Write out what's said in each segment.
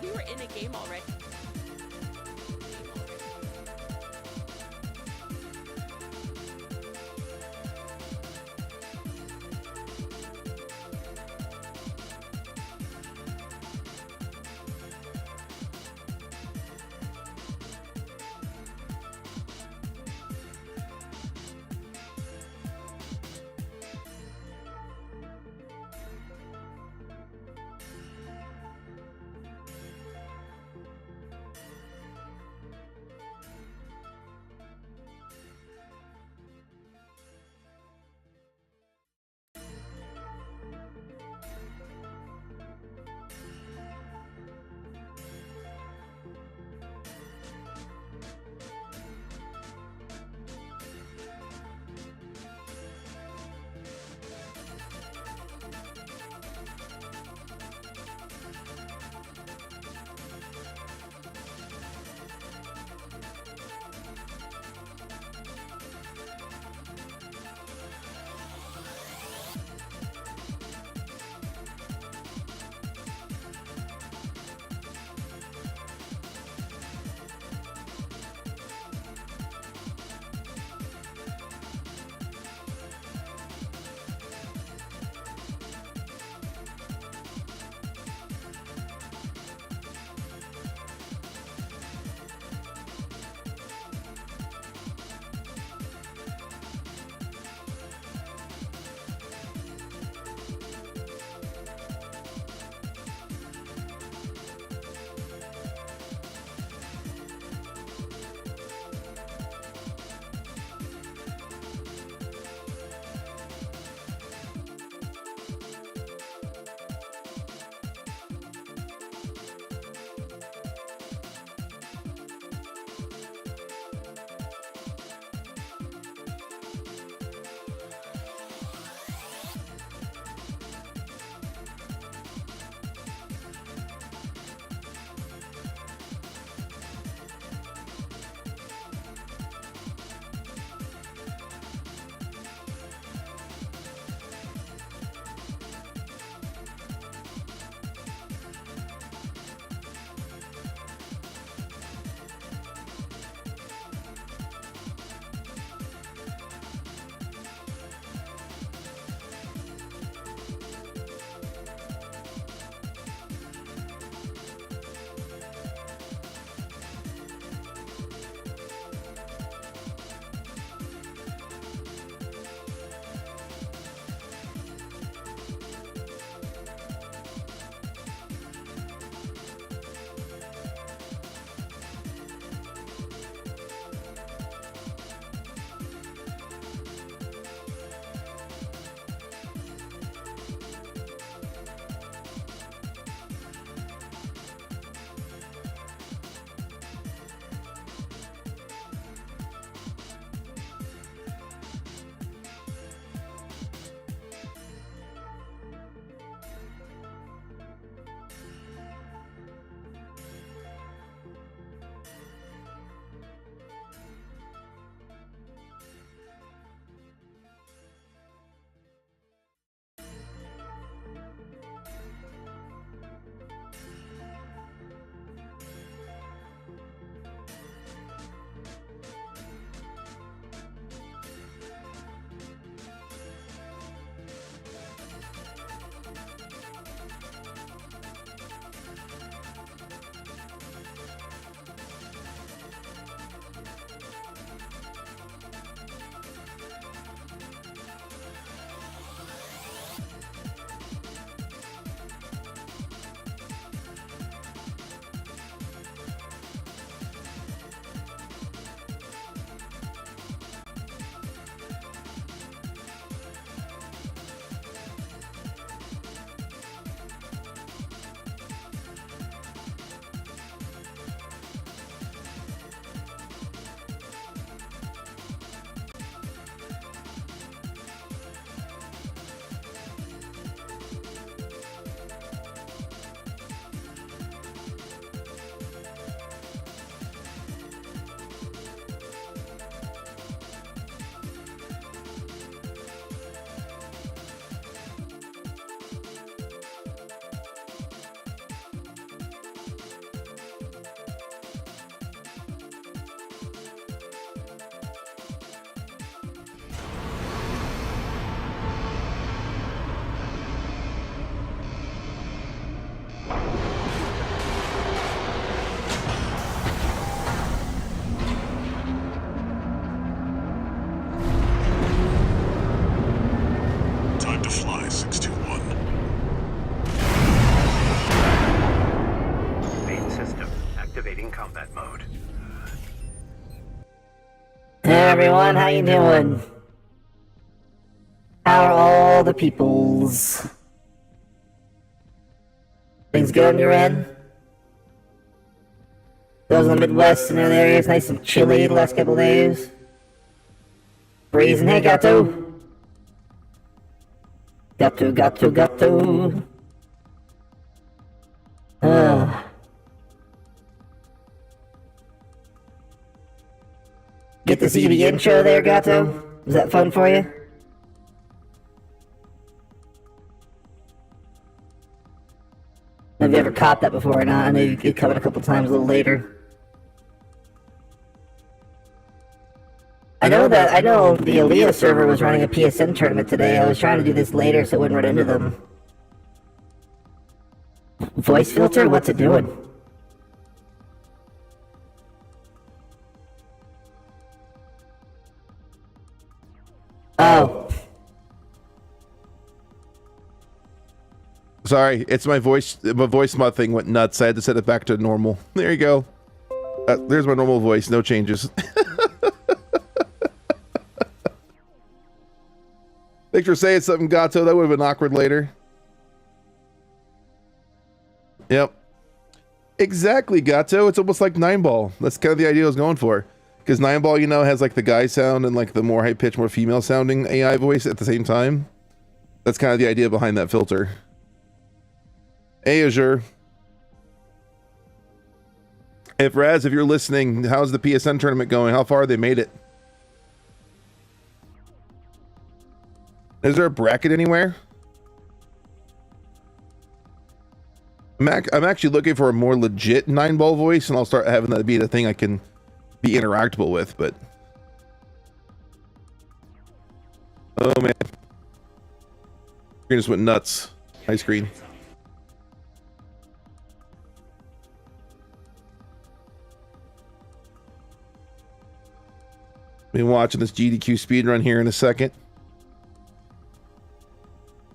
we were in a game already. Hey everyone, how you doing? How are all the peoples? Things good on your end? Those in the Midwest and other areas, nice and chilly the last couple days. Freezing, hey Gato! Gato. Get to see the intro there, Gato? Was that fun for you? Have you ever caught that before or not? I know you covered a couple times a little later. I know the Aaliyah server was running a PSN tournament today. I was trying to do this later so I wouldn't run into them. Voice filter? What's it doing? Oh. Sorry, it's my voice mod thing went nuts. I had to set it back to normal. There you go. There's my normal voice, no changes. Thanks for saying something, Gato. That would have been awkward later. Yep. Exactly, Gato. It's almost like 9-ball. That's kind of the idea I was going for. Because 9-ball, you know, has like the guy sound and like the more high-pitched, more female-sounding AI voice at the same time. That's kind of the idea behind that filter. Hey, Azure. If Raz, if you're listening, how's the PSN tournament going? How far they made it? Is there a bracket anywhere? I'm actually looking for a more legit 9-ball voice, and I'll start having that be the thing I can be interactable with, but... Oh, man. Screen just went nuts. High screen. Been watching this GDQ speedrun here in a second.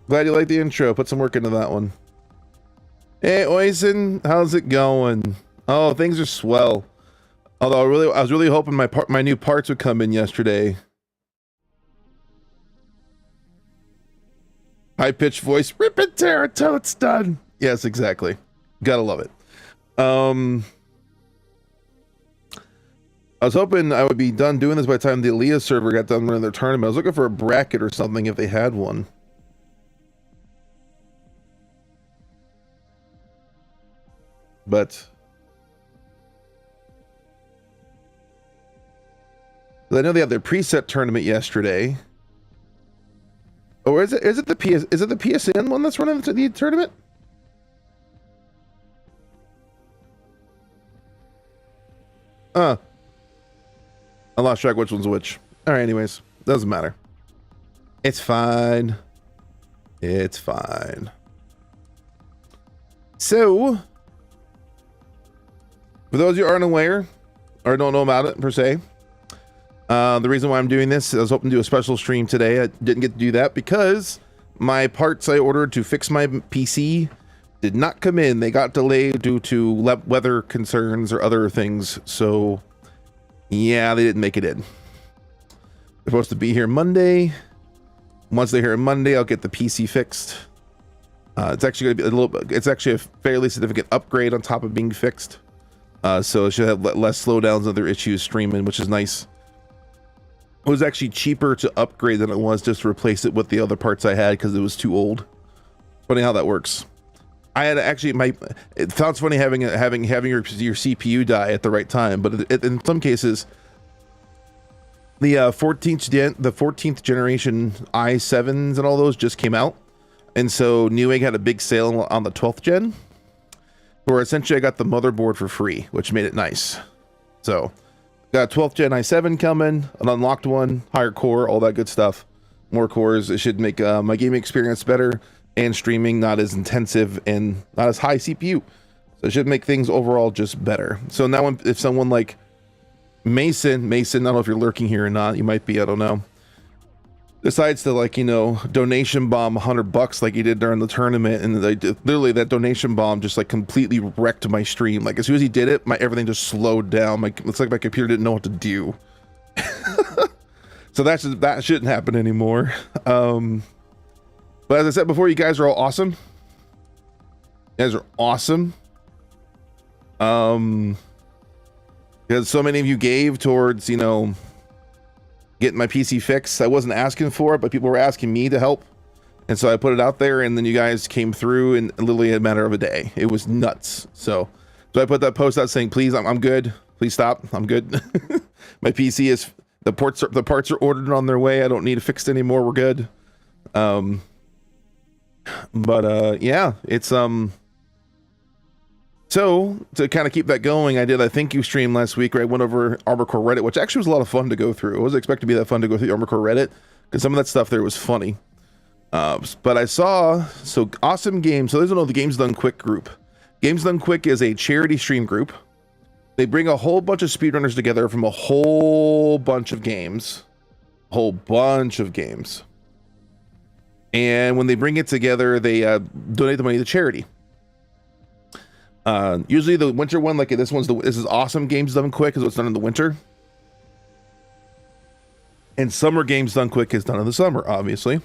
Glad you like the intro. Put some work into that one. Hey, Oisin, how's it going? Oh, things are swell. Although I was really hoping my new parts would come in yesterday. High-pitched voice, rip it, tear it till it's done. Yes, exactly. Gotta love it. I was hoping I would be done doing this by the time the Aaliyah server got done running their tournament. I was looking for a bracket or something if they had one. But I know they had their preset tournament yesterday. Or is it the PSN one that's running the tournament? I lost track which one's which. Alright, anyways. Doesn't matter. It's fine. It's fine. So, for those of you who aren't aware, or don't know about it per se, the reason why I'm doing this, I was hoping to do a special stream today. I didn't get to do that because my parts I ordered to fix my PC did not come in. They got delayed due to weather concerns or other things. So, yeah, they didn't make it in. They're supposed to be here Monday. Once they're here Monday, I'll get the PC fixed. It's actually going to be it's actually a fairly significant upgrade on top of being fixed. So it should have less slowdowns and other issues streaming, which is nice. It was actually cheaper to upgrade than it was just to replace it with the other parts I had because it was too old. Funny how that works. I had actually it sounds funny having your CPU die at the right time, but in some cases, the 14th generation i7s and all those just came out, and so Newegg had a big sale on the 12th gen, where essentially I got the motherboard for free, which made it nice. So got a 12th gen i7 coming, an unlocked one, higher core, all that good stuff. More cores. It should make my gaming experience better and streaming not as intensive and not as high CPU. So it should make things overall just better. So now if someone like Mason, I don't know if you're lurking here or not, you might be, I don't know, decides to, like, you know, donation bomb $100 like he did during the tournament, and literally that donation bomb just like completely wrecked my stream. Like as soon as he did it, everything just slowed down. It's like my computer didn't know what to do. So that shouldn't happen anymore. But as I said before, you guys are all awesome. You guys are awesome. Because so many of you gave towards, you know, getting my PC fixed. I wasn't asking for it, but people were asking me to help. And so I put it out there, and then you guys came through in literally a matter of a day. It was nuts. So I put that post out saying, please, I'm good. Please stop. I'm good. My PC is, the parts are ordered on their way. I don't need it fixed anymore. We're good. Yeah, it's, so to kind of keep that going, I did a thank you stream last week where I went over Armor Core Reddit, which actually was a lot of fun to go through. I wasn't expecting to be that fun to go through Armor Core Reddit because some of that stuff there was funny. But I saw, so Awesome Games. So there's the Games Done Quick group. Games Done Quick is a charity stream group. They bring a whole bunch of speedrunners together from a whole bunch of games. And when they bring it together, they donate the money to charity. Usually the winter one, like this is Awesome Games Done Quick, is what's done in the winter. And Summer Games Done Quick is done in the summer, obviously.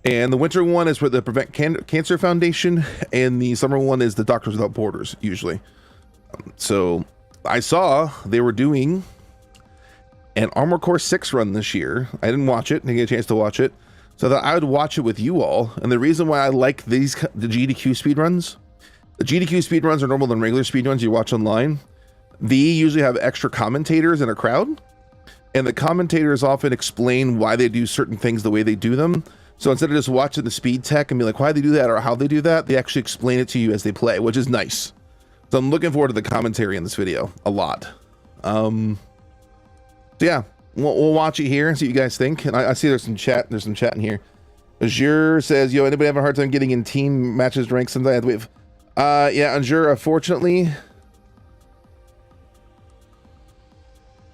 And the winter one is for the Prevent Cancer Foundation, and the summer one is the Doctors Without Borders, usually. So I saw they were doing an Armor Core 6 run this year. I didn't watch it, didn't get a chance to watch it. So I thought I would watch it with you all. And the reason why I like the GDQ speedruns, the GDQ speedruns are normal than regular speedruns you watch online. They usually have extra commentators in a crowd, and the commentators often explain why they do certain things the way they do them. So instead of just watching the speed tech and be like, why they do that or how they do that, they actually explain it to you as they play, which is nice. So I'm looking forward to the commentary in this video a lot. So yeah, we'll watch it here and see what you guys think. And I see there's some chat in here. Azure says, yo, anybody have a hard time getting in team matches ranked? Sometimes I have to wait. Yeah, Azure, unfortunately,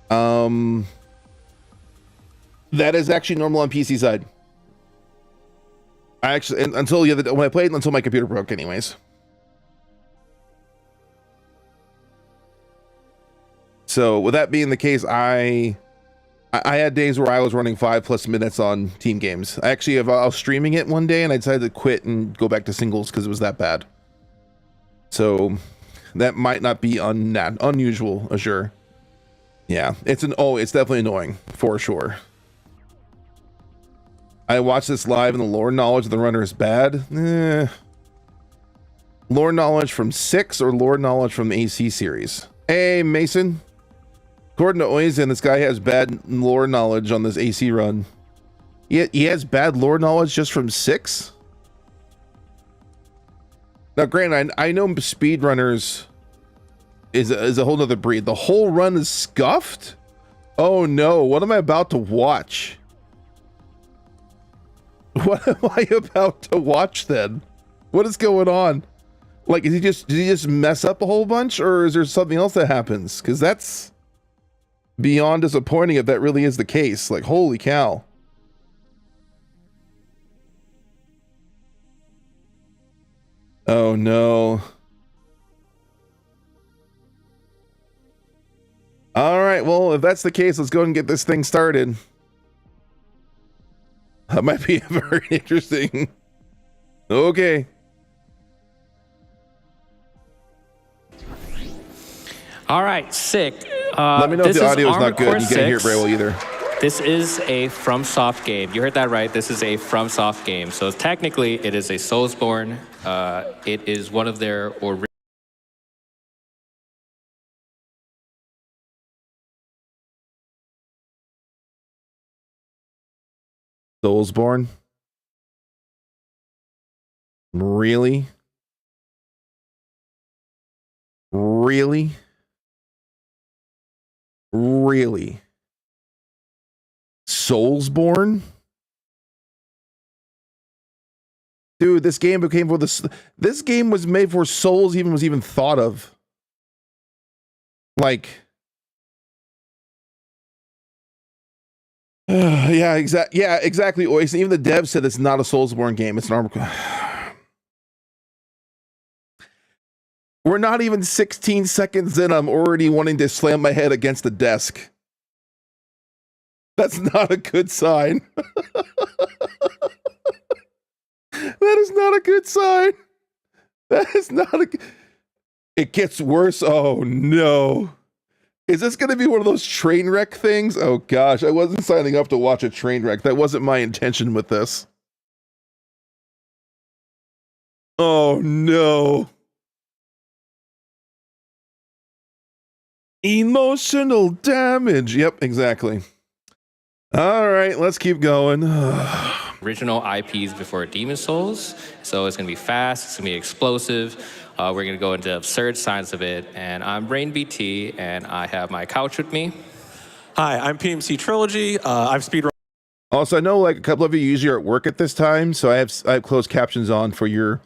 that is actually normal on PC side. I actually, until when I played, until my computer broke anyways. So with that being the case, I had days where I was running 5+ minutes on team games. I was streaming it one day and I decided to quit and go back to singles because it was that bad. So that might not be unusual, Azure. Yeah, it's definitely annoying for sure. I watched this live and the lore knowledge of the runner is bad. Lore knowledge from 6 or lore knowledge from the AC series? Hey, Mason. According to Oizen, this guy has bad lore knowledge on this AC run. He has bad lore knowledge just from 6? Now, granted, I know speedrunners is a whole nother breed. The whole run is scuffed? Oh no, what am I about to watch? What am I about to watch then? What is going on? Like, did he just mess up a whole bunch, or is there something else that happens? Because that's beyond disappointing if that really is the case. Like, holy cow. Oh no. All right, well, if that's the case, let's go and get this thing started. That might be very interesting. Okay. All right, sick. Let me know if the audio is not good and you can't hear it very well either. This is a FromSoft game. You heard that right. This is a FromSoft game. So technically, it is a Soulsborne. It is one of their original. Soulsborne? Really? Really? Really? Soulsborne? Dude, this game became for this game was made before Souls was even thought of. Like, yeah, exactly. Ois. Even the dev said it's not a Soulsborne game. It's an Armor. We're not even 16 seconds in. I'm already wanting to slam my head against the desk. That's not a good sign. That is not a good sign. That is not a... It gets worse. Oh, no. Is this going to be one of those train wreck things? Oh, gosh. I wasn't signing up to watch a train wreck. That wasn't my intention with this. Oh, no. Emotional damage. Yep, exactly. All right, let's keep going. Original IPs before Demon Souls. So it's going to be fast, it's going to be explosive. We're going to go into absurd science of it. And I'm Brain BT, and I have my couch with me. Hi, I'm PMC Trilogy. I've speedrun. Also, I know like a couple of you usually are at work at this time, so I have closed captions on for your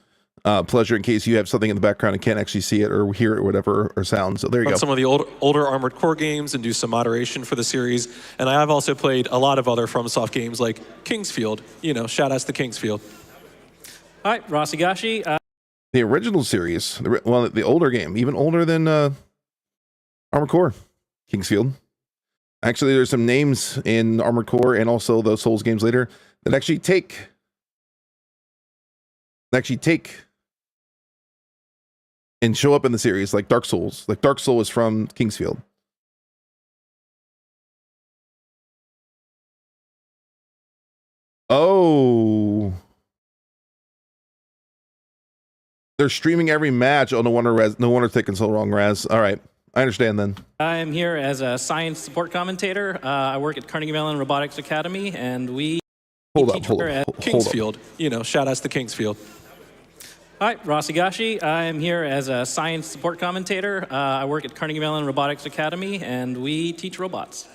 pleasure in case you have something in the background and can't actually see it or hear it or whatever or sound. So there you go. Some of the older Armored Core games and do some moderation for the series. And I have also played a lot of other FromSoft games like Kingsfield. You know, shout outs to Kingsfield. Hi, Rasigashi. The original series, the older game, even older than Armored Core, Kingsfield. Actually, there's some names in Armored Core and also those Souls games later that actually take and show up in the series, like Dark Souls. Like Dark Soul is from Kingsfield. Oh. They're streaming every match. Oh, no wonder it's taking so long, Raz. All right. I understand then. I'm here as a science support commentator. I work at Carnegie Mellon Robotics Academy, and we hold up. Kingsfield. You know, shout outs to Kingsfield. Hi, Rasigashi. I'm here as a science support commentator. I work at Carnegie Mellon Robotics Academy, and we teach robots.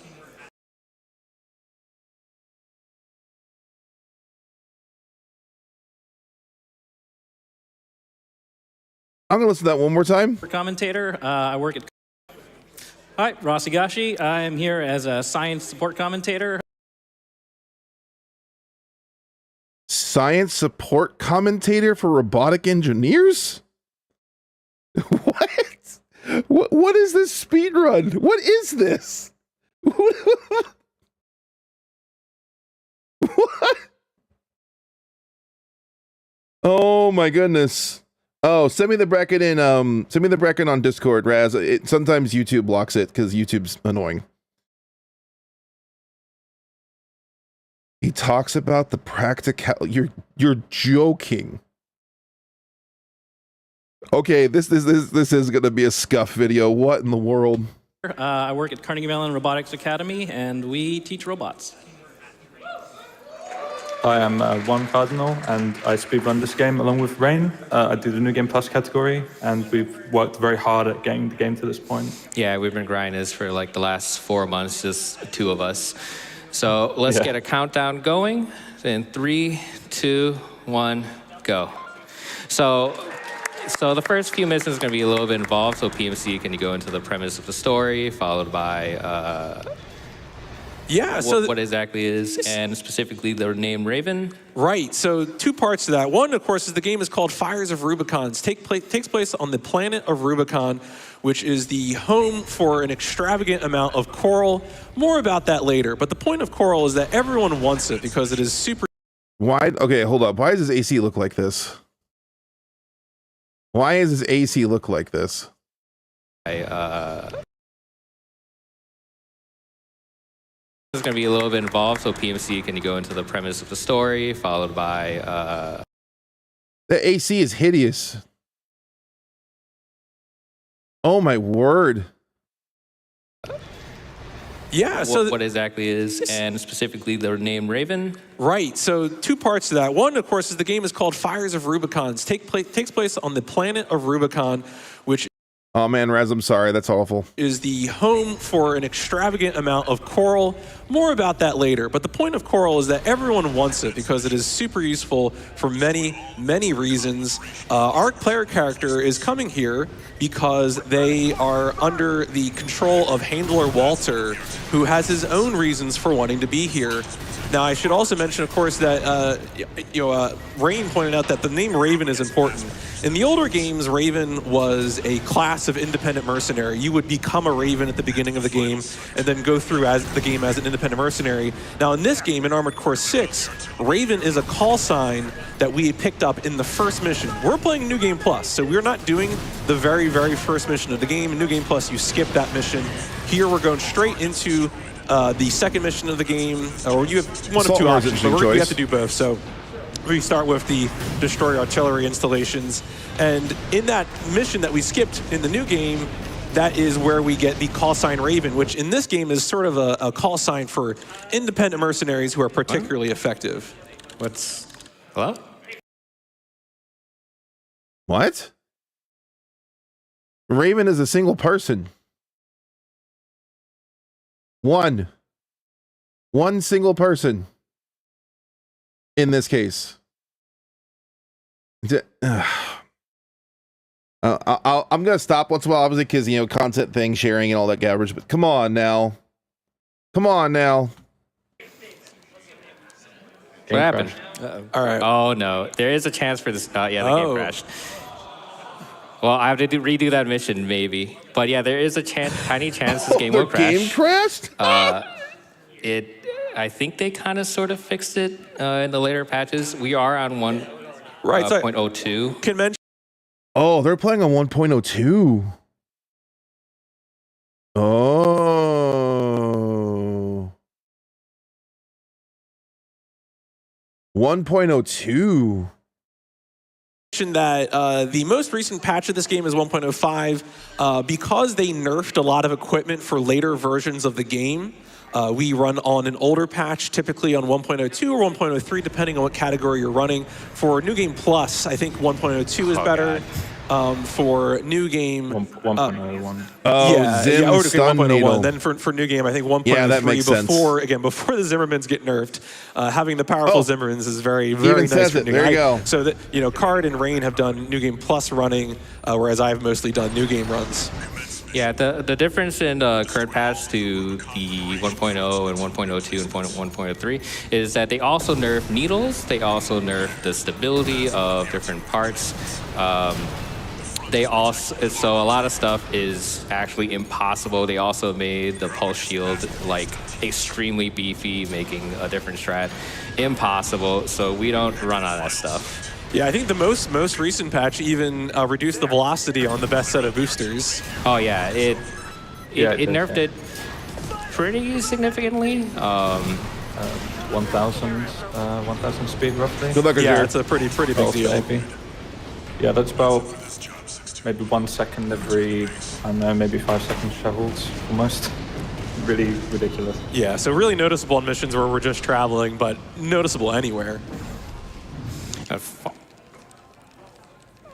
I'm going to listen to that one more time. Commentator. I work at... Hi, Rasigashi. I'm here as a science support commentator. Science support commentator for robotic engineers? What is this speed run? What is this? What? Oh my goodness. Oh, send me the bracket on Discord, Raz. Sometimes YouTube blocks it because YouTube's annoying. He talks about the practical. You're joking. Okay, this is gonna be a scuff video. What in the world? I work at Carnegie Mellon Robotics Academy, and we teach robots. Hi, I'm Juan Cardinal, and I speedrun this game along with Rain. I do the New Game Plus category, and we've worked very hard at getting the game to this point. Yeah, we've been grinding this for like the last 4 months, just 2 of us. So let's get a countdown going. In 3, 2, 1, go. So the first few minutes is going to be a little bit involved. So PMC, can you go into the premise of the story, followed by what exactly is, and specifically the name Raven? Right, so 2 parts to that. One, of course, is the game is called Fires of Rubicon. It takes place on the planet of Rubicon, which is the home for an extravagant amount of coral. More about that later, but the point of coral is that everyone wants it because it is super... Why? Okay, hold up. Why does this AC look like this? Why does this AC look like this? This is going to be a little bit involved, so PMC, can you go into the premise of the story, followed by... The AC is hideous. Oh my word. Yeah, so... What exactly is, and specifically the name Raven? Right, so 2 parts to that. One, of course, is the game is called Fires of Rubicon. It takes place on the planet of Rubicon, which... Oh man, Raz, I'm sorry. That's awful. Is the home for an extravagant amount of coral. More about that later. But the point of coral is that everyone wants it because it is super useful for many, many reasons. Our player character is coming here because they are under the control of Handler Walter, who has his own reasons for wanting to be here. Now, I should also mention, of course, that Rain pointed out that the name Raven is important. In the older games, Raven was a class of independent mercenary. You would become a Raven at the beginning of the game and then go through the game as an independent independent mercenary. Now in this game, in Armored Core 6, Raven is a call sign that we picked up in the first mission. We're playing New Game Plus, so we're not doing the very, very first mission of the game. In New Game Plus, you skip that mission. Here we're going straight into the second mission of the game, or you have one of two options, but we have to do both. So we start with the destroy artillery installations, and in that mission that we skipped in the new game, that is where we get the call sign Raven, which in this game is sort of a call sign for independent mercenaries who are particularly effective. Hello? What? Raven is a single person. One single person in this case. I'm gonna stop once in a while, obviously, because content thing, sharing, and all that garbage. But come on now. What happened? All right. Oh no, there is a chance for this. Yeah, the game crashed. Well, I have to redo that mission maybe, but yeah, there is a tiny chance this game will crash. Game crashed? I think they kind of sort of fixed it in the later patches. We are on 1.02. Convention. Oh, they're playing on 1.02. Oh. 1.02. That the most recent patch of this game is 1.05. Because they nerfed a lot of equipment for later versions of the game, we run on an older patch, typically on 1.02 or 1.03, depending on what category you're running. For New Game Plus, I think 1.02 is better. For New Game... 1.01. Zim stun needle. Then for New Game, I think 1.03 that makes before the Zimmermans get nerfed. Having the powerful Zimmermans is very, very nice for New Game. There you go. So that, Card and Rain have done New Game Plus running, whereas I've mostly done New Game runs. Yeah, the difference in current patch to the 1.0 and 1.02 and 1.03 is that they also nerf needles. They also nerf the stability of different parts. So a lot of stuff is actually impossible. They also made the pulse shield like extremely beefy, making a different strat impossible. So we don't run on that stuff. Yeah, I think the most recent patch even reduced the velocity on the best set of boosters. Oh yeah, it nerfed it pretty significantly. 1,000 speed roughly. Good luck, yeah, it's a pretty big deal. Maybe. Yeah, that's about maybe 1 second every, I don't know, maybe 5 seconds traveled almost. Really ridiculous. Yeah, so really noticeable on missions where we're just traveling, but noticeable anywhere.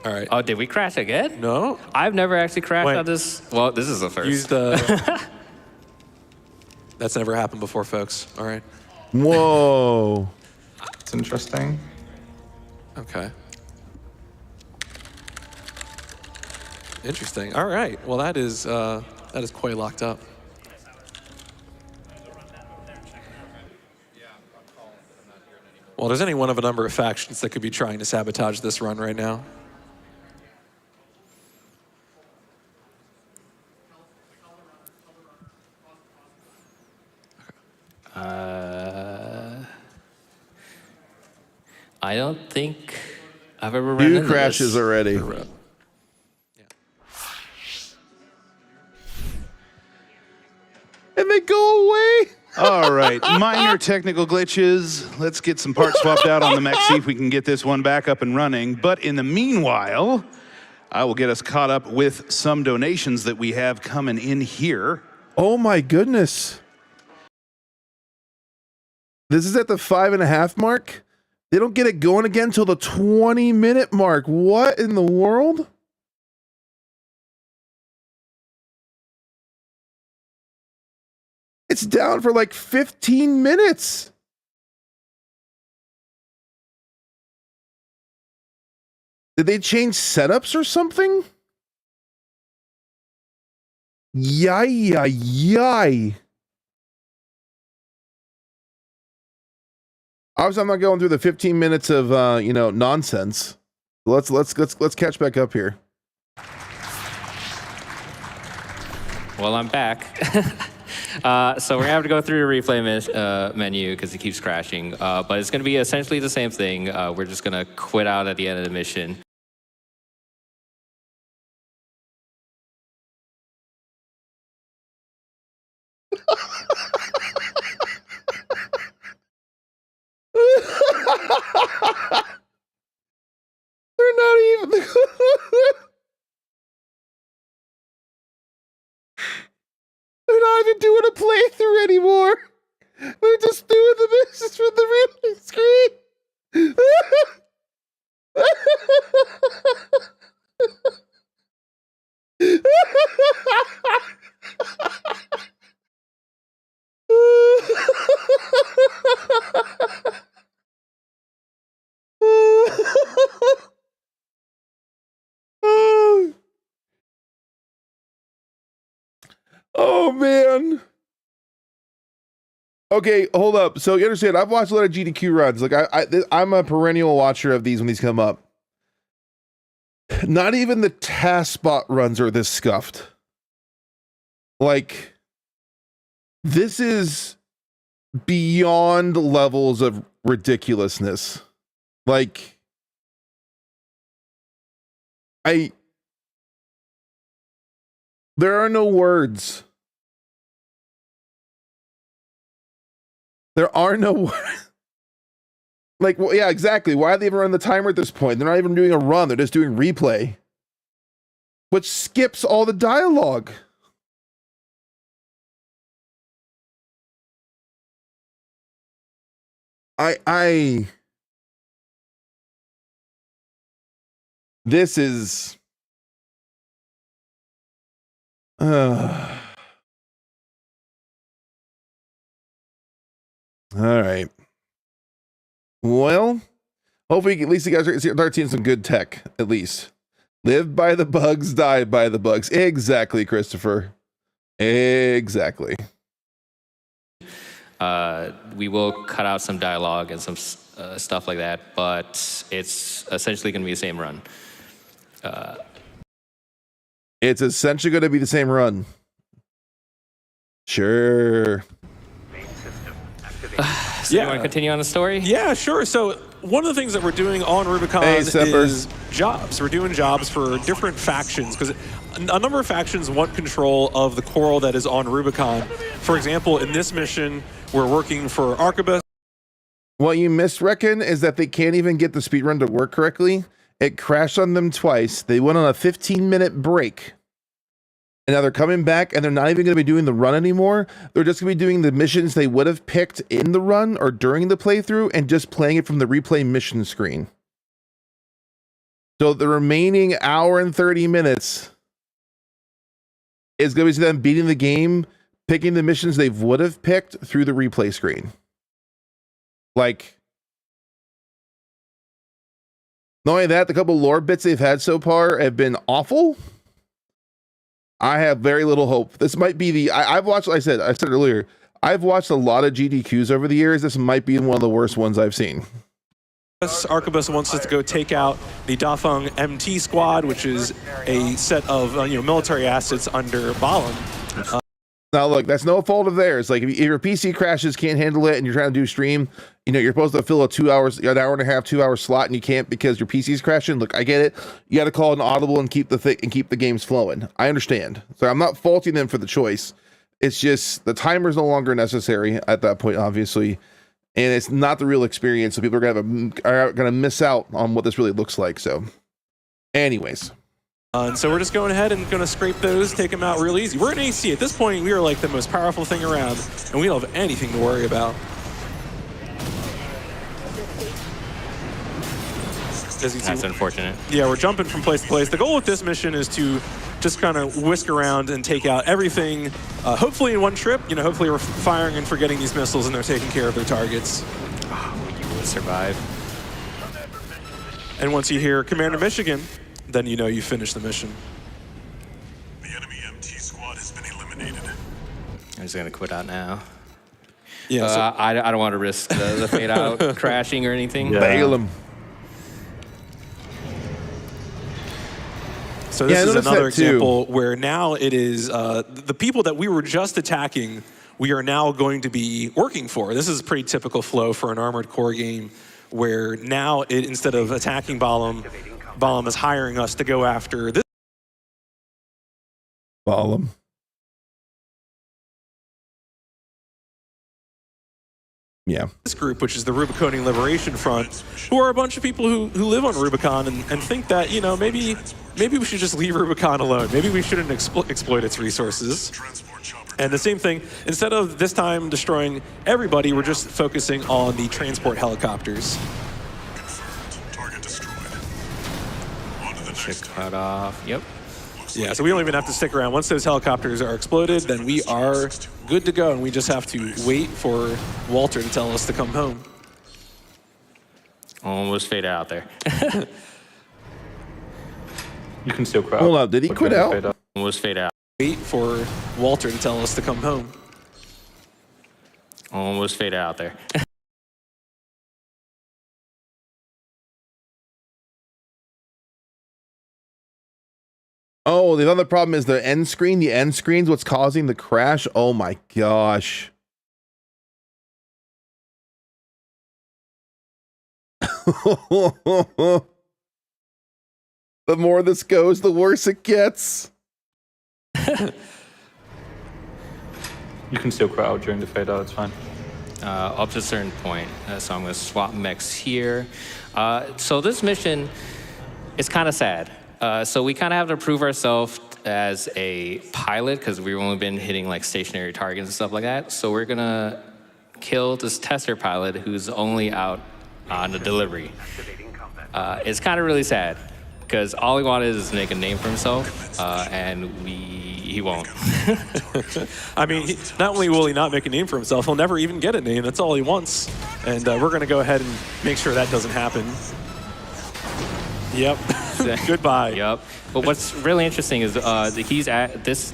All right. Oh, did we crash again? No. I've never actually crashed on this. Well, this is the first. Use the... That's never happened before, folks. All right. Whoa. It's interesting. Okay. Interesting. All right. Well, that is quite locked up. Well, there's any one of a number of factions that could be trying to sabotage this run right now. I don't think I've ever run into Two crashes already. And they go away. All right, minor technical glitches. Let's get some parts swapped out on the mech, see if we can get this one back up and running. But in the meanwhile, I will get us caught up with some donations that we have coming in here. Oh my goodness. This is at the 5.5 mark. They don't get it going again until the 20-minute mark. What in the world? It's down for like 15 minutes. Did they change setups or something? Yay. Obviously, I'm not going through the 15 minutes of nonsense. Let's catch back up here. Well, I'm back. So we're gonna have to go through the replay menu because it keeps crashing. But it's gonna be essentially the same thing. We're just gonna quit out at the end of the mission. They're not even. They're not even doing a playthrough anymore. They're just doing the missions from the replay screen. Oh man. Okay, hold up. So you understand, I've watched a lot of GDQ runs. Like I'm a perennial watcher of these when these come up. Not even the task spot runs are this scuffed. Like, this is beyond levels of ridiculousness. Like, there are no words. There are no words. Like, well, yeah, exactly. Why are they even running the timer at this point? They're not even doing a run. They're just doing replay, which skips all the dialogue. This is, all right. Well, hopefully at least you guys start seeing some good tech, at least. Live by the bugs, die by the bugs. Exactly, Christopher. Exactly. We will cut out some dialogue and some stuff like that, but it's essentially going to be the same run. It's essentially going to be the same run. Sure. So you want to continue on the story? Yeah, sure. So one of the things that we're doing on Rubicon is jobs. We're doing jobs for different factions because a number of factions want control of the coral that is on Rubicon. For example, in this mission, we're working for Arquebus. What you missed, Reckon, is that they can't even get the speedrun to work correctly. It crashed on them twice. They went on a 15-minute break. And now they're coming back, and they're not even going to be doing the run anymore. They're just going to be doing the missions they would have picked in the run or during the playthrough and just playing it from the replay mission screen. So the remaining hour and 30 minutes is going to be them beating the game, picking the missions they would have picked through the replay screen. Like, not only that, the couple lore bits they've had so far have been awful. I have very little hope. This might be the, I've watched, I said earlier, I've watched a lot of GDQs over the years. This might be one of the worst ones I've seen. Arquebus wants us to go take out the Dafeng MT squad, which is a set of military assets under Balan. Now look, that's no fault of theirs. Like if your PC crashes, can't handle it, and you're trying to do stream, you're supposed to fill an hour and a half, 2 hour slot, and you can't because your PC's crashing. Look, I get it. You got to call an audible and keep the games flowing. I understand. So I'm not faulting them for the choice. It's just the timer's no longer necessary at that point, obviously, and it's not the real experience. So people are gonna miss out on what this really looks like. So, anyways. And so we're just going ahead and going to scrape those, take them out real easy. We're in AC. At this point, we are like the most powerful thing around, and we don't have anything to worry about. That's unfortunate. Yeah, we're jumping from place to place. The goal with this mission is to just kind of whisk around and take out everything, hopefully in one trip. Hopefully we're firing and forgetting these missiles and they're taking care of their targets. Oh, you would survive. And once you hear Commander Michigan, then you finish the mission. The enemy MT squad has been eliminated. I'm just going to quit out now. Yeah, so I don't want to risk the fade out crashing or anything. Yeah. Bail them. So this is another example where now it is the people that we were just attacking we are now going to be working for. This is a pretty typical flow for an Armored Core game, where now instead of attacking Balam is hiring us to go after this. Balam. Yeah. This group, which is the Rubiconian Liberation Front, who are a bunch of people who live on Rubicon and think that, you know, maybe we should just leave Rubicon alone. Maybe we shouldn't exploit its resources. And the same thing, instead of this time destroying everybody, we're just focusing on the transport helicopters. Target destroyed. On to the next. Cut off. Yep. Yeah, so we don't even have to stick around. Once those helicopters are exploded, then we are good to go, and we just have to wait for Walter to tell us to come home. Almost fade out there. You can still quit out. Hold up, did he quit out? Almost fade out. Wait for Walter to tell us to come home. Almost fade out there. Oh, the other problem is the end screen. The end screen's what's causing the crash. Oh my gosh. The more this goes, the worse it gets. You can still quit out during the fade out, it's fine. Up to a certain point. So I'm going to swap mechs here. So this mission is kind of sad. So we kind of have to prove ourselves as a pilot because we've only been hitting like stationary targets and stuff like that. So we're going to kill this tester pilot who's only out on the delivery. It's kind of really sad because all he wanted is to make a name for himself, and he won't. I mean, not only will he not make a name for himself, he'll never even get a name. That's all he wants. And we're going to go ahead and make sure that doesn't happen. Yep. Goodbye. Yep. But what's really interesting is he's at this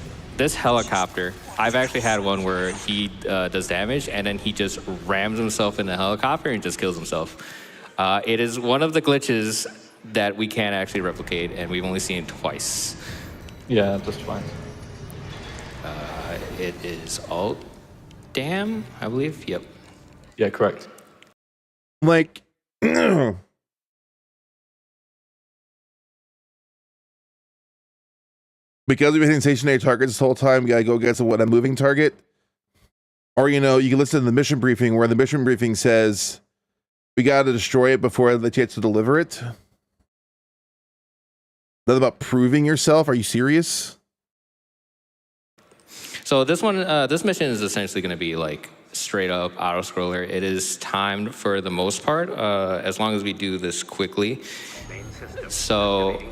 helicopter. I've actually had one where he does damage, and then he just rams himself in the helicopter and just kills himself. It is one of the glitches that we can't actually replicate, and we've only seen it twice. Yeah, just twice. It is alt dam, I believe. Yep. Yeah, correct. Like, because we've been hitting stationary targets this whole time, we gotta go get a moving target. Or, you know, you can listen to the mission briefing where the mission briefing says we gotta destroy it before the chance to deliver it. That's about proving yourself. Are you serious? So this one, this mission is essentially going to be like straight up auto scroller. It is timed for the most part, as long as we do this quickly. So,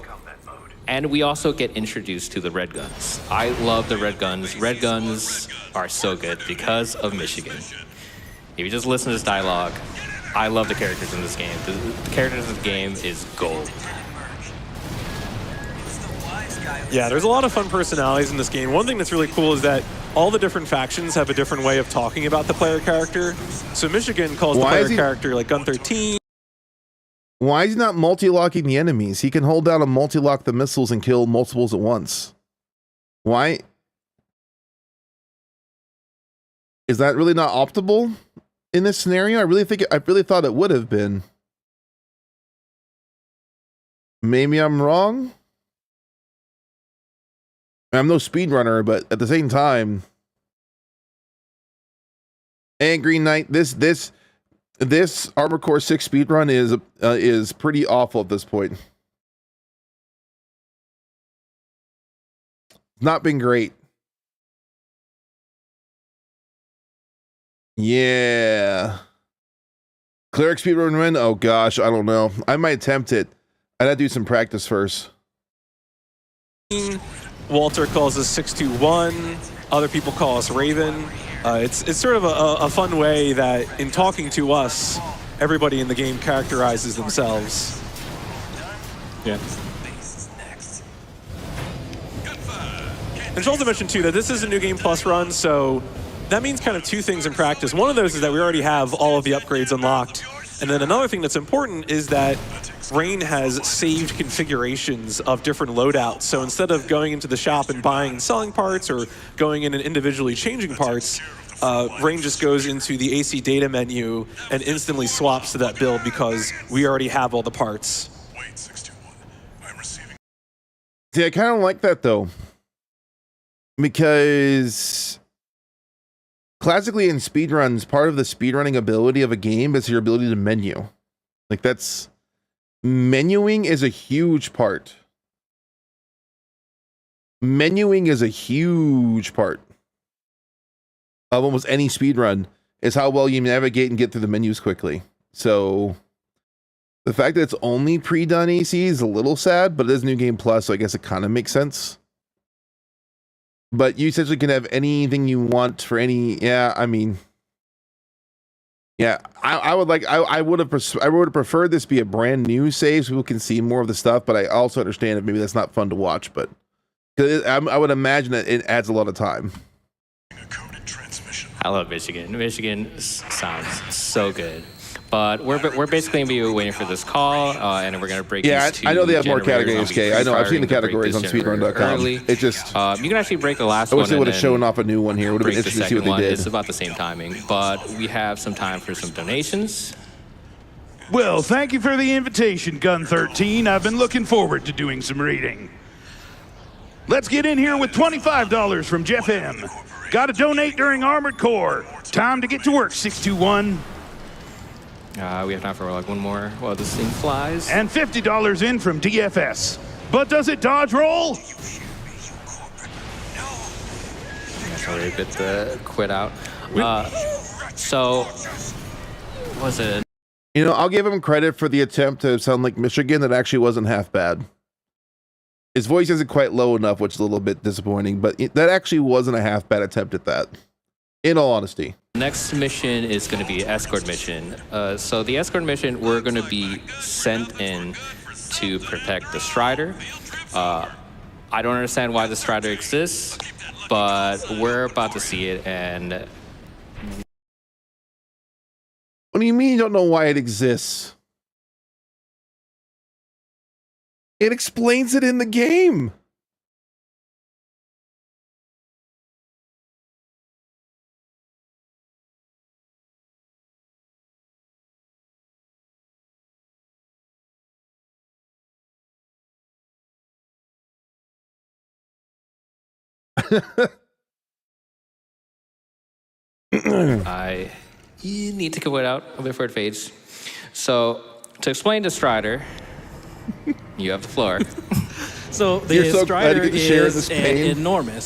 and we also get introduced to the red guns. I love the red guns. Red guns are so good because of Michigan. If you just listen to this dialogue, I love the characters in this game. The characters in this game is gold. Yeah, there's a lot of fun personalities in this game. One thing that's really cool is that all the different factions have a different way of talking about the player character. So Michigan calls the player character like Gun 13. Why is he not multi-locking the enemies? He can hold down and multi-lock the missiles and kill multiples at once. Why? Is that really not optimal in this scenario? I really thought it would have been. Maybe I'm wrong. I'm no speedrunner, but at the same time, and Green Knight, this Armored Core 6 speedrun is pretty awful at this point. Not been great. Yeah. Cleric speedrun win? Oh gosh, I don't know. I might attempt it. I'd have to do some practice first. Walter calls us 621. Other people call us Raven. It's sort of a fun way that in talking to us, everybody in the game characterizes themselves. Yeah. And should also mention too that this is a New Game Plus run, so that means kind of two things in practice. One of those is that we already have all of the upgrades unlocked. And then another thing that's important is that Rain has saved configurations of different loadouts. So instead of going into the shop and buying and selling parts or going in and individually changing parts, Rain just goes into the AC data menu and instantly swaps to that build because we already have all the parts. Wait, 61. I'm receiving. See, I kind of like that though, because classically in speedruns, part of the speedrunning ability of a game is your ability to menu. Like menuing is a huge part. Menuing is a huge part of almost any speedrun, is how well you navigate and get through the menus quickly. So the fact that it's only pre-done AC is a little sad, but it is New Game Plus, so I guess it kind of makes sense. But you essentially can have anything you want for any, I would have preferred this be a brand new save so people can see more of the stuff, but I also understand that maybe that's not fun to watch, but I would imagine that it adds a lot of time. I love Michigan. Michigan sounds so good. But we're basically going to be waiting for this call, and we're going to break these two. I know they have more generators. categories, I know, I've seen the categories on speedrun.com. It just... you can actually break the last I one. wish they would have shown off a new one here. It would have been interesting to see what they did. It's about the same timing, but we have some time for some donations. Well, thank you for the invitation, Gun 13. I've been looking forward to doing some reading. Let's get in here with $25 from Jeff M. Got to donate during Armored Core. Time to get to work, 621. We have time for like one more while this thing flies. And $50 in from DFS. But does it dodge roll? Sorry, a bit quit out. So, what was it? You know, I'll give him credit for the attempt to sound like Michigan. That actually wasn't half bad. His voice isn't quite low enough, which is a little bit disappointing, but that actually wasn't a half bad attempt at that, in all honesty. Next mission is going to be escort mission. So the escort mission, we're going to be sent in to protect the Strider. I don't understand why the Strider exists, but we're about to see it. And what do you mean you don't know why it exists? It explains it in the game. You need to quit out before it fades. So to explain the Strider, you have the floor. So the Strider is an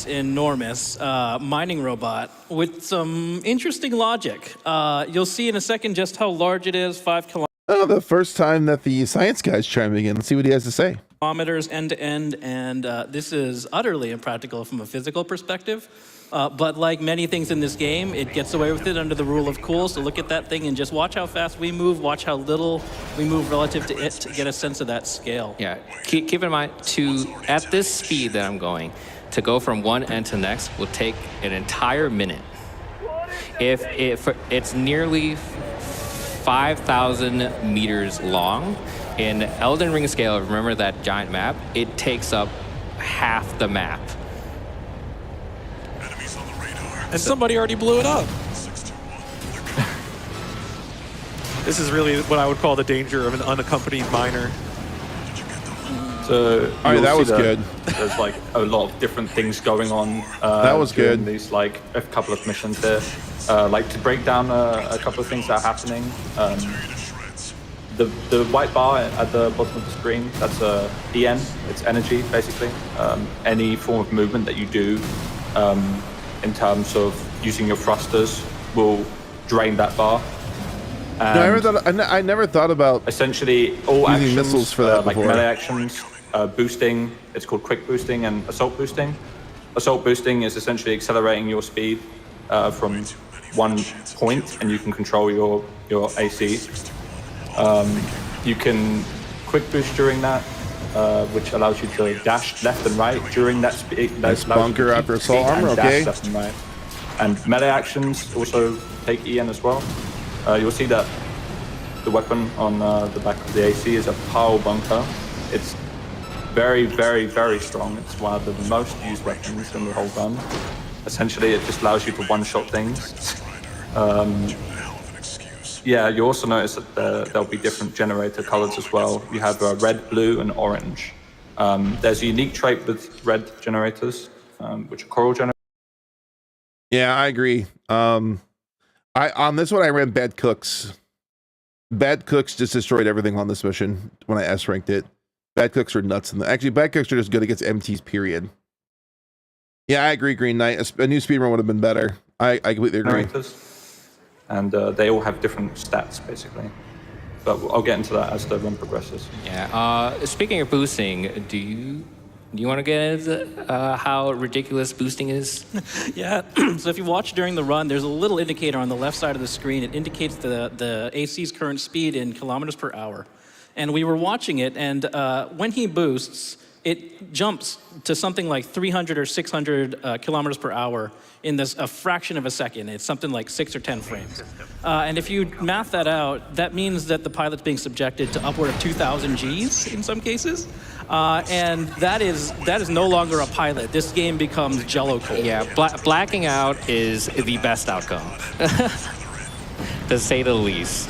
enormous mining robot with some interesting logic. You'll see in a second just how large it is, 5 kilometers. Oh, the first time that the science guy's chiming in. Let's see what he has to say. End to end, and this is utterly impractical from a physical perspective. But like many things in this game, it gets away with it under the rule of cool. So look at that thing and just watch how fast we move, watch how little we move relative to it to get a sense of that scale. Yeah, keep in mind, at this speed that I'm going, to go from one end to next will take an entire minute. If it's nearly 5,000 meters long, in Elden Ring scale, remember that giant map? It takes up half the map. And somebody already blew it up. This is really what I would call the danger of an unaccompanied miner. So all right, that was good. There's like a lot of different things going on. That was good. These like a couple of missions here. Like to break down a couple of things that are happening. The white bar at the bottom of the screen, that's EN. It's energy, basically. Any form of movement that you do in terms of using your thrusters will drain that bar. And I never thought about essentially all using actions, missiles for that like before. melee actions, boosting. It's called quick boosting and assault boosting. Assault boosting is essentially accelerating your speed from one point, and you can control your AC. You can quick boost during that, which allows you to dash left and right during that speed. Nice bunker after assault armor, okay. Left and right. And melee actions also take EN as well. You'll see that the weapon on the back of the AC is a pile bunker. It's very, very, very strong. It's one of the most used weapons in the whole gun. Essentially, it just allows you to one-shot things. Hell of an excuse. Yeah, you also notice that there'll be different generator colors as well. You have red, blue, and orange. There's a unique trait with red generators, which are coral generators. Yeah, I agree. On this one I ran Bad Cooks. Bad Cooks just destroyed everything on this mission when I S ranked it. Bad Cooks are nuts. Actually, Bad Cooks are just good against MTs, period. Yeah, I agree, Green Knight. A new speedrun would have been better. I completely agree. And they all have different stats, basically. But I'll get into that as the run progresses. Yeah. Speaking of boosting, do you want to get into how ridiculous boosting is? Yeah, so if you watch during the run, there's a little indicator on the left side of the screen. It indicates the AC's current speed in kilometers per hour. And we were watching it, and when he boosts, it jumps to something like 300 or 600 kilometers per hour in a fraction of a second. It's something like 6 or 10 frames. And if you math that out, that means that the pilot's being subjected to upward of 2,000 Gs in some cases. And that is no longer a pilot. This game becomes Jello cold. Yeah, blacking out is the best outcome, to say the least.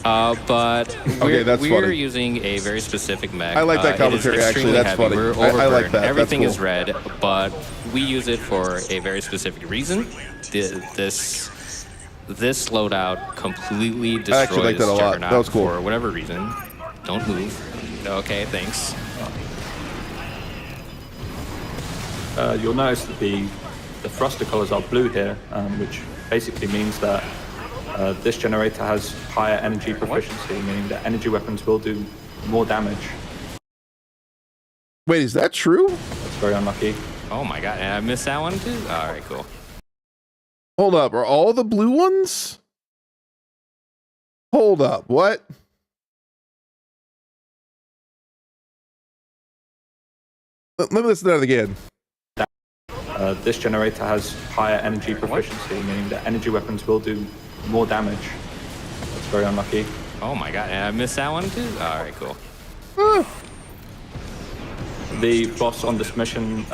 But we're using a very specific mech. I like that commentary, actually. That's heavy. funny. We're I like that. Everything That's is cool. red, but we use it for a very specific reason. This loadout completely destroys I actually like that a lot. Juggernaut That was cool. for whatever reason. Don't move. Okay, thanks. You'll notice that the thruster colors are blue here, which basically means that this generator has higher energy proficiency, meaning that energy weapons will do more damage. Wait, is that true? That's very unlucky. Oh my god, and I missed that one too? All right, cool. Hold up, are all the blue ones? Hold up, what? Let me listen to that again. This generator has higher energy proficiency, meaning that energy weapons will do more damage. That's very unlucky. Oh my god, and I missed that one too? All right, cool. The boss on this mission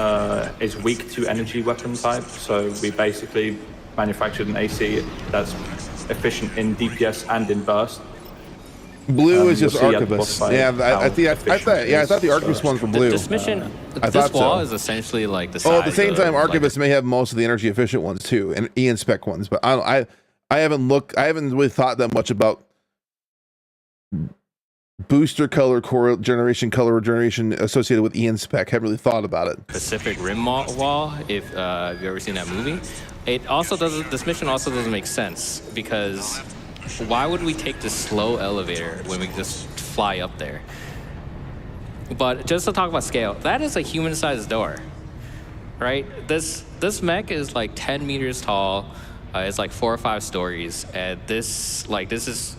is weak to energy weapon type, so we basically manufactured an AC that's efficient in DPS and in burst. Blue is just you'll see at the Arquebus. boss fight Yeah, I how thought the Arquebus ones were blue. This mission, I this thought wall so. is essentially like the size. Oh, at the same time, of, Arquebus may have most of the energy efficient ones too, and E-inspec ones. But I haven't really thought that much about booster color regeneration associated with E-inspec. Haven't really thought about it. Pacific Rim wall. If you've ever seen that movie, it also doesn't. This mission also doesn't make sense because why would we take this slow elevator when we can just fly up there? But just to talk about scale, that is a human-sized door, right? This mech is like 10 meters tall. It's like 4 or 5 stories, and this is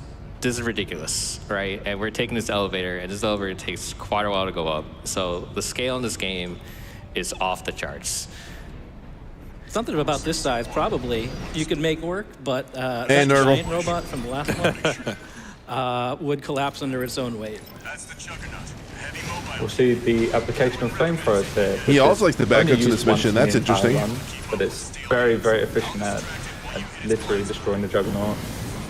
ridiculous, right? And we're taking this elevator, and this elevator takes quite a while to go up. So the scale in this game is off the charts. Something about this size probably you could make work, but that Nurgle. giant robot from the last one would collapse under its own weight. That's the Juggernaut. Heavy mobile. We'll see the application of flamethrowers here. He also likes the Only backups in used this mission. once That's in the entire interesting. run, but it's very, very efficient at literally destroying the Juggernaut.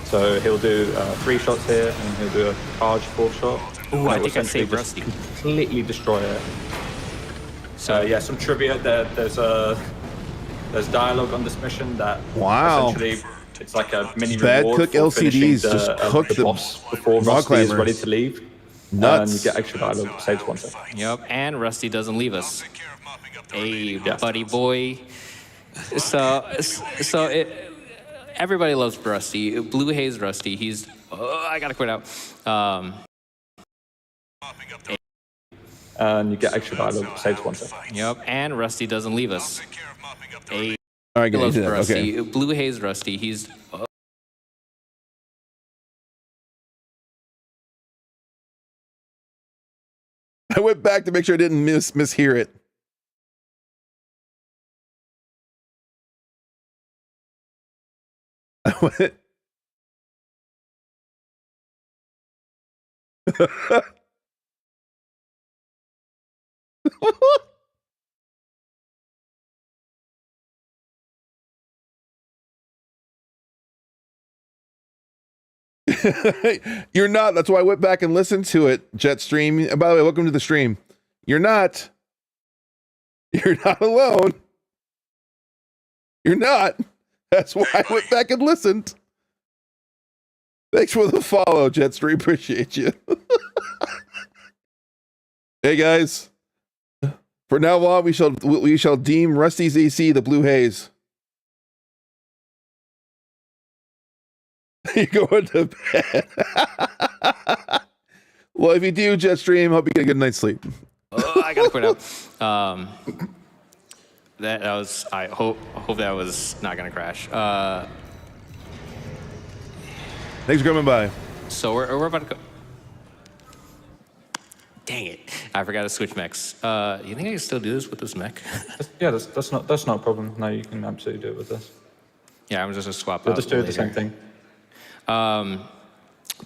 So he'll do 3 shots here, and he'll do a charge 4th shot. Ooh, I That will think I essentially saved just Rusty. completely destroy it. So yeah, some trivia. There's dialogue on this mission that Wow. essentially it's like a mini Bad reward Cook for LCDs finishing just cook the boss before rock Rusty is climbers. ready to leave. Nuts. And you get extra dialogue. Saves 1 second. Yep, and Rusty doesn't leave us. Take care of mopping up the Hey, Yeah. buddy boy. Everybody loves Rusty. Blue Haze Rusty. He's. Oh, I gotta quit out. mopping up the And you get extra dialogue. Saves 1 second. Yep, and Rusty doesn't leave us. take care of mopping up the Hey, All right, get loves into that. Rusty. Okay. Blue Haze Rusty. He's. I went back to make sure I didn't mishear it. I went You're not. That's why I went back and listened to it, Jetstream. And by the way, welcome to the stream. You're not. You're not alone. You're not. That's why I went back and listened. Thanks for the follow, Jetstream. Appreciate you. Hey guys. For now on, we shall deem Rusty's AC the blue haze. You're going to bed. Well, if you do, Jetstream, hope you get a good night's sleep. Oh, I gotta quit out. That was. I hope that was not gonna crash. Thanks for coming by. So we're about to go. Dang it! I forgot to switch mechs. You think I can still do this with this mech? Yeah, that's not a problem. No, you can absolutely do it with this. Yeah, I'm just gonna swap We'll out. just do the same later. thing.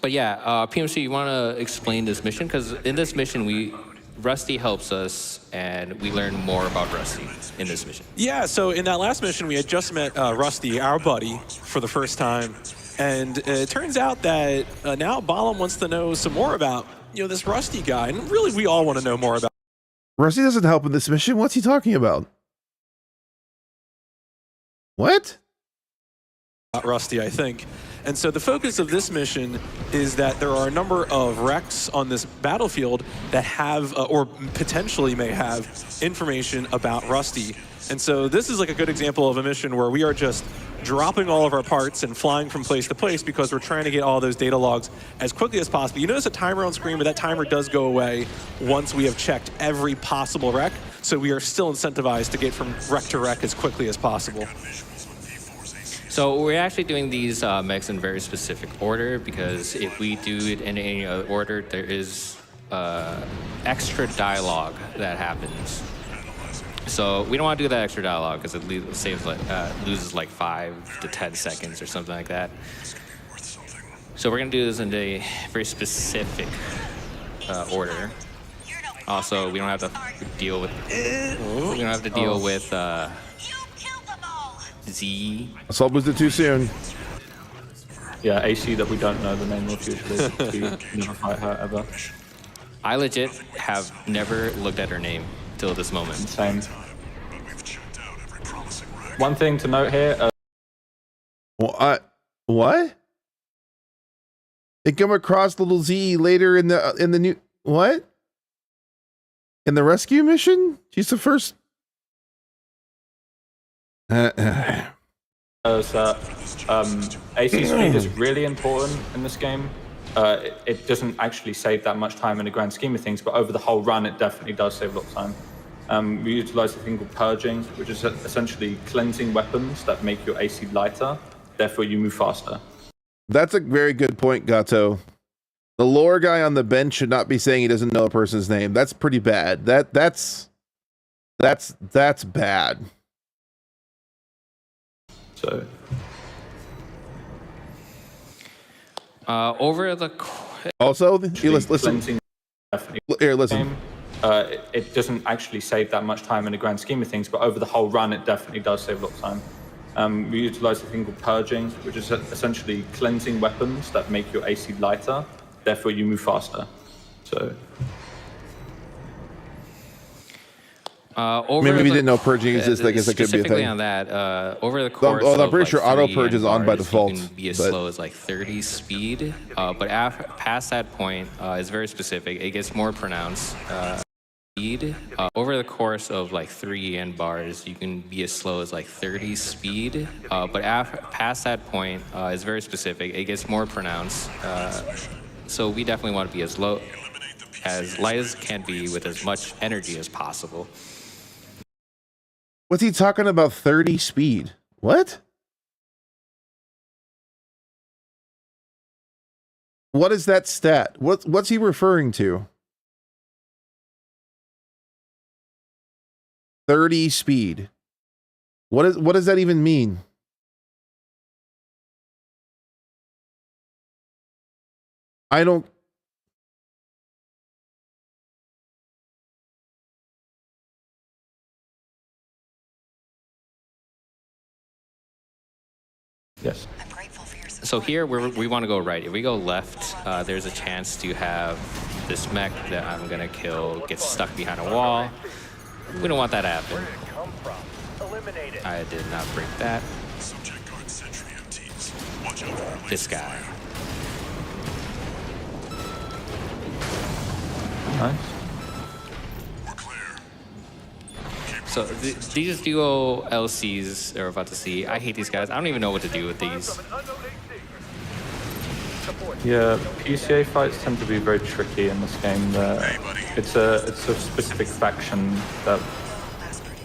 But yeah, PMC, you want to explain this mission? Because in this mission, Rusty helps us, and we learn more about Rusty in this mission. Yeah, so in that last mission, we had just met Rusty, our buddy, for the first time. And it turns out that now Balam wants to know some more about, this Rusty guy. And really, we all want to know more about Rusty doesn't help in this mission. What's he talking about? What? Rusty, I think. And so the focus of this mission is that there are a number of wrecks on this battlefield that have, or potentially may have, information about Rusty. And so this is like a good example of a mission where we are just dropping all of our parts and flying from place to place because we're trying to get all those data logs as quickly as possible. You notice a timer on screen, but that timer does go away once we have checked every possible wreck. So we are still incentivized to get from wreck to wreck as quickly as possible. So we're actually doing these mechs in very specific order because if we do it in any other order, there is extra dialogue that happens. So we don't want to do that extra dialogue because it loses like 5 to 10 seconds or something like that. So we're gonna do this in a very specific order. Also, we don't have to deal with Z. Assault boosted too soon. Yeah, AC that we don't know the name of usually. We never fight her ever. I legit have never looked at her name till this moment. Same. One thing to note here. What? They come across little Z later in the new what? In the rescue mission? She's the first. AC speed is really important in this game. It doesn't actually save that much time in the grand scheme of things, but over the whole run, it definitely does save a lot of time. We utilize a thing called purging, which is essentially cleansing weapons that make your AC lighter, therefore you move faster. That's a very good point, Gato. The lore guy on the bench should not be saying he doesn't know a person's name. That's pretty bad. That's bad. So over the also listen. Here, listen. It doesn't actually save that much time in the grand scheme of things, but over the whole run, it definitely does save a lot of time. We utilize a thing called purging, which is essentially cleansing weapons that make your AC lighter, therefore you move faster. So. Maybe we didn't know purging exists. I guess that could be a thing. Specifically on that, over the course I'm of pretty sure auto purge is on by default. You can be as slow as like 30 speed, but past that point, it's very specific. It gets more pronounced. Speed over the course of like 3 end bars, you can be as slow as like 30 speed, but past that point, it's very specific. It gets more pronounced. So we definitely want to be as light as can be with as much energy as possible. What's he talking about? 30 speed? What? What is that stat? What's he referring to? 30 speed. What does that even mean? I don't. Yes. So here we want to go right. If we go left, there's a chance to have this mech that I'm gonna kill get stuck behind a wall. We don't want that to happen. I did not break that. Subject guard sentry MTs. Watch out for This guy. Nice. We're clear. So these duo LCs are about to see. I hate these guys. I don't even know what to do with these. Yeah, PCA fights tend to be very tricky in this game. It's a specific faction that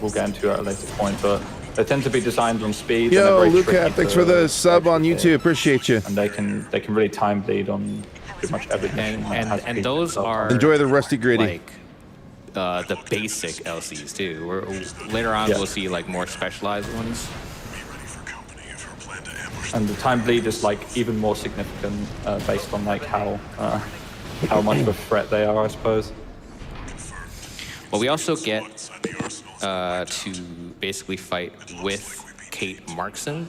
we'll get into at a later point, but they tend to be designed on speed. Yo, and Luca, thanks for the sub on YouTube. Appreciate you. And they can really time bleed on pretty much everything. And those are Enjoy the rusty gritty. like the basic LCs too. Later on we'll see like more specialized ones. And the time bleed is like even more significant based on like how much of a threat they are, I suppose. But we also get to basically fight with Kate Markson.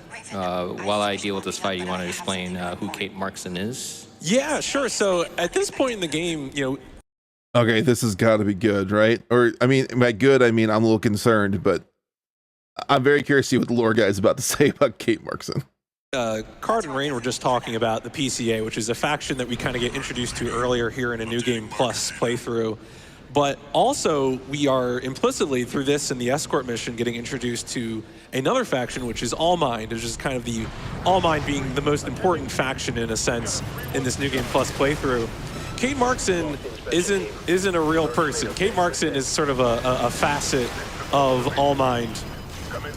While I deal with this fight, you want to explain who Kate Markson is? Yeah, sure. So at this point in the game, Okay, this has got to be good, right? Or, I mean, by good, I mean I'm a little concerned, but I'm very curious to see what the lore guy is about to say about Kate Markson. Card and Rain were just talking about the PCA, which is a faction that we kind of get introduced to earlier here in a New Game Plus playthrough. But also, we are implicitly, through this and the escort mission, getting introduced to another faction, which is All Mind, which is kind of the All Mind being the most important faction in a sense in this New Game Plus playthrough. Kate Markson isn't a real person. Kate Markson is sort of a facet of All Mind.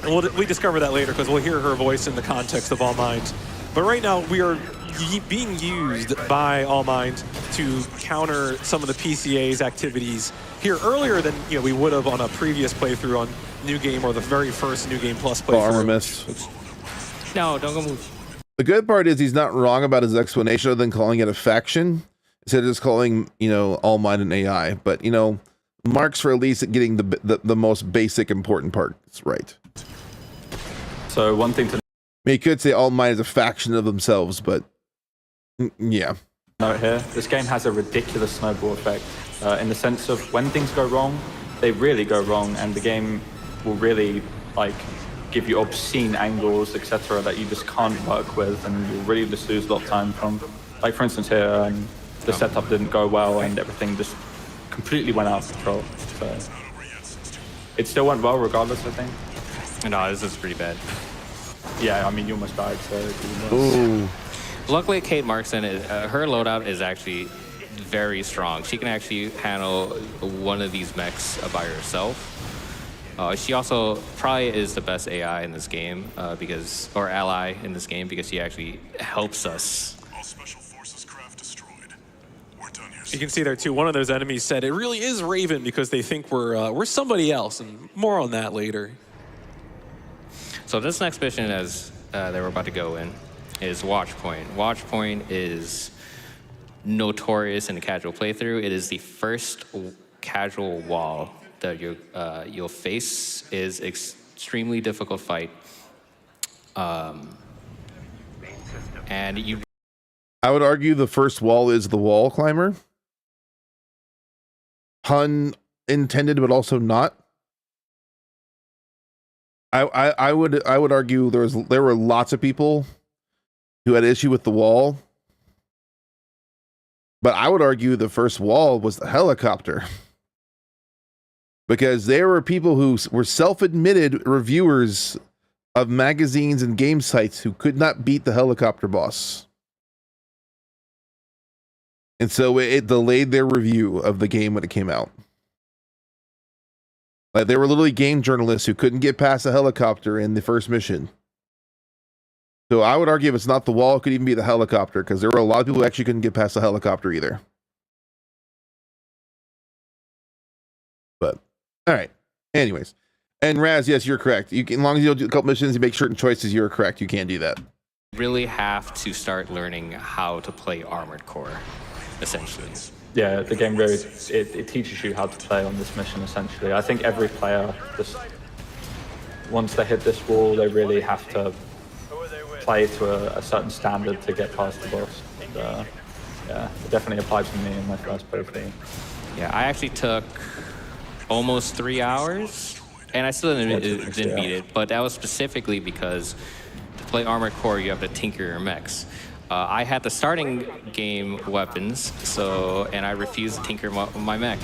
And we discover that later because we'll hear her voice in the context of All Mind. But right now, we are being used by All Mind to counter some of the PCA's activities here earlier than we would have on a previous playthrough on New Game or the very first New Game Plus playthrough. Armor missed. No, don't go move. The good part is he's not wrong about his explanation other than calling it a faction instead of just calling, All Mind an AI. But, marks for at least getting the most basic important parts right. So one thing to I mean, you could say All Might is a faction of themselves, but yeah. note here, this game has a ridiculous snowball effect in the sense of when things go wrong, they really go wrong, and the game will really give you obscene angles, etc., that you just can't work with, and you'll really just lose a lot of time from. Like for instance here, the setup didn't go well, and everything just completely went out of control. So it still went well regardless, I think. No, this is pretty bad. Yeah, I mean, you almost died, so... Ooh. Luckily, Kate Markson, her loadout is actually very strong. She can actually handle one of these mechs by herself. She also probably is the best AI in this game, or ally in this game, because she actually helps us. All special forces craft destroyed. We're done here. You can see there too, one of those enemies said it really is Raven because they think we're somebody else, and more on that later. So this next mission that we're about to go in is Watchpoint. Watchpoint is notorious in a casual playthrough. It is the first casual wall that you'll face. Is extremely difficult fight. And I would argue the first wall is the wall climber. Pun intended, but also not. I would argue there were lots of people who had issue with the wall, but I would argue the first wall was the helicopter, because there were people who were self-admitted reviewers of magazines and game sites who could not beat the helicopter boss, and so it delayed their review of the game when it came out. Like, they were literally game journalists who couldn't get past the helicopter in the first mission. So I would argue if it's not the wall, it could even be the helicopter, because there were a lot of people who actually couldn't get past the helicopter either. But, all right. Anyways. And Raz, yes, you're correct. You can, as long as you don't do a couple missions, you make certain choices, you're correct. You can do that. really have to start learning how to play Armored Core, essentially. Yeah, the game really, it teaches you how to play on this mission, essentially. I think every player, just once they hit this wall, they really have to play to a certain standard to get past the boss. And, yeah, it definitely applied to me in my first playthrough. Yeah, I actually took almost 3 hours, and I still didn't beat it, but that was specifically because to play Armored Core, you have to tinker your mechs. I had the starting game weapons, and I refused to tinker my mech.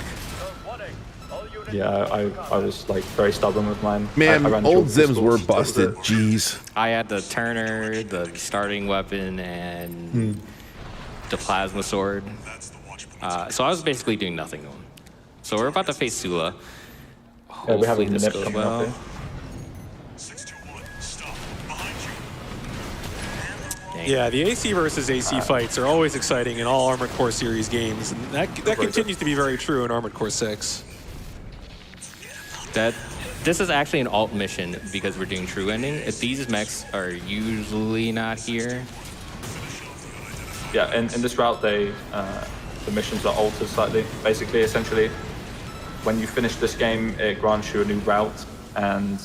Yeah, I was like very stubborn with mine. Man, I ran old dual Zims were pistols. busted. Jeez. I had the Turner, the starting weapon, and the plasma sword. So I was basically doing nothing. So we're about to face Sula. Yeah, we have a Hopefully this minute goes coming well. up here. 621, stop. Behind you. Dang. Yeah, the AC versus AC fights are always exciting in all Armored Core series games, and that continues to be very true in Armored Core 6. This is actually an alt mission because we're doing true ending. If these mechs are usually not here. Yeah, in this route, the missions are altered slightly. Basically, essentially, when you finish this game, it grants you a new route, and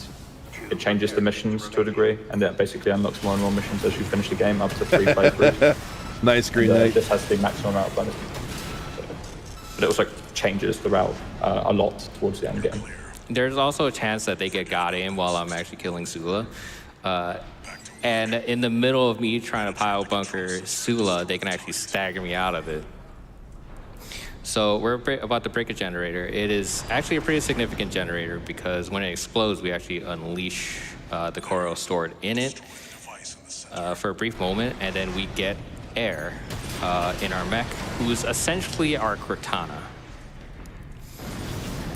it changes the missions to a degree, and it basically unlocks more and more missions as you finish the game, up to 3 playthroughs. Nice Green Knight. This has the maximum amount of bonus. But it also changes the route a lot towards the end game. There's also a chance that they get got in while I'm actually killing Sula. And in the middle of me trying to pile bunker Sula, they can actually stagger me out of it. So we're about to break a generator. It is actually a pretty significant generator because when it explodes, we actually unleash the coral stored in it for a brief moment, and then we get air in our mech, who's essentially our Cortana.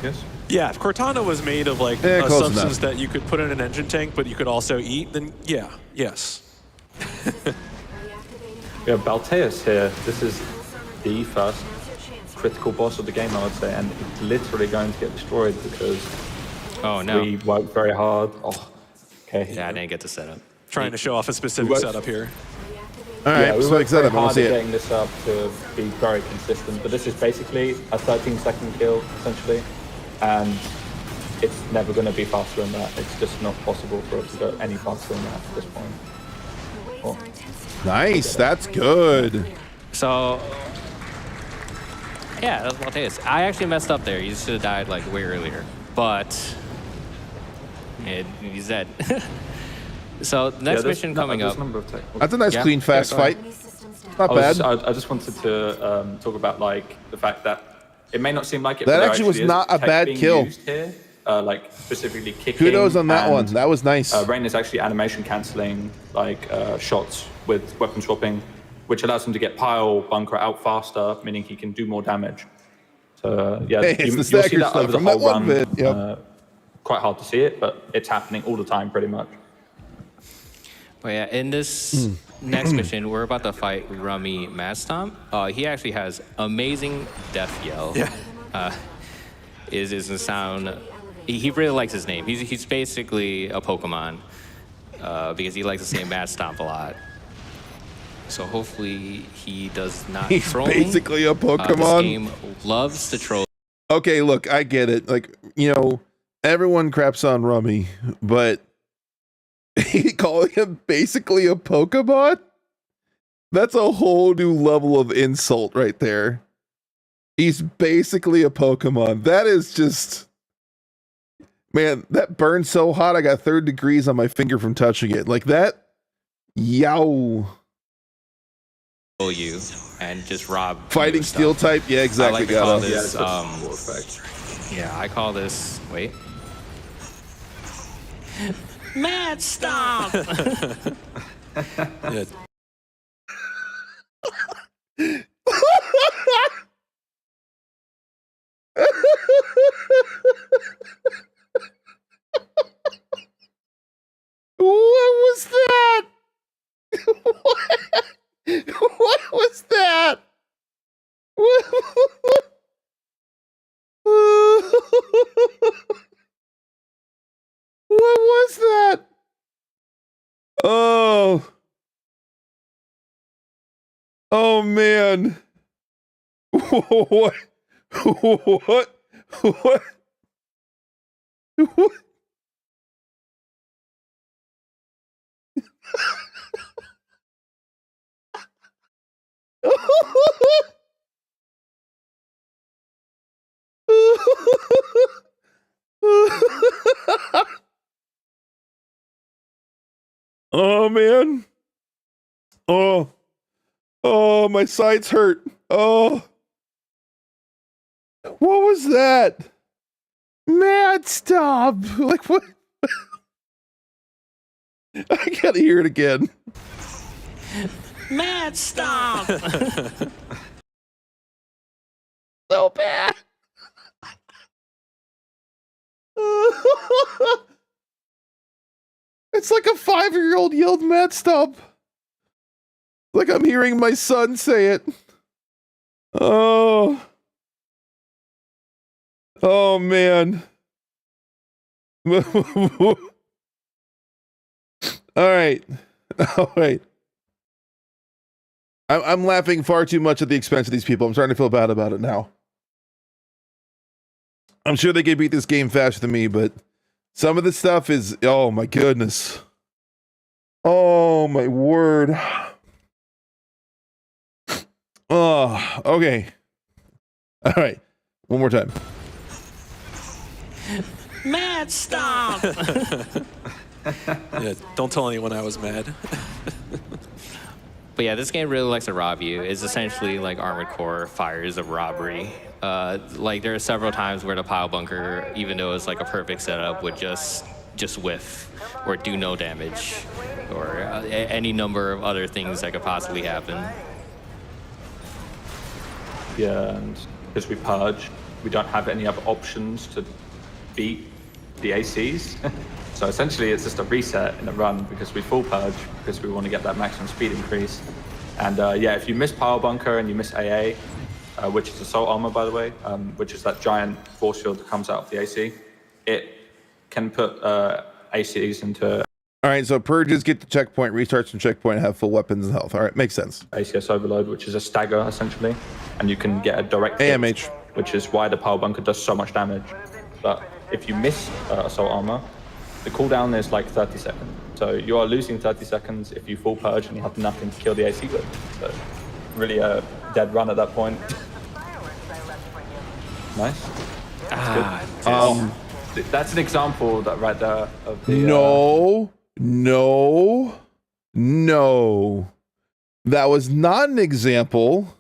Yes? Yeah, if Cortana was made of like Yeah, a close substance enough. that you could put in an engine tank, but you could also eat, then yeah, yes. We have Balteus here. This is the first critical boss of the game, I would say, and it's literally going to get destroyed because Oh no. we worked very hard. Oh, okay. Yeah, I didn't get to set up. Trying to show off a specific What? setup here. All right, we so worked set very up. I want hard to see at it. getting this up to be very consistent, but this is basically a 13-second kill, essentially, and it's never going to be faster than that. It's just not possible for it to go any faster than that at this point. Oh. Nice. That's good. So, yeah, that's what it is. I actually messed up there. You should have died like way earlier, but he's dead. So next mission coming up. That's a nice, Yeah. clean, fast Yeah, go ahead. fight. Not bad. I just wanted to talk about like the fact that it may not seem like it. That but there actually was is not a tech bad being kill. used here, like specifically kicking. Kudos on that and, one. That was nice. Rain is actually animation canceling like shots with weapon swapping, which allows him to get pile bunker out faster, meaning he can do more damage. So yeah, Hey, it's the you'll see stagger that stuff over the from that whole one run. bit, yep. Quite hard to see it, but it's happening all the time, pretty much. But yeah, in this next mission, we're about to fight Rummy Madstomp. He actually has amazing death yell. Yeah. Is the sound. He really likes his name. He's basically a Pokemon because he likes to say Madstomp a lot. So hopefully he does not He's troll me. basically a This Pokemon. game loves to troll. Okay, look, I get it. Like, you know, everyone craps on Rummy, but calling him basically a Pokemon? That's a whole new level of insult right there. He's basically a Pokemon. That is just... Man, that burned so hot I got 3rd degrees on my finger from touching it. Like that... Yow. You and just rob. Fighting you steel stuff. type? Yeah, I exactly. like to call Got this. Effect. Yeah, I call this. Wait. Mad Stomp! Yeah. What was that? What was that? What was that? Oh. Oh man. What? What? What? What? Oh man. Oh, my sides hurt. Oh. What was that? Mad stop. Like what? I gotta hear it again. Mad stop. So bad. It's like a 5-year-old yelled mad stop. Like I'm hearing my son say it. Oh. Oh man. All right. Oh wait. I'm laughing far too much at the expense of these people. I'm starting to feel bad about it now. I'm sure they can beat this game faster than me, but some of the stuff is, oh my goodness. Oh my word. Oh, okay. All right. One more time. Mad stop. Yeah, don't tell anyone I was mad. But yeah, this game really likes to rob you. It's essentially like Armored Core Fires of robbery. Like there are several times where the pile bunker, even though it's like a perfect setup, would just whiff or do no damage, or any number of other things that could possibly happen. Yeah, and because we purge, we don't have any other options to beat the ACs. So essentially it's just a reset in a run because we full purge because we want to get that maximum speed increase. And yeah, if you miss Power Bunker and you miss AA, which is assault armor by the way, which is that giant force field that comes out of the AC, it can put ACs into... All right, so purges get the checkpoint, restarts from checkpoint, have full weapons and health. All right, makes sense. ACS overload, which is a stagger essentially, and you can get a direct hit, AMH, which is why the Power Bunker does so much damage. But if you miss assault armor, the cooldown is like 30 seconds. So you are losing 30 seconds if you full purge and you have nothing to kill the AC with. So really a dead run at that point. Nice. That's an example that right there of the... No. That was not an example.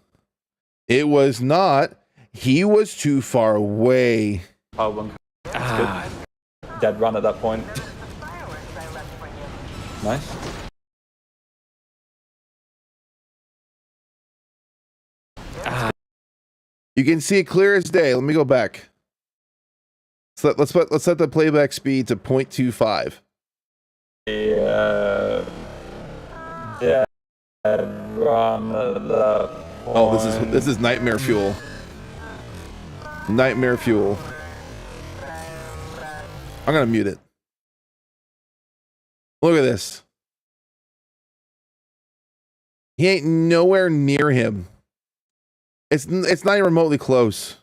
It was not. He was too far away. Power bunker. That's good. Dead run at that point. Nice. You can see it clear as day. Let me go back. So let's set the playback speed to 0.25. Yeah. Dead run at that point. Oh, this is nightmare fuel. Nightmare fuel. I'm gonna mute it. Look at this. He ain't nowhere near him. It's not even remotely close.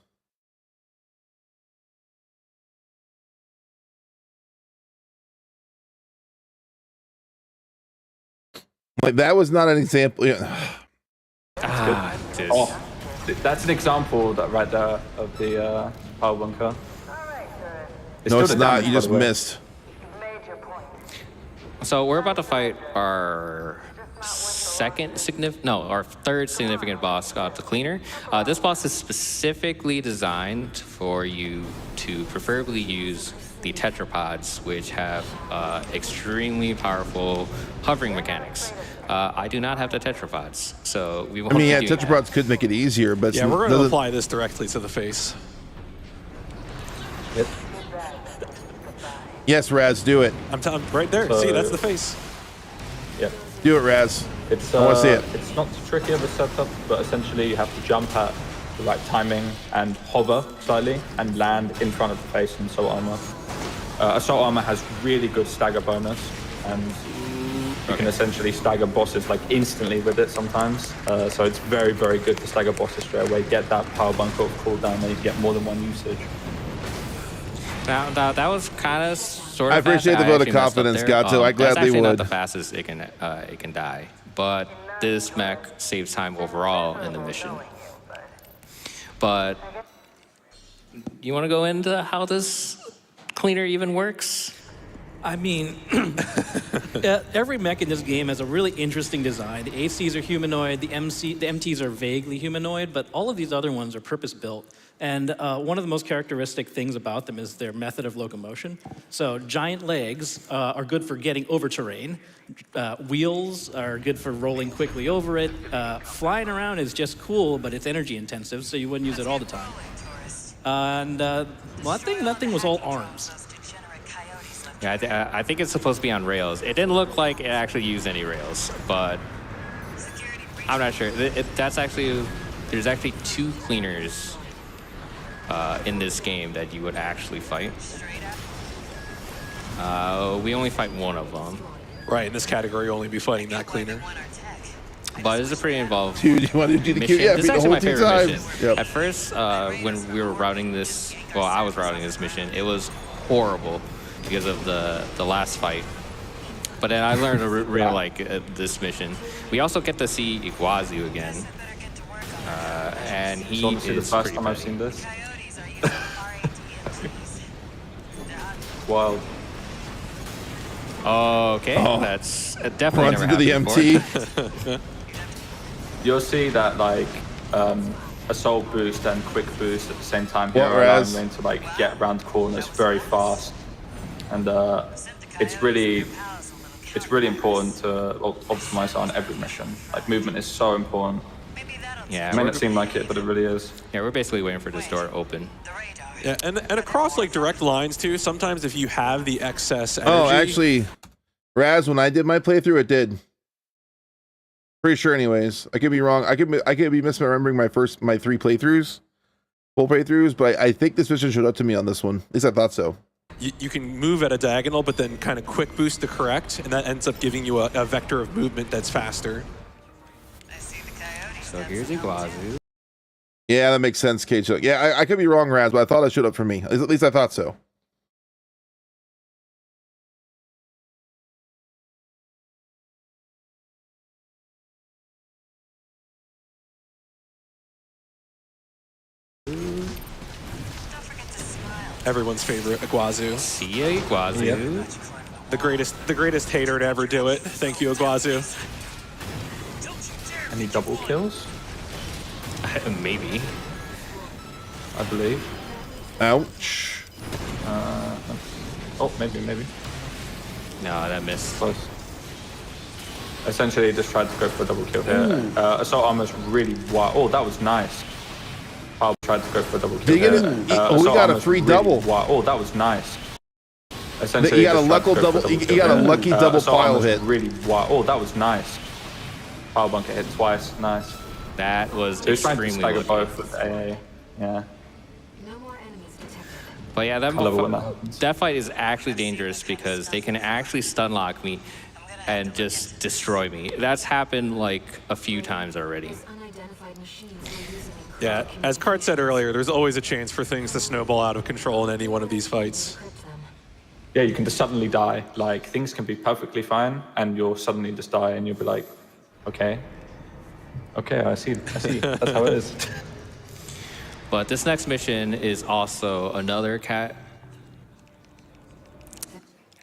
Like that was not an example. Oh, that's an example that right there of the power bunker. No, it's not. You just missed. So we're about to fight our our third significant boss, the Cleaner. This boss is specifically designed for you to preferably use the tetrapods, which have extremely powerful hovering mechanics. I do not have the tetrapods, so we won't. I mean, yeah, tetrapods could make it easier, but yeah, we're going to apply this directly to the face. Yep. Yes, Raz, do it. I'm right there. See, that's the face. Yep. Do it, Raz. It's, I want to see it. It's not too tricky of a setup, but essentially you have to jump at the right timing and hover slightly and land in front of the face in Assault Armor. Assault Armor has really good stagger bonus, and you can essentially stagger bosses like instantly with it sometimes. So it's very, very good to stagger bosses straight away, get that power bunker of cooldown, and you get more than one usage. Now that was kind of sort of. I appreciate the vote of confidence, Gato. I gladly that's actually would. not the fastest it can die, but this mech saves time overall in the mission. But you want to go into how this cleaner even works? I mean, every mech in this game has a really interesting design. The ACs are humanoid, the MTs are vaguely humanoid, but all of these other ones are purpose-built. And one of the most characteristic things about them is their method of locomotion. So giant legs are good for getting over terrain. Wheels are good for rolling quickly over it. Flying around is just cool, but it's energy intensive, so you wouldn't use it all the time. And well, that thing was all arms. Yeah, I think it's supposed to be on rails. It didn't look like it actually used any rails, but I'm not sure. There's actually 2 cleaners in this game that you would actually fight. We only fight one of them. Right, in this category, you'll only be fighting that cleaner. But it's a pretty involved Dude, you want to do the mission. queue? Yeah, This is beat the actually whole my 2 favorite times. mission. Yep. At first, when we were routing this, well, I was routing this mission, it was horrible because of the last fight. But then I learned to really like this mission. We also get to see Iguazu again. And he It's honestly the is first pretty time I've funny. seen this. Wild. Okay, that's definitely Runs never into the happened MT. before. You'll see that like assault boost and quick boost at the same time here, What, allowing Raz? me to like get around corners very fast, and it's really important to optimize on every mission. Like movement is so important. Yeah, It may not seem like it, but it really is. yeah, we're basically waiting for this door to open. Yeah, and across like direct lines too, sometimes if you have the excess energy... Oh, actually, Raz, when I did my playthrough, it did. Pretty sure, anyways. I could be wrong. I could be misremembering my 3 playthroughs, full playthroughs, but I think this mission showed up to me on this one. At least I thought so. You can move at a diagonal, but then kind of quick boost to correct, and that ends up giving you a vector of movement that's faster. So here's Iguazu. Yeah, that makes sense, Cage. Yeah, I could be wrong, Raz, but I thought it showed up for me. At least I thought so. Everyone's favorite Iguazu. See ya, Iguazu. The greatest hater to ever do it. Thank you, Iguazu. Any double kills? Maybe. I believe. Ouch. Oh, maybe. No, that missed. Close. Essentially, just tried to go for a double kill here. Assault armor's really wild. Oh, that was nice. I tried to go for a double kill Did you get here. it? We Assault got a armor's free really double. wild. Oh, that was nice. Essentially, You got a just tried to lucky go for double. You kill got a here. lucky double Assault pile armor's hit. really wild. Oh, that was nice. Pile bunker hit twice. Nice. That was So he's trying to extremely stagger lucky. both with AA. Yeah. But yeah, I love it when that happens. that fight is actually dangerous because they can actually stun lock me and just destroy me. That's happened like a few times already. Yeah, as Cart said earlier, there's always a chance for things to snowball out of control in any one of these fights. Yeah, you can just suddenly die. Like, things can be perfectly fine, and you'll suddenly just die, and you'll be like, okay. Okay, I see. That's how it is. But this next mission is also another cat.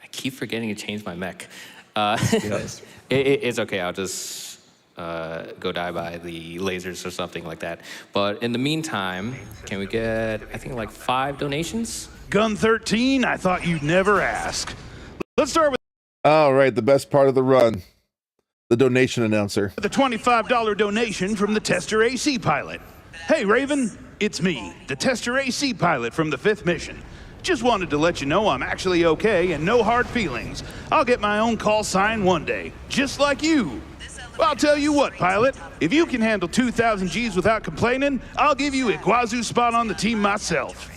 I keep forgetting to change my mech. Yes. It's okay. I'll just go die by the lasers or something like that. But in the meantime, can we get, I think, like 5 donations? Gun 13, I thought you'd never ask. Let's start with All right, the best part of the run. The donation announcer. the $25 donation from the Tester AC pilot. Hey, Raven, it's me, the Tester AC pilot from the 5th mission. Just wanted to let you know I'm actually okay and no hard feelings. I'll get my own call sign one day, just like you. I'll tell you what, pilot, if you can handle 2,000 G's without complaining, I'll give you a Iguazu spot on the team myself.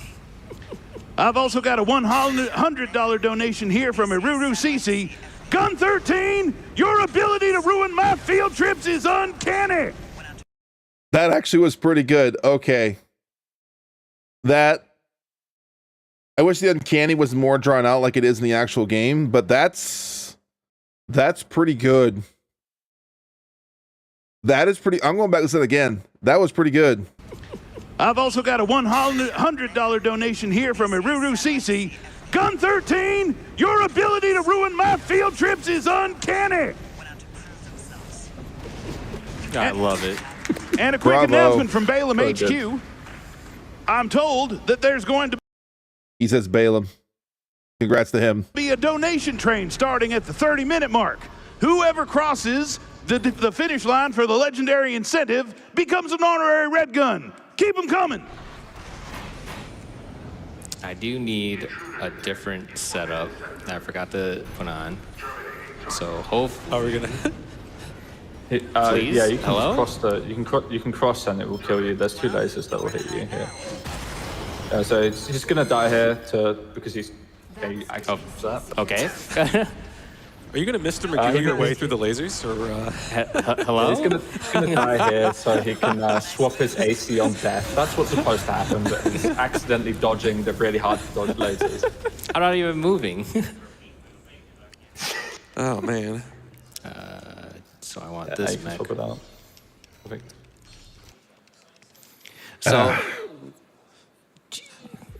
I've also got a $100 donation here from Iruru Cece. Gun 13, your ability to ruin my field trips is uncanny. That actually was pretty good. Okay. I wish the uncanny was more drawn out like it is in the actual game, but that's pretty good. That is pretty. I'm going back to listen again. That was pretty good. I've also got a $100 donation here from Iruru Cece. Gun 13, your ability to ruin my field trips is uncanny. I love it. And a quick Bravo. announcement from Balaam So HQ. good. I'm told that there's going to He says Balaam. Congrats to him. be a donation train starting at the 30-minute mark. Whoever crosses the finish line for the legendary incentive becomes an honorary red gun. Keep them coming. I do need a different setup that I forgot to put on. So hopefully. How are we gonna? Please? Yeah, you can Hello? cross you can cross and it will kill you. There's 2 lasers that will hit you here. So he's gonna die here because he's actually that. Okay. Are you gonna Mr. McGee your way through the lasers, or? Hello? He's gonna die here so he can swap his AC on death. That's what's supposed to happen, but he's accidentally dodging the really hard to dodge lasers. I'm not even moving. Oh man. So I want Yeah, this you can mech. swap it out. Perfect. So, do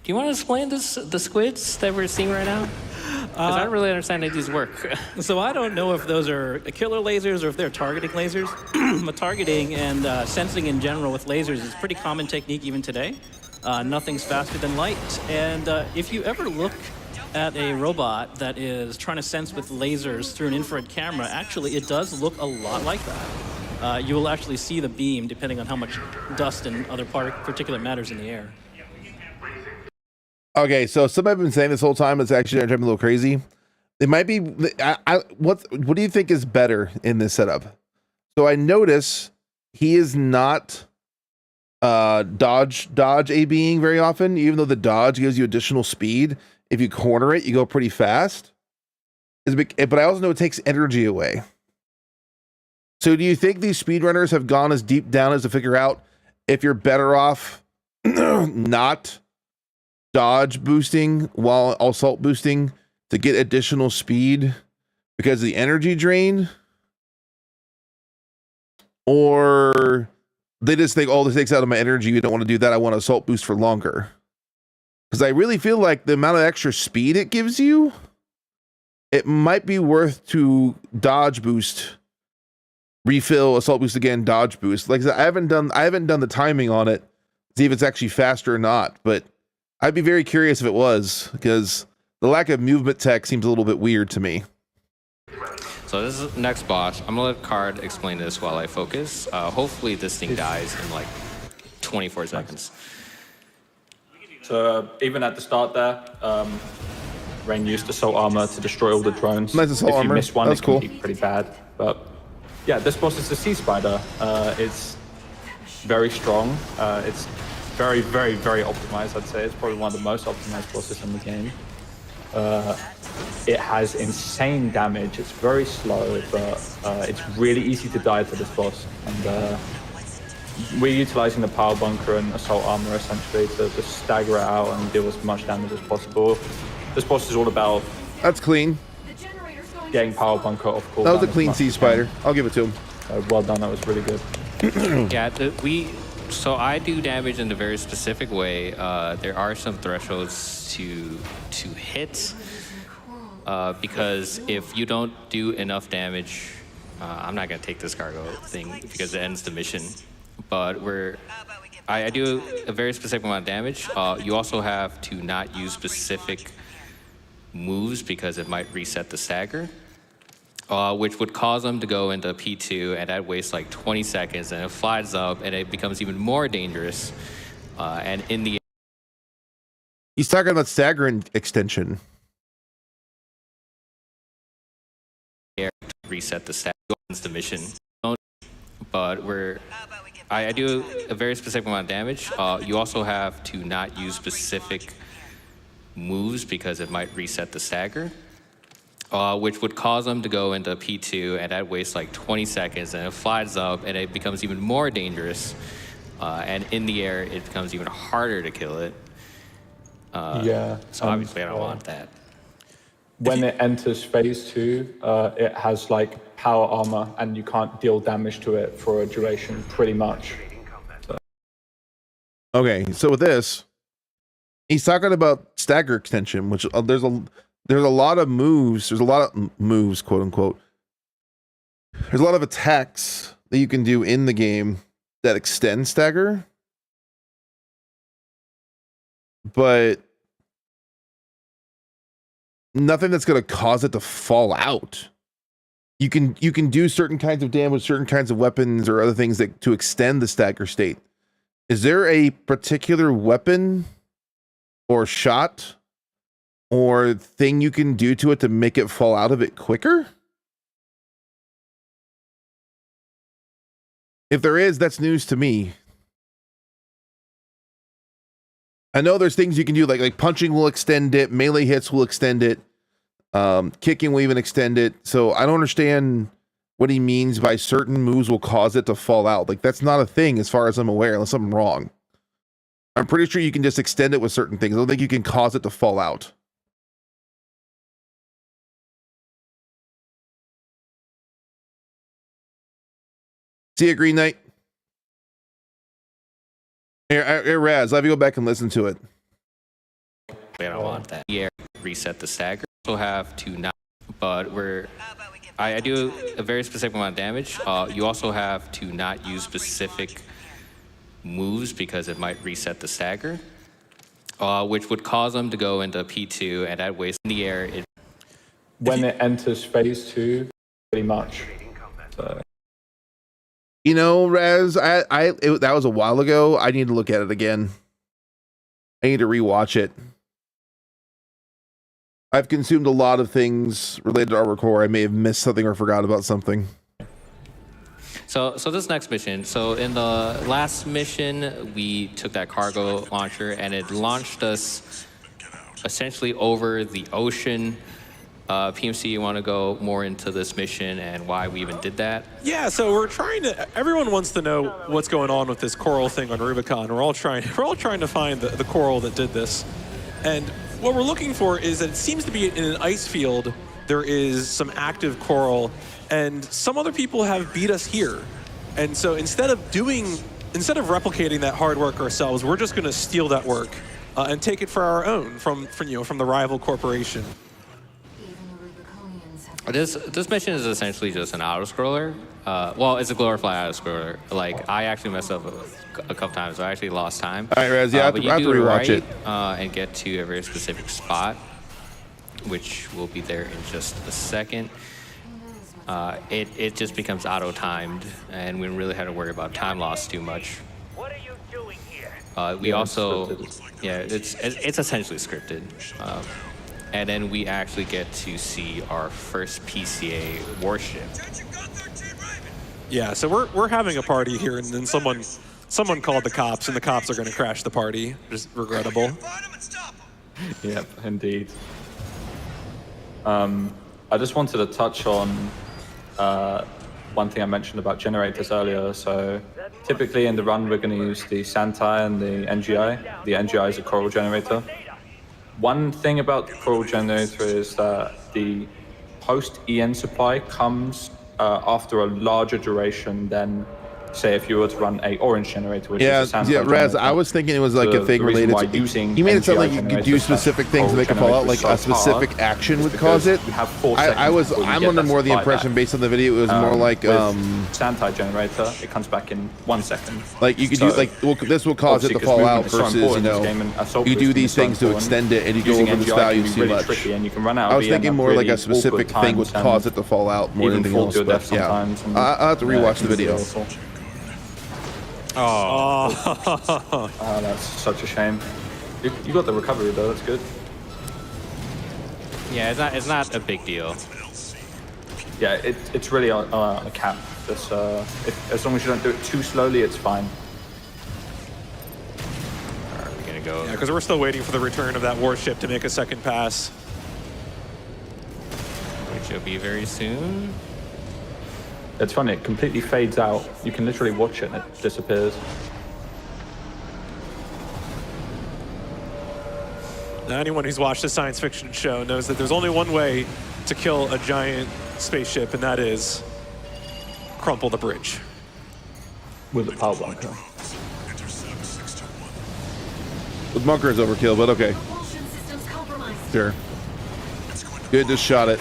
you want to explain the squids that we're seeing right now? Because I don't really understand how these work. So I don't know if those are killer lasers or if they're targeting lasers. But targeting and sensing in general with lasers is a pretty common technique even today. Nothing's faster than light. And if you ever look at a robot that is trying to sense with lasers through an infrared camera, actually it does look a lot like that. You will actually see the beam depending on how much dust and other particulate matters in the air. Okay, so somebody have been saying this whole time. It's actually driving me a little crazy. It might be. What do you think is better in this setup? So I notice he is not dodge ABing very often, even though the dodge gives you additional speed. If you corner it, you go pretty fast. But I also know it takes energy away. So do you think these speedrunners have gone as deep down as to figure out if you're better off not dodge boosting while assault boosting to get additional speed because of the energy drain? Or they just think, oh, this takes out of my energy, we don't want to do that, I want to assault boost for longer? Because I really feel like the amount of extra speed it gives you, it might be worth to dodge boost, refill, assault boost again, dodge boost. Like I said, I haven't done the timing on it, see if it's actually faster or not, but I'd be very curious if it was, because the lack of movement tech seems a little bit weird to me. So this is the next boss. I'm gonna let Card explain this while I focus. Hopefully this thing dies in like 24 seconds. So even at the start there, Rain used assault armor to destroy all the drones. Nice assault if you armor. miss one, That's it can cool. be pretty bad. But yeah, this boss is the Sea Spider. It's very strong. It's very, very, very optimized, I'd say. It's probably one of the most optimized bosses in the game. It has insane damage. It's very slow, but it's really easy to die to this boss. And we're utilizing the power bunker and assault armor essentially to just stagger it out and deal as much damage as possible. This boss is all about That's clean. getting power bunker off cooldown. That was a as clean much Sea as you can. Spider. I'll give it to him. Well done, that was really good. Yeah, so I do damage in a very specific way. There are some thresholds to hit because if you don't do enough damage, I'm not gonna take this cargo thing because it ends the mission. But I do a very specific amount of damage. You also have to not use specific moves because it might reset the stagger. Which would cause them to go into P2, and that wastes like 20 seconds, and it flies up, and it becomes even more dangerous. And in the He's talking about stagger extension. air, to reset the stagger ends the mission. But I do a very specific amount of damage. You also have to not use specific moves because it might reset the stagger. Which would cause them to go into P2, and that wastes like 20 seconds, and it flies up, and it becomes even more dangerous. And in the air, it becomes even harder to kill it. Yeah. So obviously, I don't want that. When it enters phase 2, it has like power armor, and you can't deal damage to it for a duration, pretty much. Okay, so with this, He's talking about stagger extension, which there's a lot of moves. There's a lot of moves, quote unquote. There's a lot of attacks that you can do in the game that extend stagger, but nothing that's going to cause it to fall out. You can do certain kinds of damage, certain kinds of weapons or other things that to extend the stagger state. Is there a particular weapon or shot or thing you can do to it to make it fall out of it quicker? If there is, that's news to me. I know there's things you can do, like punching will extend it, melee hits will extend it, kicking will even extend it. So I don't understand what he means by certain moves will cause it to fall out. Like, that's not a thing as far as I'm aware, unless I'm wrong. I'm pretty sure you can just extend it with certain things. I don't think you can cause it to fall out. See ya, Green Knight. Here, Raz, I'll have you go back and listen to it. We don't want that. Yeah, reset the stagger. Also have to not, but I do a very specific amount of damage. You also have to not use specific moves because it might reset the stagger, which would cause them to go into P2, and that waste in the air. When it enters phase 2, pretty much. So. You know, Raz, that was a while ago. I need to look at it again. I need to rewatch it. I've consumed a lot of things related to Arbor Core. I may have missed something or forgot about something. So this next mission. So in the last mission, we took that cargo launcher and it launched us essentially over the ocean. PMC, you want to go more into this mission and why we even did that? Yeah, so we're trying to. Everyone wants to know what's going on with this coral thing on Rubicon. We're all trying to find the coral that did this, and what we're looking for is that it seems to be in an ice field. There is some active coral, and some other people have beat us here. And so instead of replicating that hard work ourselves, we're just going to steal that work and take it for our own from the rival corporation. This mission is essentially just an auto-scroller. Well, it's a glorified auto-scroller. Like, I actually messed up a couple times, so I actually lost time. All right, Raz, yeah, I have to rewatch it. And get to a very specific spot, which will be there in just a second. It just becomes auto-timed, and we really had to worry about time loss too much. What are you doing here? We also, yeah, it's essentially scripted. And then we actually get to see our first PCA warship. Yeah, so we're having a party here, and then someone called the cops, and the cops are going to crash the party. Just regrettable. Yep, indeed. I just wanted to touch on one thing I mentioned about generators earlier. So typically in the run, we're going to use the Santai and the NGI. The NGI is a coral generator. One thing about the coral generator is that the post-EN supply comes after a larger duration than, say, if you were to run a orange generator, which is a Santai Raz, generator. I was thinking it was like a thing related to using. He made it sound like you could do specific things to make it fall out, like a specific action would cause it. I'm under more the impression based on the video it was more like Santai generator, it comes back in 1 second. Like you could do like this will cause it to fall out versus you do these things to extend it and you go over this value too much. I was thinking more like a specific thing would cause it to fall out more than anything else. But yeah, I'll have to rewatch the video. Oh, that's such a shame. You got the recovery though, that's good. Yeah, it's not a big deal. Yeah, it's really a cap. As long as you don't do it too slowly, it's fine. Are we gonna go? Yeah, because we're still waiting for the return of that warship to make a second pass. Which will be very soon. It's funny, it completely fades out. You can literally watch it and it disappears. Now, anyone who's watched a science fiction show knows that there's only one way to kill a giant spaceship, and that is crumple the bridge. With a power bunker. The bunker is overkill, but okay. Sure. Good, just shot it.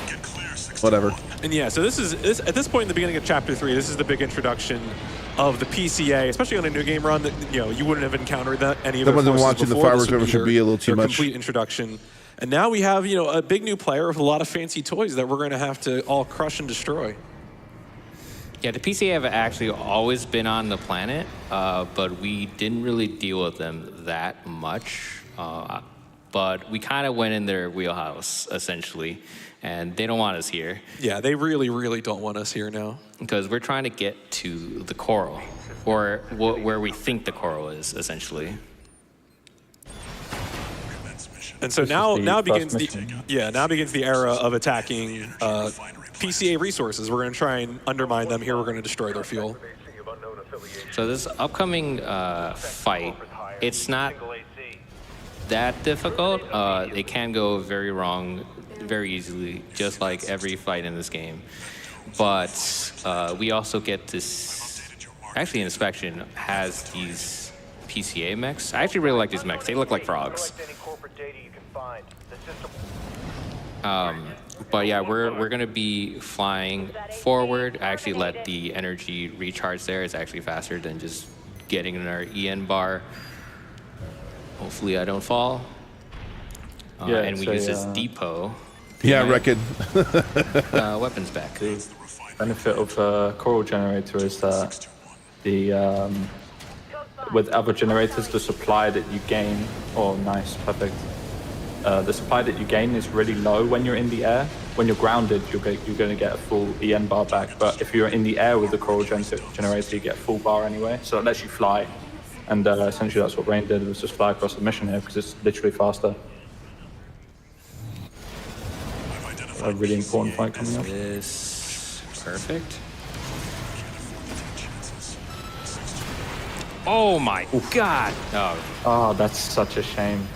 Whatever. And yeah, so this is at this point in the beginning of Chapter 3, this is the big introduction of the PCA, especially on a new game run that you wouldn't have encountered that any of Someone's their been forces watching the before. fireworks This would over be should be a little too their much. complete introduction. And now we have a big new player with a lot of fancy toys that we're going to have to all crush and destroy. Yeah, the PCA have actually always been on the planet, but we didn't really deal with them that much. But we kind of went in their wheelhouse, essentially, and they don't want us here. Yeah, they really, really don't want us here now. Because we're trying to get to the coral, or where we think the coral is, essentially. And so now begins the era of attacking PCA resources. We're going to try and undermine them here. We're going to destroy their fuel. So this upcoming fight, it's not that difficult. It can go very wrong very easily, just like every fight in this game. But we also get this. Actually, Inspection has these PCA mechs. I actually really like these mechs. They look like frogs. But yeah, we're gonna be flying forward. I actually let the energy recharge there. It's actually faster than just getting in our EN bar. Hopefully I don't fall. And we use this depot. Yeah, I reckon. Weapons back. The benefit of coral generator is that with other generators, the supply that you gain, perfect. The supply that you gain is really low when you're in the air. When you're grounded, you're going to get a full EN bar back. But if you're in the air with the coral generator, you get a full bar anyway. So it lets you fly. And essentially that's what Rain did, was just fly across the mission here because it's literally faster. A really important fight coming up. This perfect. Oh my God! Oh, that's such a shame.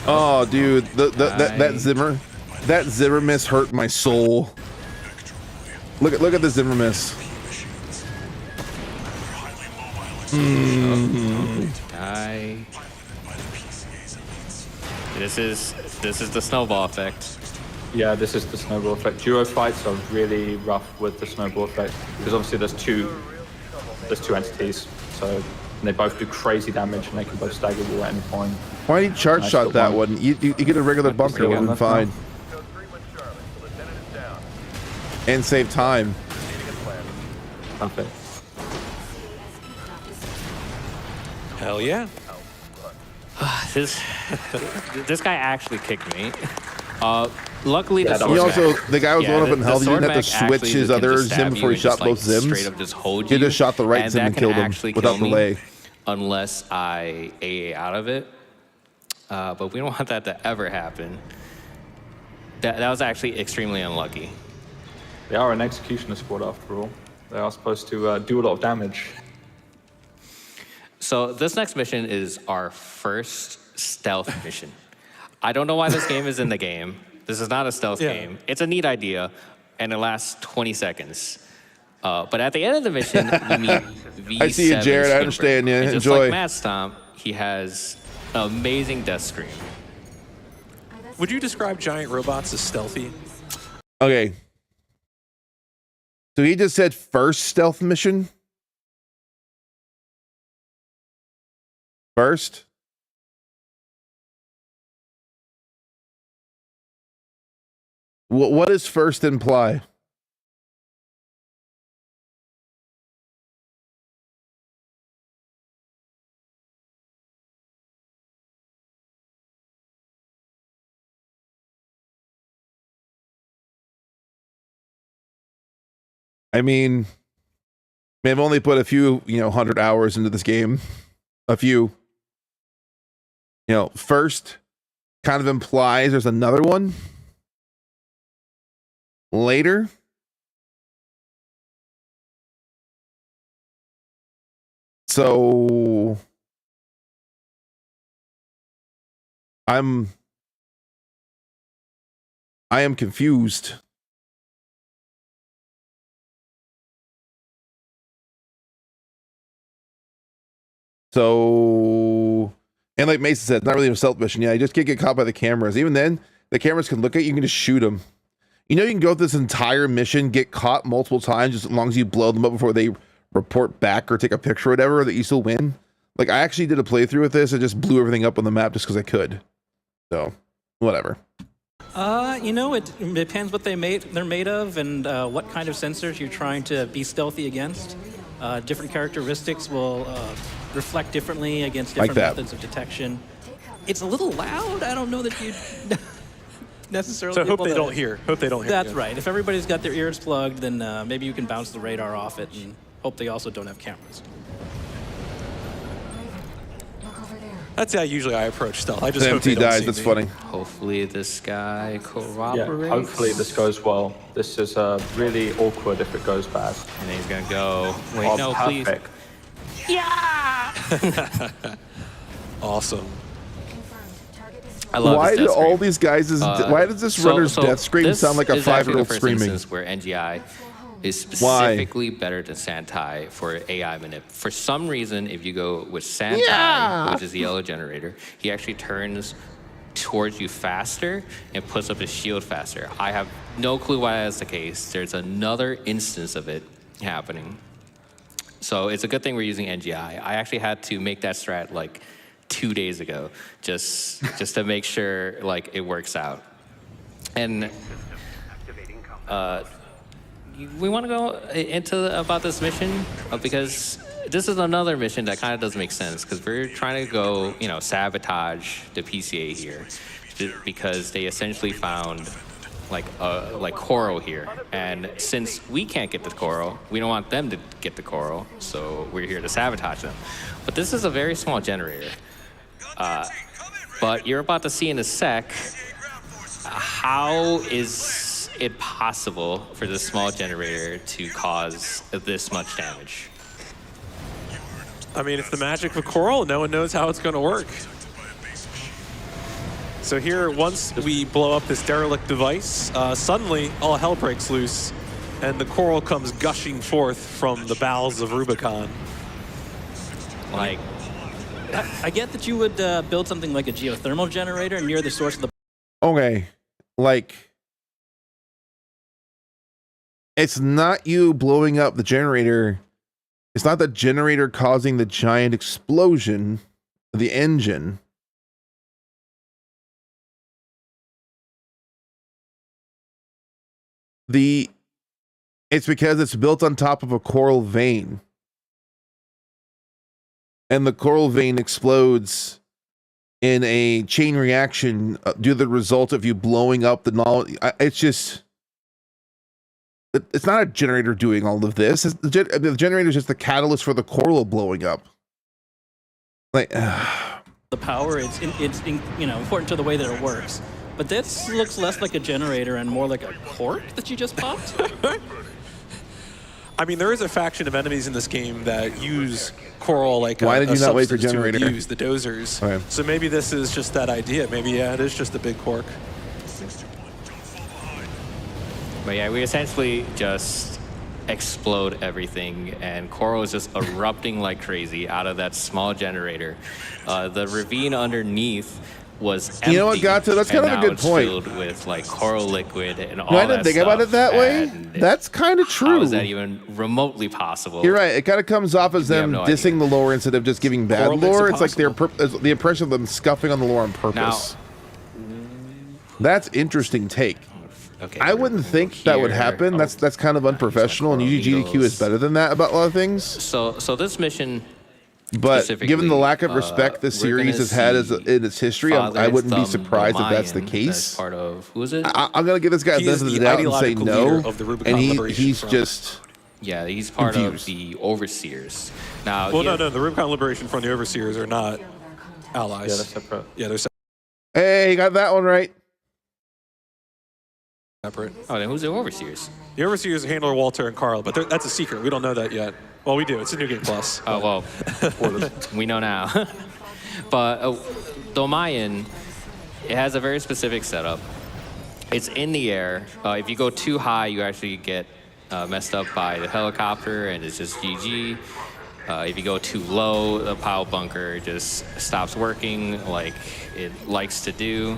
Oh, dude, that Zimmer miss hurt my soul. Look at the Zimmer miss. Die. This is the snowball effect. Yeah, this is the snowball effect. Duo fights are really rough with the snowball effect because obviously there's two entities, so they both do crazy damage and they can both stagger you at any point. Why did you charge shot that one? You get a regular bunker, would have been fine. And save time. Perfect. Hell yeah. This guy actually kicked me. Luckily, the guy was going up in health. He didn't have to sword switch mech his actually other can just Zim stab before you he shot and both just, like, Zims. straight up just hold He you, just shot the right and Zim that and can killed him actually without kill me delay. unless I AA out of it. But we don't want that to ever happen. That was actually extremely unlucky. They are an executioner squad after all. They are supposed to do a lot of damage. So this next mission is our first stealth mission. I don't know why this game is in the game. This is not a stealth game. It's a neat idea, and it lasts 20 seconds. But at the end of the mission, we meet V7. I see you, Jared. I understand you. And just Enjoy. like Matt Stomp, he has an amazing death scream. Would you describe giant robots as stealthy? Okay. So he just said first stealth mission? First? What does first imply? I mean, I've only put a few, 100 hours into this game. A few. First kind of implies there's another one later. So I am confused. So, and like Mason said, it's not really a stealth mission. Yeah, you just can't get caught by the cameras. Even then, the cameras can look at you, you can just shoot them. You know, you can go through this entire mission, get caught multiple times, just as long as you blow them up before they report back or take a picture or whatever, that you still win. Like, I actually did a playthrough with this. I just blew everything up on the map just because I could. So, whatever. You know, it depends what they're made of and what kind of sensors you're trying to be stealthy against. Different characteristics will reflect differently against different methods of detection. It's a little loud. I don't know that you'd necessarily. So hope they don't hear. Hope they don't hear. That's right. If everybody's got their ears plugged, then maybe you can bounce the radar off it and hope they also don't have cameras. That's how usually I approach stealth. I just hope empty they don't dies. see That's me. funny. Hopefully this guy corroborates. Yeah, hopefully this goes well. This is really awkward if it goes bad. And then he's gonna go. Wait, Oh, no, perfect. please. Awesome. I love Why this do death all scream. these guys? Why does this runner's death scream this sound like a is actually 5-year-old the first screaming? instance where NGI is specifically better than Santai for AI manip. For some reason, if you go with Santai, which is the yellow generator, he actually turns towards you faster and puts up his shield faster. I have no clue why that's the case. There's another instance of it happening. So it's a good thing we're using NGI. I actually had to make that strat like 2 days ago, just to make sure like it works out. And we want to go into about this mission because this is another mission that kind of doesn't make sense because we're trying to go, you know, sabotage the PCA here because they essentially found like coral here, and since we can't get the coral, we don't want them to get the coral, so we're here to sabotage them. But this is a very small generator. But you're about to see in a sec how is it possible for this small generator to cause this much damage? I mean, it's the magic of coral. No one knows how it's going to work. So here, once we blow up this derelict device, suddenly all hell breaks loose, and the coral comes gushing forth from the bowels of Rubicon. Like, I get that you would build something like a geothermal generator near the source of the. Okay, like, it's not you blowing up the generator. It's not the generator causing the giant explosion of the engine. It's because it's built on top of a coral vein. And the coral vein explodes in a chain reaction due to the result of you blowing up the knowledge. It's just, it's not a generator doing all of this. The generator is just the catalyst for the coral blowing up. Like, the power, it's you know, important to the way that it works. But this looks less like a generator and more like a cork that you just popped. I mean, there is a faction of enemies in this game that use coral like why did you not wait for substance generator? to abuse, the dozers. Okay. So maybe this is just that idea. Maybe, yeah, it is just a big cork. but yeah, we essentially just explode everything, and coral is just erupting like crazy out of that small generator. The ravine underneath was empty. You know what, Gato? That's kind of a good point. Filled with like coral liquid and all I that didn't think stuff, about it that way. and That's kind of true. How is that even remotely possible? You're right. It kind of comes off as We have them no dissing the lore instead of just giving bad Coral makes lore. it It's like possible. the impression of them scuffing on the lore on purpose. That's interesting take. Okay, I wouldn't think that would here. happen. That's kind of unprofessional, and usually GDQ is better than that about a lot of things. So this mission, But given the specifically, lack of respect this we're series gonna has had see in its history, I Father's wouldn't be Thumb surprised if that's the Mayan, case. that's part of, who is it? I'm gonna give this guy the He is benefit of the the doubt and say ideological no, leader of the Rubicon and Liberation he's Front. just Yeah, he's part confused. of the overseers. Now, Well, yeah, no, the Rubicon Liberation Front, the Overseers are not allies. Yeah, they're separate. Yeah, they're hey, you got that one right. separate. Oh, then who's the overseers? The Overseers handler Walter and Carl, but that's a secret. We don't know that yet. Well, we do. It's a New Game Plus. Oh, well, we know now. But the Mayan, it has a very specific setup. It's in the air. If you go too high, you actually get messed up by the helicopter, and it's just GG. If you go too low, the pile bunker just stops working like it likes to do.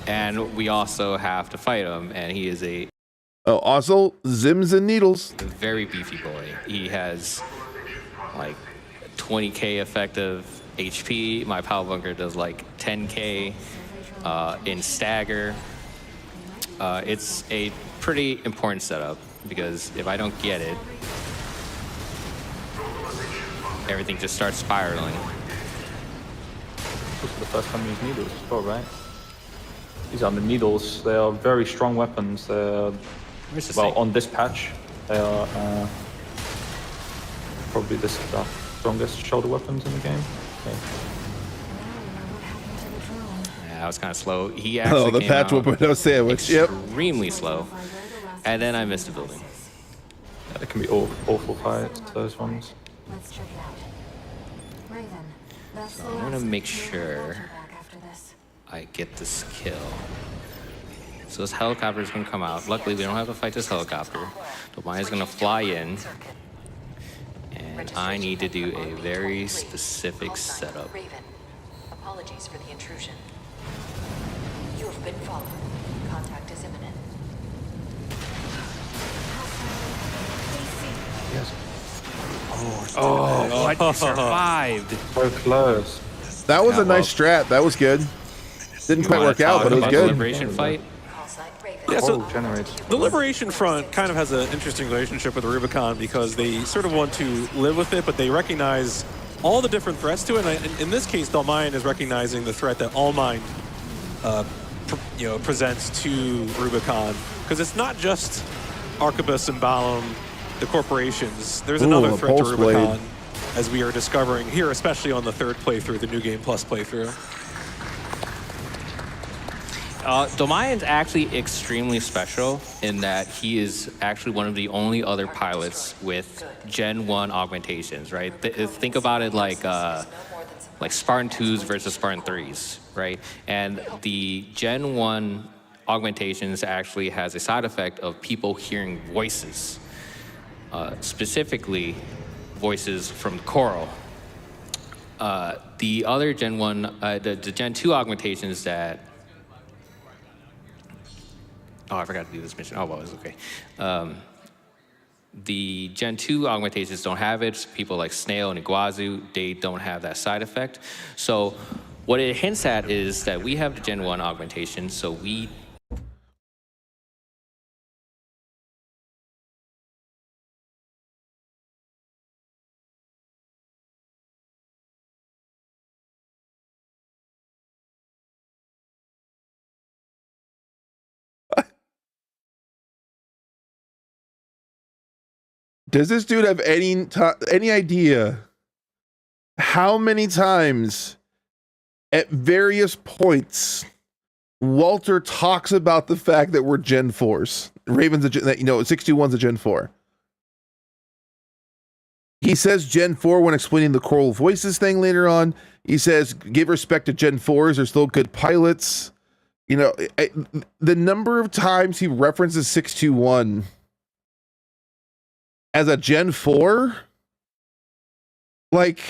And we also have to fight him, and he is a also Zims and Needles. very beefy boy. He has like 20k effective HP. My pile bunker does like 10k in stagger. It's a pretty important setup because if I don't get it, everything just starts spiraling. This is the first time we use needles as well, right? These are the needles. They are very strong weapons. They're, well, on this patch, they are probably the strongest shoulder weapons in the game. Okay. Yeah, I was kind of slow. He actually the came patch out will sandwich. Yep. extremely slow. And then I missed a building. Yeah, it can be awful fights, those ones. Let's check it out. Raven, So I'm gonna make sure I get this kill. So this helicopter is gonna come out. Luckily, we don't have to fight this helicopter. Domaya's gonna fly in. And I need to do a very specific setup. Raven, apologies for the intrusion. You have been followed. Contact is imminent. Yes. Oh, what? You survived. So close. That was a nice strat. That was good. Didn't quite work out, but it was The good. liberation fight. Yeah, so generates. the Liberation Front kind of has an interesting relationship with the Rubicon because they sort of want to live with it, but they recognize all the different threats to it. And in this case, Dalmayan is recognizing the threat that All Mind presents to Rubicon, because it's not just Arquebus and Balam, the corporations. There's another threat to Rubicon, as we are discovering here, especially on the third playthrough, the New Game Plus playthrough. Domayan's actually extremely special in that he is actually one of the only other pilots with Gen 1 augmentations, right? Think about it like Spartan 2s versus Spartan 3s, right? And the Gen 1 augmentations actually has a side effect of people hearing voices, specifically voices from Coral. The other Gen 1, the Gen 2 augmentations that I forgot to do this mission. Oh, well, it's okay. The Gen 2 augmentations don't have it. People like Snail and Iguazu, they don't have that side effect. So what it hints at is that we have the Gen 1 augmentation, so we Does this dude have any idea how many times at various points Walter talks about the fact that we're Gen 4s? Raven's a Gen, 621's a Gen 4. He says Gen 4 when explaining the Coral Voices thing later on. He says, give respect to Gen 4s, they're still good pilots. The number of times he references 621 as a Gen 4, like,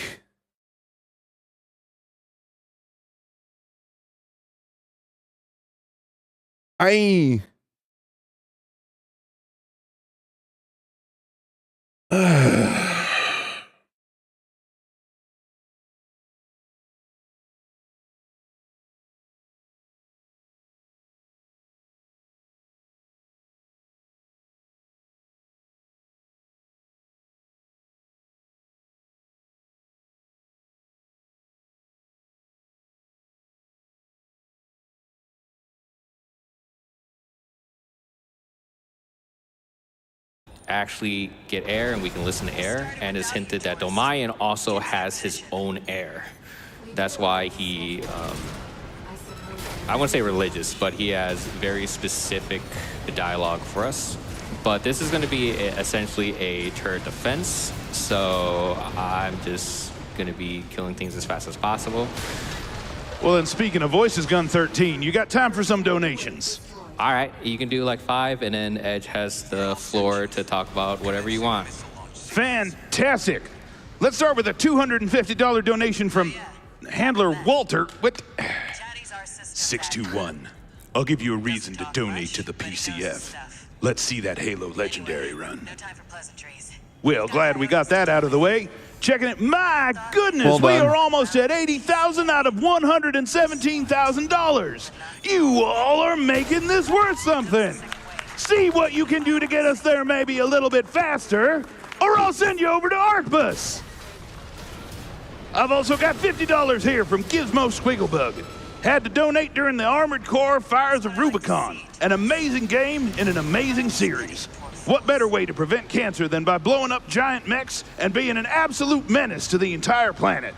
actually get air and we can listen to air, and it's hinted that Domayan also has his own air. That's why he, I wouldn't say religious, but he has very specific dialogue for us. But this is going to be essentially a turret defense, so I'm just going to be killing things as fast as possible. Well, then speaking of Voices Gun 13, you got time for some donations. All right, you can do like 5, and then Edge has the floor to talk about whatever you want. Fantastic. Let's start with a $250 donation from handler Walter. What? 621. I'll give you a reason to donate to the PCF. Let's see that Halo Legendary run. Well, glad we got that out of the way. Checking it. My goodness, Well we done. are almost at $80,000 out of $117,000. You all are making this worth something. See what you can do to get us there maybe a little bit faster, or I'll send you over to Arcbus. I've also got $50 here from Gizmo Squigglebug. Had to donate during the Armored Core Fires of Rubicon. An amazing game in an amazing series. What better way to prevent cancer than by blowing up giant mechs and being an absolute menace to the entire planet?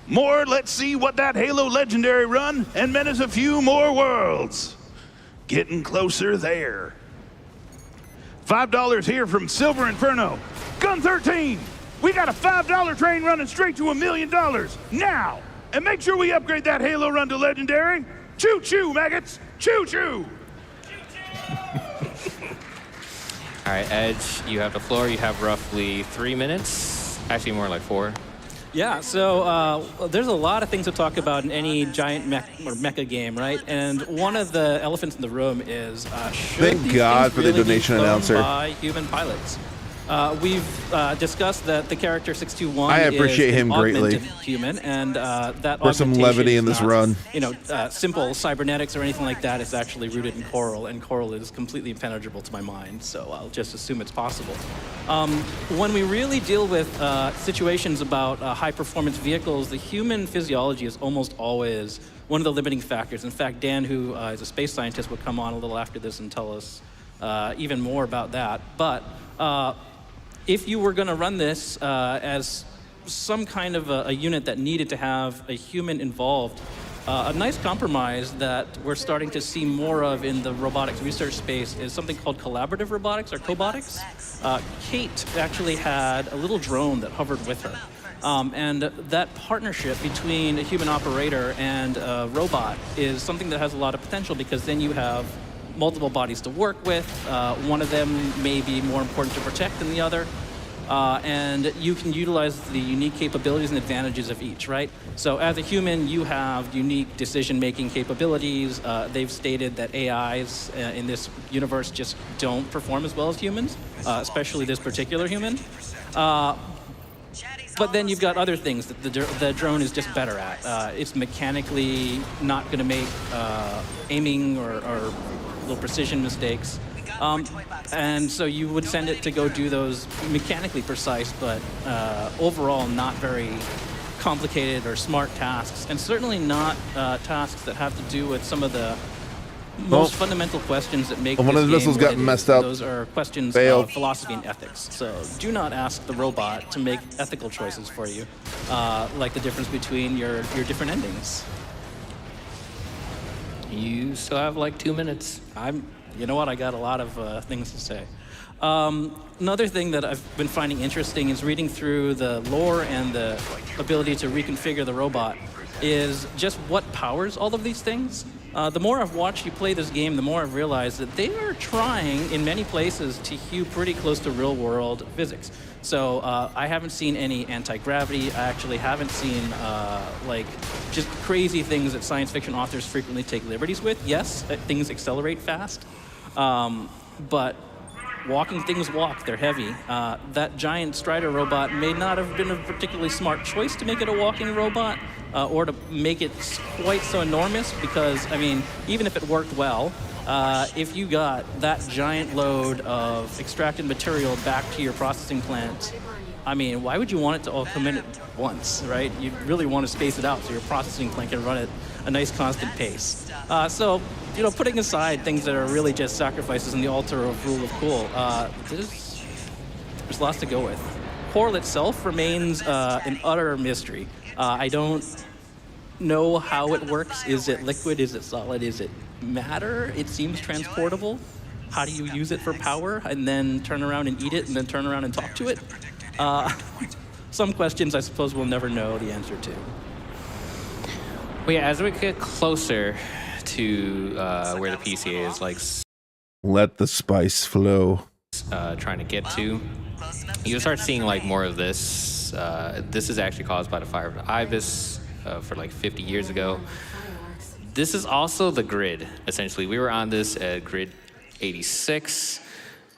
More, let's see what that Halo Legendary run and menace a few more worlds. Getting closer there. $5 here from Silver Inferno. Gun 13, we got a $5 train running straight to $1 million now. And make sure we upgrade that Halo run to Legendary. Choo-choo, maggots, choo-choo. All right, Edge, you have the floor. You have roughly 3 minutes. Actually, more like 4. Yeah, so there's a lot of things to talk about in any giant mech or mecha game, right? And one of the elephants in the room is should Thank these God things for the really be donation flown announcer. by human pilots? We've discussed that the character 621 I appreciate is him an greatly. augmented human, and that For some augmentation levity is in this not, run. simple cybernetics or anything like that. It's actually rooted in Coral, and Coral is completely impenetrable to my mind, so I'll just assume it's possible. When we really deal with situations about high-performance vehicles, the human physiology is almost always one of the limiting factors. In fact, Dan, who is a space scientist, will come on a little after this and tell us even more about that. But if you were going to run this as some kind of a unit that needed to have a human involved, a nice compromise that we're starting to see more of in the robotics research space is something called collaborative robotics or cobotics. Kate actually had a little drone that hovered with her. And that partnership between a human operator and a robot is something that has a lot of potential, because then you have multiple bodies to work with. One of them may be more important to protect than the other. And you can utilize the unique capabilities and advantages of each, right? So as a human, you have unique decision-making capabilities. They've stated that AIs in this universe just don't perform as well as humans, especially this particular human. But then you've got other things that the drone is just better at. It's mechanically not going to make aiming or little precision mistakes. And so you would send it to go do those mechanically precise, but overall not very complicated or smart tasks, and certainly not tasks that have to do with some of the most fundamental questions that make one this of the missiles game what got it is. messed up. Those are questions Failed. of philosophy and ethics. So do not ask the robot to make ethical choices for you, like the difference between your different endings. You still have like 2 minutes. You know what? I got a lot of things to say. Another thing that I've been finding interesting is reading through the lore and the ability to reconfigure the robot is just what powers all of these things. The more I've watched you play this game, the more I've realized that they are trying, in many places, to hew pretty close to real-world physics. So I haven't seen any anti-gravity. I actually haven't seen just crazy things that science fiction authors frequently take liberties with. Yes, things accelerate fast, but walking things walk. They're heavy. That giant Strider robot may not have been a particularly smart choice to make it a walking robot, or to make it quite so enormous, because, I mean, even if it worked well, if you got that giant load of extracted material back to your processing plant, I mean, why would you want it to all come in at once, right? You really want to space it out so your processing plant can run at a nice constant pace. So, putting aside things that are really just sacrifices in the altar of rule of cool, there's lots to go with. Coral itself remains an utter mystery. I don't know how it works. Is it liquid? Is it solid? Is it matter? It seems transportable. How do you use it for power and then turn around and eat it and then turn around and talk to it? Some questions I suppose we'll never know the answer to. Well, yeah, as we get closer to where the PCA is Let the spice flow. trying to get to, you start seeing like more of this This is actually caused by the fire of the Ibis for like 50 years ago. This is also the grid, essentially. We were on this at grid 86.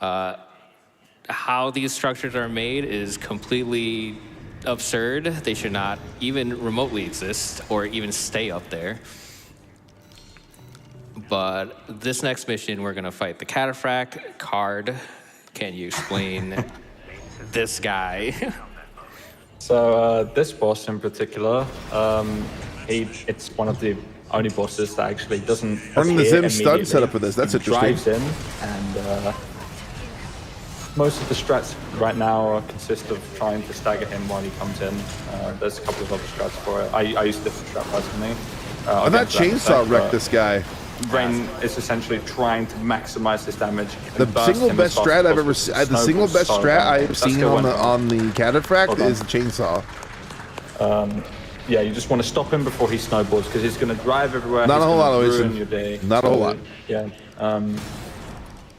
How these structures are made is completely absurd. They should not even remotely exist or even stay up there. But this next mission, we're gonna fight the Cataphract. Card, can you explain this guy? So this boss in particular, it's one of the only bosses that actually doesn't Running the appear Zim stun immediately. setup for this, that's He interesting. Drives in, and most of the strats right now consist of trying to stagger him while he comes in. There's a couple of other strats for it. I use a different strat personally. Oh, that chainsaw wrecked this guy. Rain is essentially trying to maximize his damage. The single best strat I've ever seen. The single best strat I've seen on the Cataphract is the chainsaw. Yeah, you just want to stop him before he snowballs because he's going to drive everywhere. Not a whole lot of ruin ways. your day. Not a whole lot. Yeah.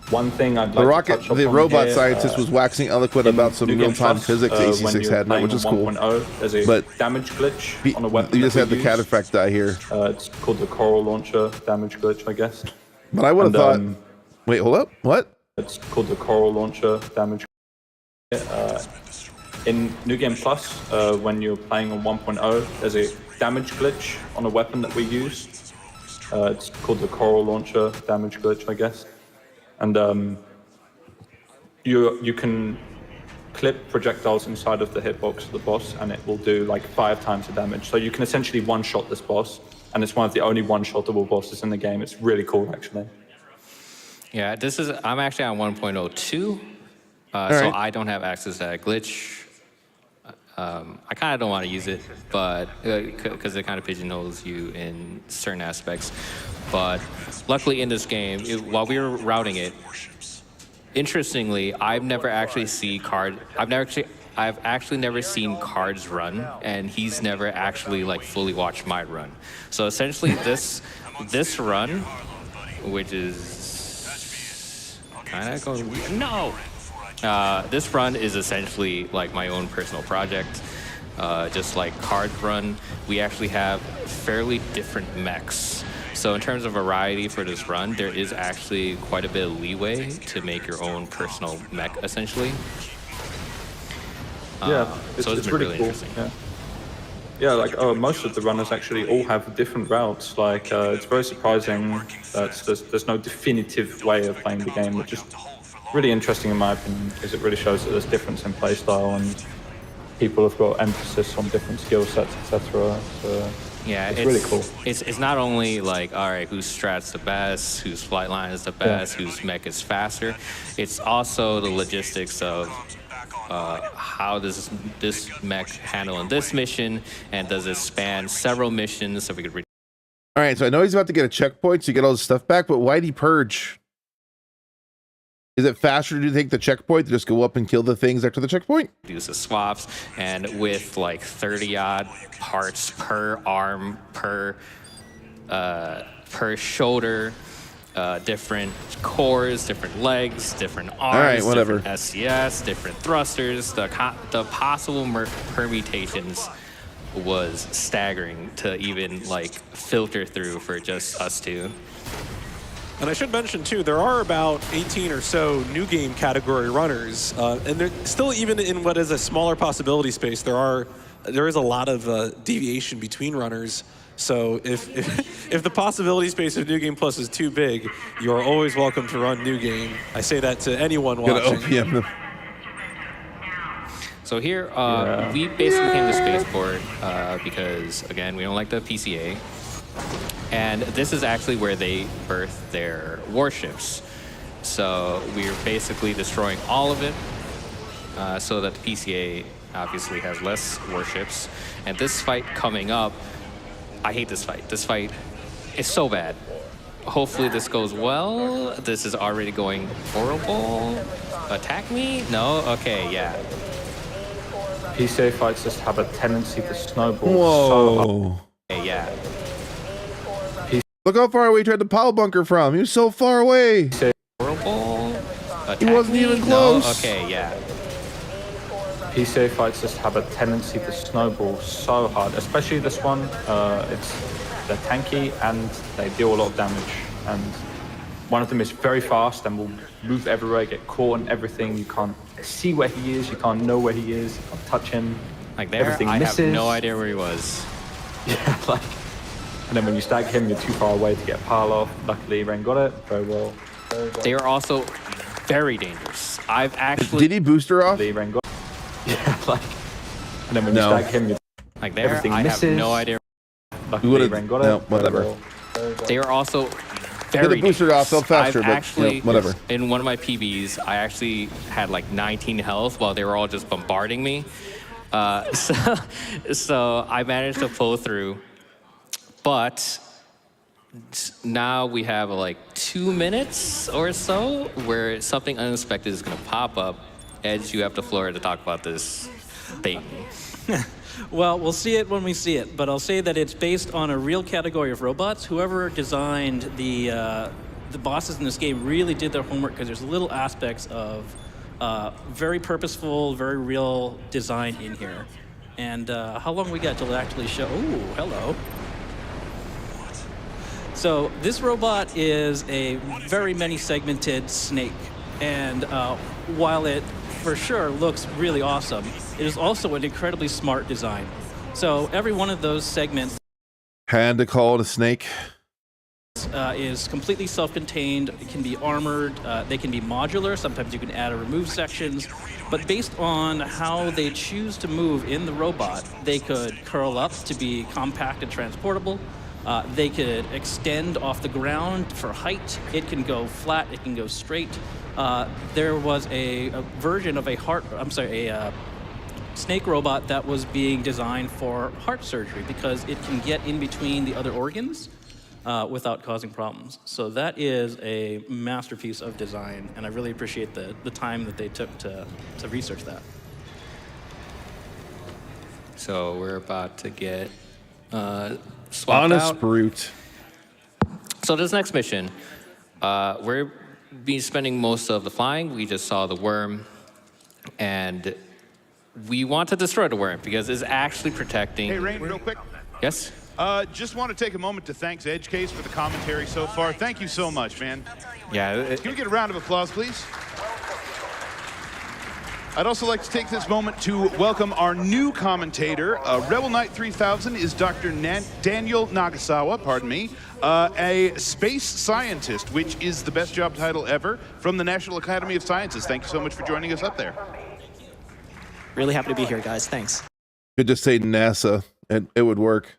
One thing I'd like to touch The upon robot here, scientist was waxing eloquent about some New Game real-time Plus, physics when AC6 you're had, playing which is on cool. 1.0, there's a But damage glitch on a weapon. You just that had we the use. Cataphract die here. It's called the Coral Launcher damage glitch, I guess. But I would have thought. Wait, hold up. What? It's called the Coral Launcher damage. In New Game Plus, when you're playing on 1.0, there's a damage glitch on a weapon that we use. It's called the Coral Launcher damage glitch, I guess. And you can clip projectiles inside of the hitbox of the boss, and it will do like 5 times the damage. So you can essentially one-shot this boss, and it's one of the only one-shottable bosses in the game. It's really cool, actually. Yeah, I'm actually on 1.02, so right. I don't have access to that glitch. I kind of don't want to use it, but because it kind of pigeonholes you in certain aspects. But luckily in this game, while we were routing it, interestingly, I've actually never seen Cards run, and he's never actually like fully watched my run. So essentially, this run, which is kind of going this run is essentially like my own personal project. Just like Card run, we actually have fairly different mechs. So in terms of variety for this run, there is actually quite a bit of leeway to make your own personal mech, essentially. Yeah, so it's been really cool. interesting. Yeah, like most of the runners actually all have different routes. Like it's very surprising that there's no definitive way of playing the game, which is really interesting in my opinion, because it really shows that there's difference in playstyle and people have got emphasis on different skill sets, etc. So yeah, it's really cool. It's not only like, all right, whose strat's the best, whose flight line is the best, whose mech is faster. It's also the logistics of how does this mech handle in this mission, and does it span several missions so we could. All right, so I know he's about to get a checkpoint to get all his stuff back, but why'd he purge? Is it faster to take the checkpoint to just go up and kill the things after the checkpoint? Use the swaps, and with like 30-odd parts per arm, per shoulder, different cores, different legs, different arms, all right, whatever. different SCS, different thrusters, the possible permutations was staggering to even like filter through for just us two. And I should mention, too, there are about 18 or so new game category runners. And they're still, even in what is a smaller possibility space, there is a lot of deviation between runners. So if the possibility space of New Game Plus is too big, you are always welcome to run New Game. I say that to anyone watching. OPM them. So here, we basically came to Spaceport because, again, we don't like the PCA. And this is actually where they birth their warships. So we're basically destroying all of it so that the PCA obviously has less warships. And this fight coming up, I hate this fight. This fight is so bad. Hopefully this goes well. This is already going horrible. Attack me? No? Okay, yeah. PCA fights just have a tendency to snowball. Whoa. Okay, yeah. Look how far away he tried to power bunker from. He was so far away. Horrible. He wasn't even close. No? Okay, yeah. PCA fights just have a tendency to snowball so hard, especially this one. They're tanky and they deal a lot of damage. And one of them is very fast and will move everywhere, get caught in everything. You can't see where he is, you can't know where he is, you can't touch him. Like there, Everything I misses. have no idea where he was. Yeah, like, and then when you stag him, you're too far away to get a pile off. Luckily, Rain got it very well. They are also very dangerous. I've actually. Did he boost her off? Rain got yeah, like, and then when you stag him, you're like there, everything I misses. have no idea. Luckily, Rain got it. No, whatever. Very well. They are also very Did the booster off, felt faster, I've but actually, whatever. In one of my PBs, I actually had like 19 health while they were all just bombarding me. So I managed to pull through, but now we have like 2 minutes or so where something unexpected is going to pop up. Edge, you have the floor to talk about this thing. Well, we'll see it when we see it, but I'll say that it's based on a real category of robots. Whoever designed the bosses in this game really did their homework, because there's little aspects of very purposeful, very real design in here. And how long we got till it actually show? Ooh, hello. So this robot is a very many segmented snake, and while it for sure looks really awesome, it is also an incredibly smart design. So every one of those segments Had to call it a snake. is completely self-contained. It can be armored. They can be modular. Sometimes you can add or remove sections. But based on how they choose to move in the robot, they could curl up to be compact and transportable. They could extend off the ground for height. It can go flat. It can go straight. There was a version of a snake robot that was being designed for heart surgery, because it can get in between the other organs without causing problems. So that is a masterpiece of design, and I really appreciate the time that they took to research that. So we're about to get swapped Honest out. brute. So this next mission, we're spending most of the flying. We just saw the worm, and we want to destroy the worm because it's actually protecting. Hey, Rain, real quick. Yes? Just want to take a moment to thank Edge Case for the commentary so far. Thank you so much, man. Yeah. Can we get a round of applause, please? I'd also like to take this moment to welcome our new commentator. Rebel Knight 3000 is Dr. Daniel Nagasawa, pardon me, a space scientist, which is the best job title ever, from the National Academy of Sciences. Thank you so much for joining us up there. Really happy to be here, guys. Thanks. Could just say NASA, and it would work.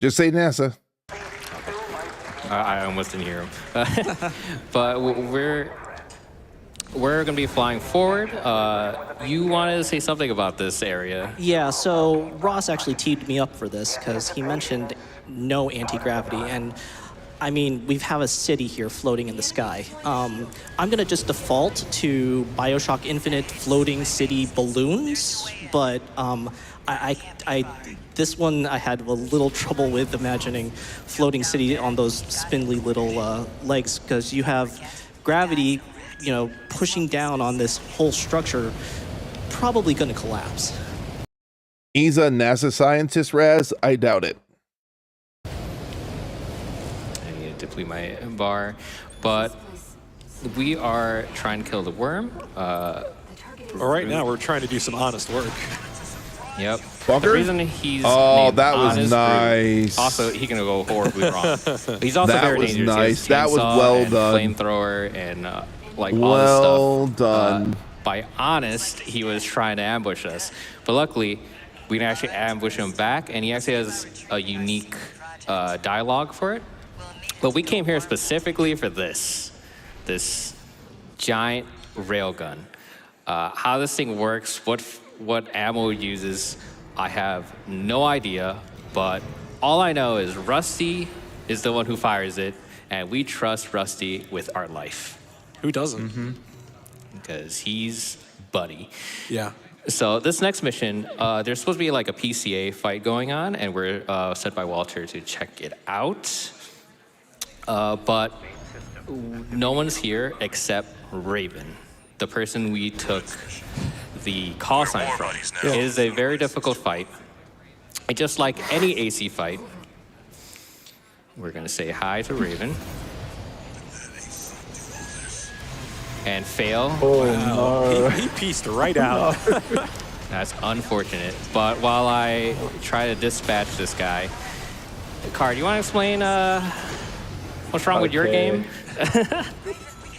Just say NASA. I almost didn't hear him. But we're going to be flying forward. You wanted to say something about this area. Yeah, so Ross actually teed me up for this because he mentioned no anti-gravity, and I mean, we have a city here floating in the sky. I'm gonna just default to BioShock Infinite floating city balloons, but this one I had a little trouble with imagining floating city on those spindly little legs, because you have gravity, you know, pushing down on this whole structure, probably gonna collapse. He's a NASA scientist, Raz. I doubt it. Deplete my bar, but we are trying to kill the worm. Right now, we're trying to do some honest work. Yep. Bunker? The reason he's Oh, that was Honest nice. Brute, also, he can go horribly wrong. He's also That very was dangerous. nice. He has That was chainsaw well and done. Flamethrower and like all Well this stuff. done. By honest, he was trying to ambush us, but luckily, we can actually ambush him back, and he actually has a unique dialogue for it. But we came here specifically for this giant railgun. How this thing works, what ammo it uses, I have no idea. But all I know is Rusty is the one who fires it, and we trust Rusty with our life. Who doesn't? Mm-hmm. Because he's buddy. Yeah. So this next mission, there's supposed to be like a PCA fight going on, and we're sent by Walter to check it out. But no one's here except Raven, the person we took the call sign from. It is a very difficult fight. Just like any AC fight, we're going to say hi to Raven. And fail. Oh, no. He pieced right out. That's unfortunate. But while I try to dispatch this guy, Card, you want to explain what's wrong with your game?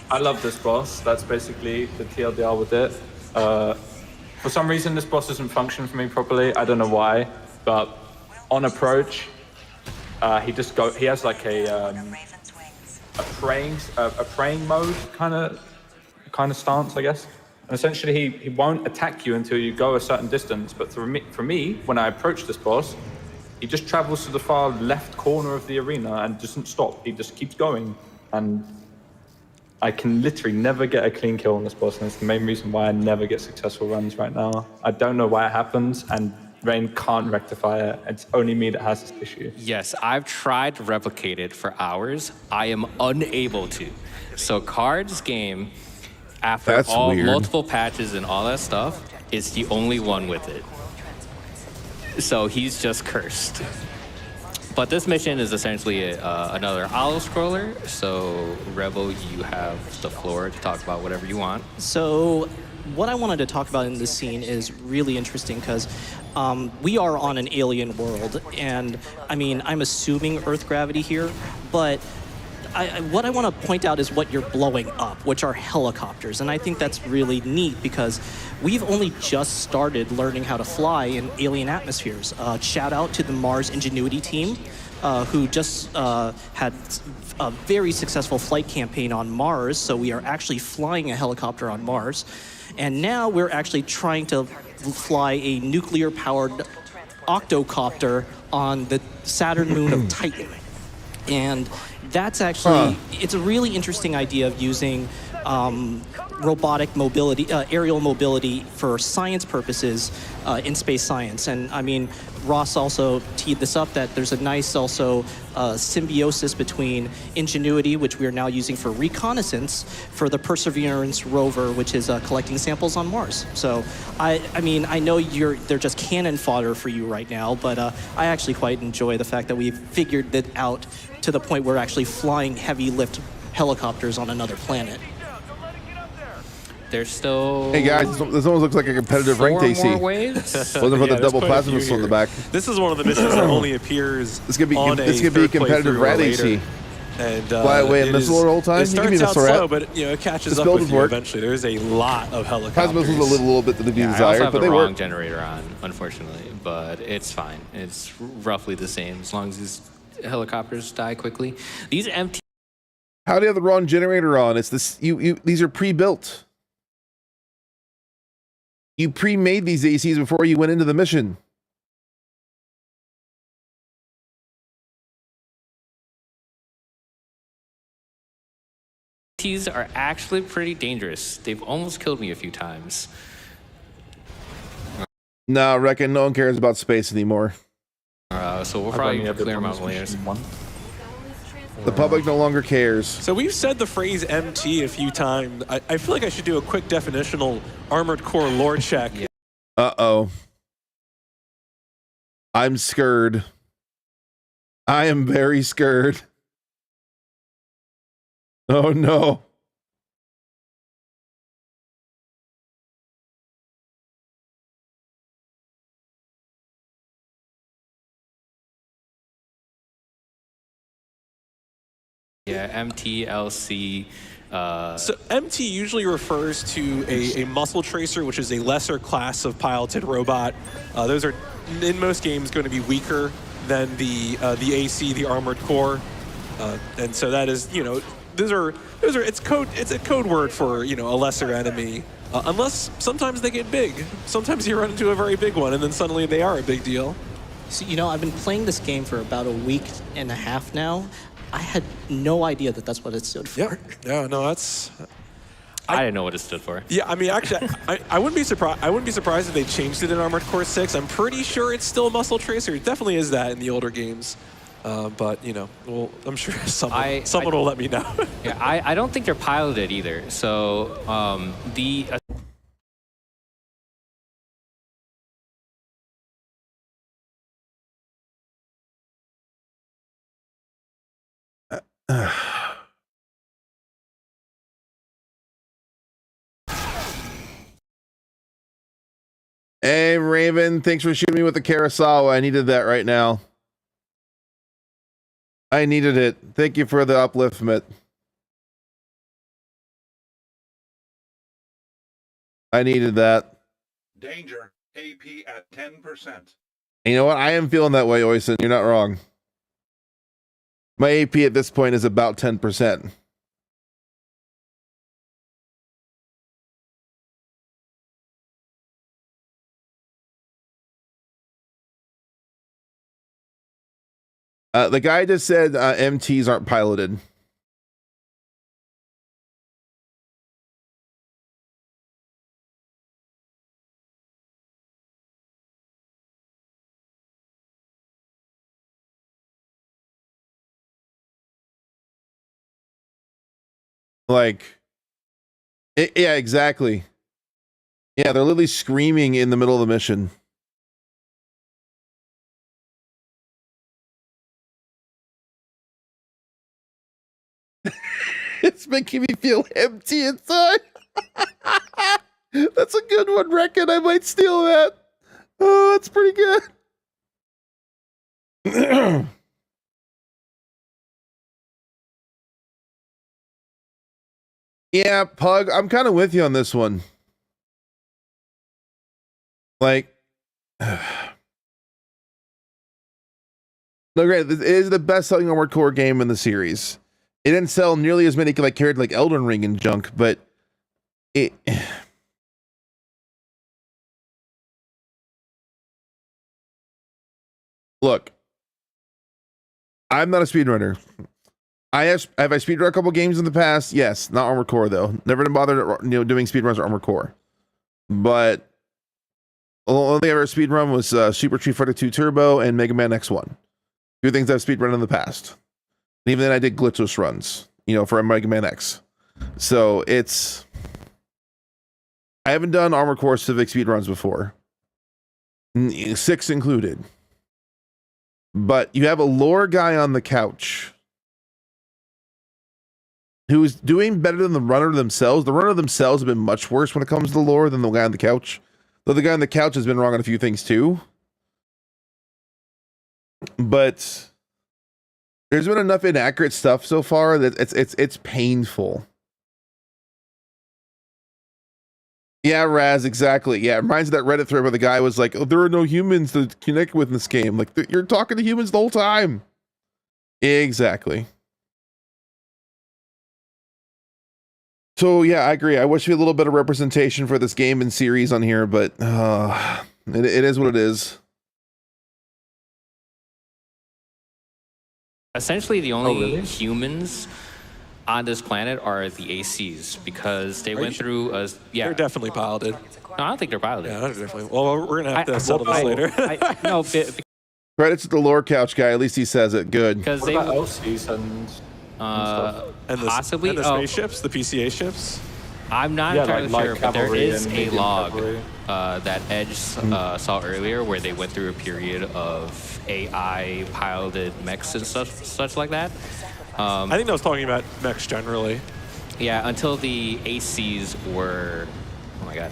I love this boss. That's basically the TLDR with it. For some reason, this boss doesn't function for me properly. I don't know why, but on approach, he has like a praying mode kind of stance, I guess. And essentially, he won't attack you until you go a certain distance. But for me, when I approach this boss, he just travels to the far left corner of the arena and doesn't stop. He just keeps going, and I can literally never get a clean kill on this boss, and it's the main reason why I never get successful runs right now. I don't know why it happens, and Rain can't rectify it. It's only me that has this issue. Yes, I've tried to replicate it for hours. I am unable to. So Card's game, after multiple patches and all that stuff, is the only one with it. So he's just cursed. But this mission is essentially another auto-scroller. So Rebel, you have the floor to talk about whatever you want. So what I wanted to talk about in this scene is really interesting because we are on an alien world. And I mean, I'm assuming Earth gravity here, but what I want to point out is what you're blowing up, which are helicopters. And I think that's really neat because we've only just started learning how to fly in alien atmospheres. Shout out to the Mars Ingenuity team, who just had a very successful flight campaign on Mars. So we are actually flying a helicopter on Mars. And now we're actually trying to fly a nuclear-powered octocopter on the Saturn moon of Titan. And that's actually, it's a really interesting idea of using robotic mobility, aerial mobility for science purposes in space science. And I mean, Ross also teed this up that there's a nice also symbiosis between Ingenuity, which we are now using for reconnaissance, for the Perseverance rover, which is collecting samples on Mars. So I mean, I know they're just cannon fodder for you right now, but I actually quite enjoy the fact that we've figured that out to the point where we're actually flying heavy lift helicopters on another planet. There's still... Hey guys, this almost looks like a competitive ranked AC. 4 more waves? Wasn't for the double plasma missile in the back. This is one of the missions that only appears This could be a competitive rat AC. And fly away a missile the whole time? It starts out slow, but you know, it catches up with you eventually. There's a lot of helicopters. Plasma missiles a little bit to be desired, I also have but the they wrong work. generator on, unfortunately, but it's fine. It's roughly the same as long as these helicopters die quickly. These empty... How do you have the wrong generator on? It's this. These are pre-built. You pre-made these ACs before you went into the mission. These are actually pretty dangerous. They've almost killed me a few times. No, I reckon no one cares about space anymore. So we'll probably clear them out later. The public no longer cares. So we've said the phrase MT a few times. I feel like I should do a quick definitional Armored Core lore check. Yeah. Uh-oh. I'm scared. I am very scared. Oh no. Yeah, MTLC. So MT usually refers to a muscle tracer, which is a lesser class of piloted robot. Those are, in most games, going to be weaker than the AC, the Armored Core. And so that is, you know, it's a code word for, you know, a lesser enemy. Unless sometimes they get big. Sometimes you run into a very big one, and then suddenly they are a big deal. So, you know, I've been playing this game for about a week and a half now. I had no idea that that's what it stood for. Yeah, no, that's... I didn't know what it stood for. Yeah, I mean, actually, I wouldn't be surprised. I wouldn't be surprised if they changed it in Armored Core 6. I'm pretty sure it's still a muscle tracer. It definitely is that in the older games. But you know, well, I'm sure someone will let me know. Yeah, I don't think they're piloted either. So the Hey, Raven, thanks for shooting me with the Kurosawa. I needed that right now. I needed it. Thank you for the upliftment. I needed that. Danger. AP at 10%. You know what? I am feeling that way, Oysen. You're not wrong. My AP at this point is about 10%. The guy just said MTs aren't piloted. Like, yeah, exactly. Yeah, they're literally screaming in the middle of the mission. It's making me feel empty inside. That's a good one, Reckon. I might steal that. Oh, that's pretty good. Yeah, Pug, I'm kind of with you on this one. Like, no, great. It is the best-selling Armored Core game in the series. It didn't sell nearly as many like carried like Elden Ring and junk, but it. Look, I'm not a speedrunner. Have I speedrun a couple games in the past? Yes, not Armored Core though. Never been bothered, doing speedruns or Armored Core. But the only thing I ever speedrun was Super Street Fighter 2 Turbo and Mega Man X1. Two things I've speedrun in the past. And even then, I did glitchless runs, for Mega Man X. So it's. I haven't done Armored Core Civic speedruns before, 6 included. But you have a lore guy on the couch who's doing better than the runner themselves. The runner themselves have been much worse when it comes to lore than the guy on the couch. Though the guy on the couch has been wrong on a few things too. But there's been enough inaccurate stuff so far that it's painful. Yeah, Raz, exactly. Yeah, it reminds me of that Reddit thread where the guy was like, "Oh, there are no humans to connect with in this game." Like, you're talking to humans the whole time. Exactly. So yeah, I agree. I wish we had a little bit of representation for this game and series on here, but it is what it is. Essentially, the only humans on this planet are the ACs because they went through a They're definitely piloted. No, I don't think they're piloted. Yeah, they're definitely. Well, we're gonna have to settle this later. Credits to the lore couch guy. At least he says it good. Because they LCs and possibly and the spaceships, the PCA ships. I'm not entirely sure, but there is a log that Edge saw earlier where they went through a period of AI piloted mechs and such like that. I think that was talking about mechs generally. Yeah, until the ACs were. Oh my god.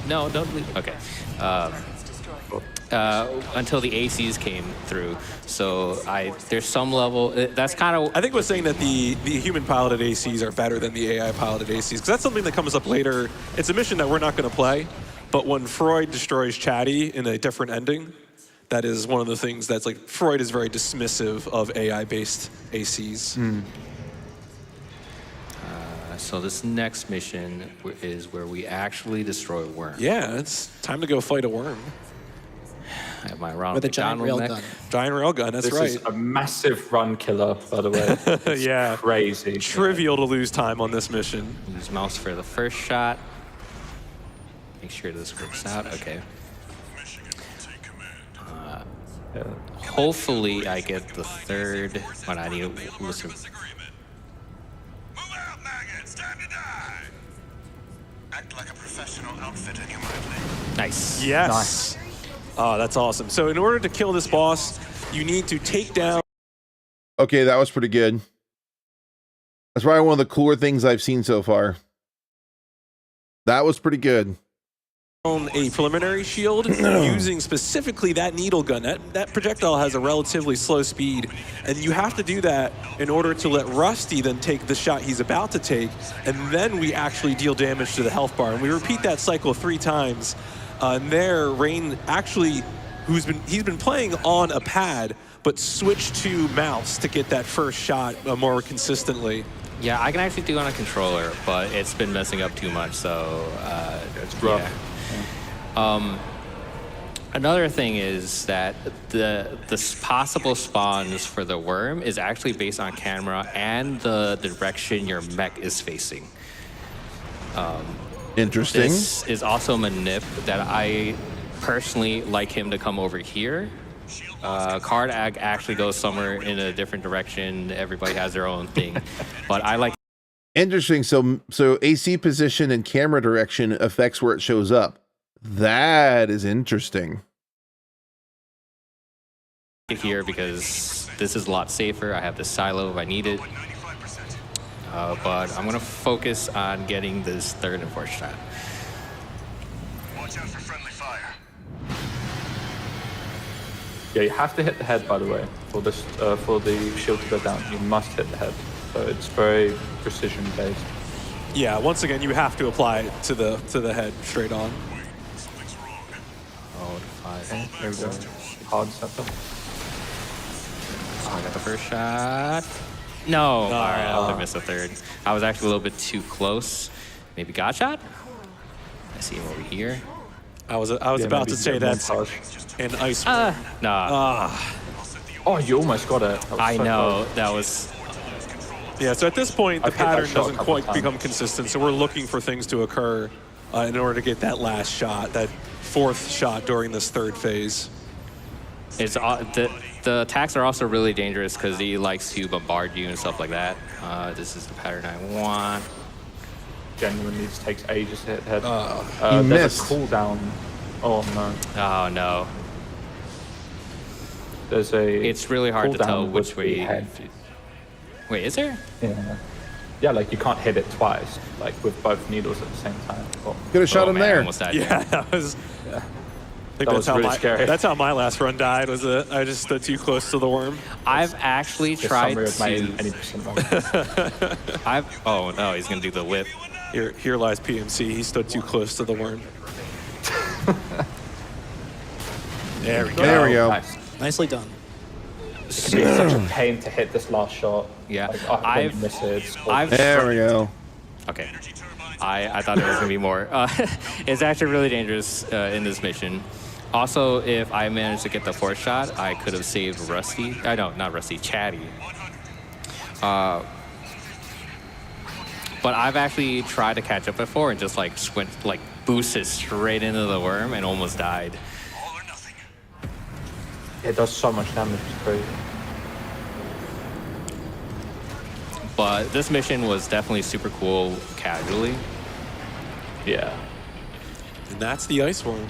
No, don't leave. Okay. Until the ACs came through. So there's some level. That's kind of. I think we're saying that the human piloted ACs are better than the AI piloted ACs because that's something that comes up later. It's a mission that we're not going to play, but when Freud destroys Chatty in a different ending, that is one of the things that's like Freud is very dismissive of AI-based ACs. So this next mission is where we actually destroy Worm. Yeah, it's time to go fight a worm. I have my round with a giant railgun. Giant railgun, that's right. This is a massive run killer, by the way. It's yeah, crazy. Trivial to lose time on this mission. Use mouse for the first shot. Make sure this works out. Okay. Hopefully I get the third when I need to listen. Move out, maggots! Time to die! Act like a professional outfitter, you might. Nice. Yes. Nice. Oh, that's awesome. So in order to kill this boss, you need to take down Okay, that was pretty good. That's probably one of the cooler things I've seen so far. That was pretty good. On a preliminary shield using specifically that needle gun. That projectile has a relatively slow speed, and you have to do that in order to let Rusty then take the shot he's about to take, and then we actually deal damage to the health bar. And we repeat that cycle 3 times. And there, Rain actually, he's been playing on a pad, but switched to mouse to get that first shot more consistently. Yeah, I can actually do it on a controller, but it's been messing up too much, so It's rough. yeah. Another thing is that the possible spawns for the worm is actually based on camera and the direction your mech is facing. Interesting. This is also a manip that I personally like him to come over here. Card actually goes somewhere in a different direction. Everybody has their own thing, but I like. Interesting. So AC position and camera direction affects where it shows up. That is interesting. Here because this is a lot safer. I have the silo if I need it. But I'm gonna focus on getting this third and fourth shot. Watch out for friendly fire. Yeah, you have to hit the head, by the way, for this for the shield to go down. You must hit the head. So it's very precision based. Yeah, once again, you have to apply it to the head straight on. Oh, 5. There we go. Hard setup. Oh, I got the first shot. No. All right, I missed the third. I was actually a little bit too close. Maybe got shot? I see him over here. I was about to say that's an ice. Nah. Oh, you almost got it. I know. That was. Yeah, so at this point, the I've hit that pattern shot a doesn't couple quite times. become consistent, so we're looking for things to occur in order to get that last shot, that fourth shot during this third phase. It's the attacks are also really dangerous because he likes to bombard you and stuff like that. This is the pattern I want. Genuinely, this takes ages to hit the head. You there's missed. a cooldown. Oh no. Oh no. There's a. It's really hard to cooldown tell which with the way. head. Wait, is there? Yeah. Yeah, like you can't hit it twice, like with both needles at the same time. Oh. Could have shot him man, I there. almost died. Yeah, that was. Yeah. I think That was really scary. That's how my last run died. Was that I just stood too close to the worm. I've actually The tried summary of my to. 80% wrong. Oh no, he's gonna do the whip. Here lies PMC. He stood too close to the worm. There we go. There we go. Nice. Nicely done. It can be such a pain to hit this last shot. Yeah, Like, when you I've miss it. It's There we go. Okay. I thought there was gonna be more. It's actually really dangerous in this mission. Also, if I managed to get the fourth shot, I could have saved Rusty. I know, not Rusty, Chatty. But I've actually tried to catch up before and just like boosted straight into the worm and almost died. It does so much damage. It's crazy. But this mission was definitely super cool casually. Yeah. And that's the ice worm.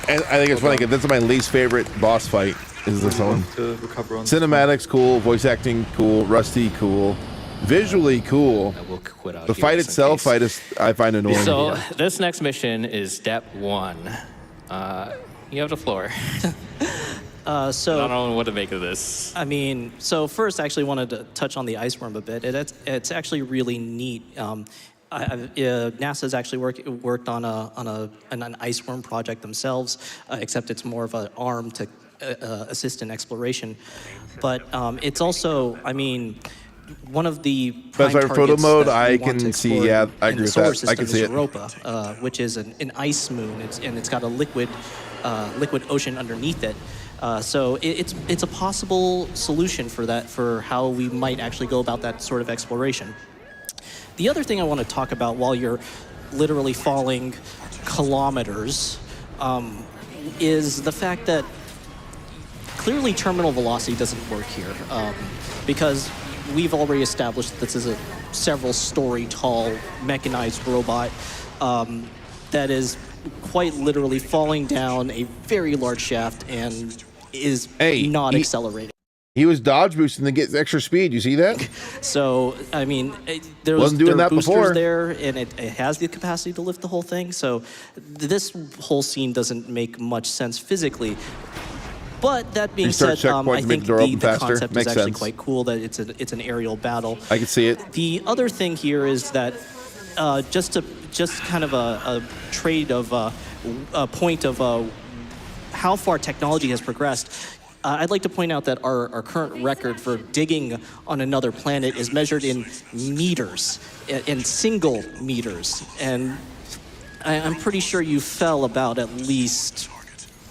And I think it's funny because this is my least favorite boss fight. Is this one? To recover on. Cinematics cool, voice acting cool, Rusty cool, visually cool. I will quit out The here fight just in itself, case. I find annoying. So this next mission is Step 1. You have the floor. I So, don't know what to make of this. I mean, so first, I actually wanted to touch on the ice worm a bit. It's actually really neat. NASA's actually worked on an ice worm project themselves, except it's more of an arm to assist in exploration. But it's also, I mean, one of the prime That's our photo targets mode. that we I want to can see. explore Yeah, I in agree the with solar that. I can system see is it. Europa, which is an ice moon, and it's got a liquid ocean underneath it. So it's a possible solution for that, for how we might actually go about that sort of exploration. The other thing I want to talk about while you're literally falling kilometers is the fact that clearly terminal velocity doesn't work here, because we've already established that this is a several story tall mechanized robot that is quite literally falling down a very large shaft and is not accelerating. He was dodge boosting to get extra speed. You see that? So, I mean, there Wasn't doing are that boosters before. there, and it has the capacity to lift the whole thing. So, this whole scene doesn't make much sense physically. But that being Restart said, checkpoints I to make think the door open faster. concept Makes is actually sense. quite cool that it's an aerial battle. I can see it. The other thing here is that just kind of a trade of a point of how far technology has progressed. I'd like to point out that our current record for digging on another planet is measured in meters, in single meters. And I'm pretty sure you fell about at least